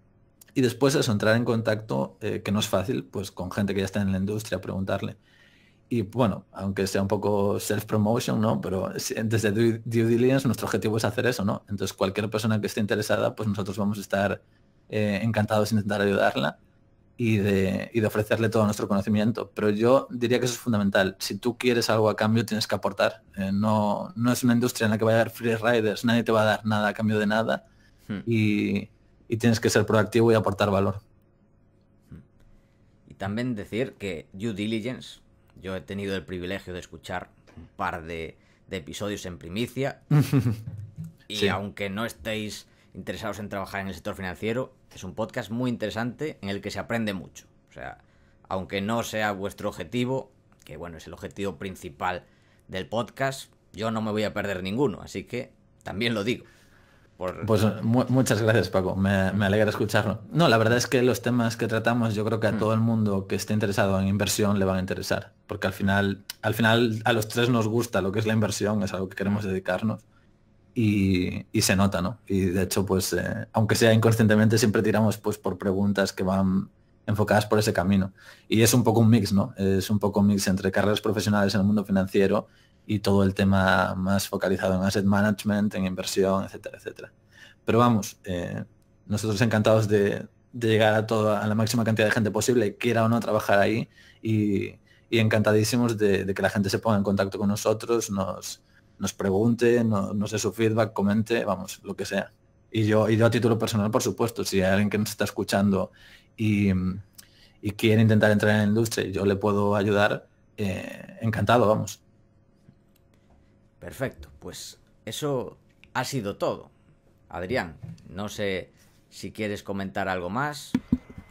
Y después eso, entrar en contacto, que no es fácil, pues con gente que ya está en la industria, preguntarle. Y bueno, aunque sea un poco self-promotion, ¿no? Pero desde Due Diligence nuestro objetivo es hacer eso, ¿no? Entonces cualquier persona que esté interesada, pues nosotros vamos a estar encantados de intentar ayudarla y de ofrecerle todo nuestro conocimiento. Pero yo diría que eso es fundamental. Si tú quieres algo a cambio, tienes que aportar. No es una industria en la que va a haber free riders, nadie te va a dar nada a cambio de nada. Y tienes que ser proactivo y aportar valor. Y también decir que Due Diligence, yo he tenido el privilegio de escuchar un par de episodios en primicia y sí, aunque no estéis interesados en trabajar en el sector financiero, es un podcast muy interesante en el que se aprende mucho. O sea, aunque no sea vuestro objetivo, que bueno, es el objetivo principal del podcast, yo no me voy a perder ninguno, así que también lo digo. Pues muchas gracias, Paco, me alegra escucharlo. No, la verdad es que los temas que tratamos yo creo que a todo el mundo que esté interesado en inversión le van a interesar, porque al final a los tres nos gusta lo que es la inversión, es algo que queremos dedicarnos y se nota, ¿no? Y de hecho, pues aunque sea inconscientemente, siempre tiramos pues por preguntas que van enfocadas por ese camino. Y es un poco un mix, ¿no? Es un poco un mix entre carreras profesionales en el mundo financiero y todo el tema más focalizado en asset management, en inversión, etcétera, etcétera. Pero vamos, nosotros encantados de llegar a la máxima cantidad de gente posible, quiera o no trabajar ahí, y encantadísimos de que la gente se ponga en contacto con nosotros, nos pregunte, nos dé su feedback, comente, vamos, lo que sea. Y yo a título personal, por supuesto, si hay alguien que nos está escuchando y quiere intentar entrar en la industria y yo le puedo ayudar, encantado, vamos. Perfecto, pues eso ha sido todo. Adrián, no sé si quieres comentar algo más.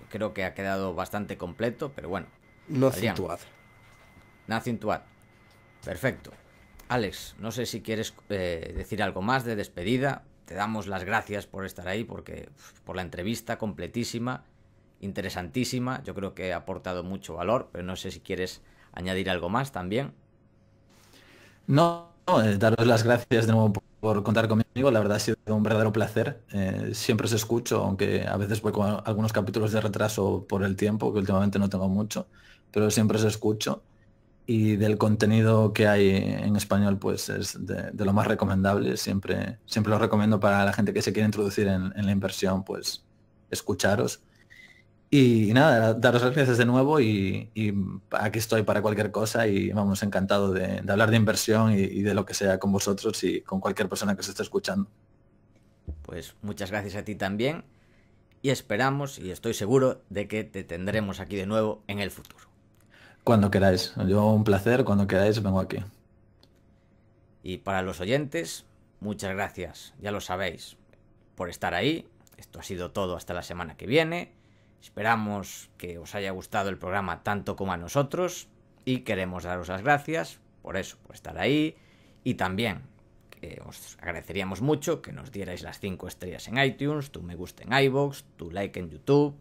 Creo que ha quedado bastante completo, pero bueno. Nothing to add. Nothing to add. Perfecto. Alex, no sé si quieres decir algo más de despedida. Te damos las gracias por estar ahí, por la entrevista completísima, interesantísima. Yo creo que ha aportado mucho valor, pero no sé si quieres añadir algo más también. No, daros las gracias de nuevo por contar conmigo. La verdad ha sido un verdadero placer. Siempre os escucho, aunque a veces voy con algunos capítulos de retraso por el tiempo, que últimamente no tengo mucho, pero siempre os escucho. Y del contenido que hay en español, pues es de lo más recomendable. Siempre lo recomiendo para la gente que se quiere introducir en la inversión, pues escucharos. Y nada, daros las gracias de nuevo y aquí estoy para cualquier cosa y vamos, encantado de hablar de inversión y de lo que sea con vosotros y con cualquier persona que os esté escuchando. Pues muchas gracias a ti también y esperamos y estoy seguro de que te tendremos aquí de nuevo en el futuro. Cuando queráis, yo un placer, cuando queráis vengo aquí. Y para los oyentes, muchas gracias, ya lo sabéis, por estar ahí. Esto ha sido todo hasta la semana que viene. Esperamos que os haya gustado el programa tanto como a nosotros y queremos daros las gracias por eso, por estar ahí, y también que os agradeceríamos mucho que nos dierais las 5 estrellas en iTunes, tu me gusta en iVoox, tu like en YouTube,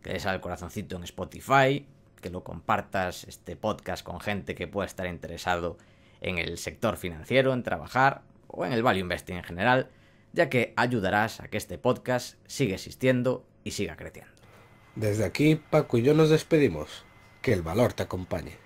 que des al corazoncito en Spotify, que lo compartas este podcast con gente que pueda estar interesado en el sector financiero, en trabajar o en el value investing en general, ya que ayudarás a que este podcast siga existiendo y siga creciendo. Desde aquí, Paco y yo nos despedimos. Que el valor te acompañe.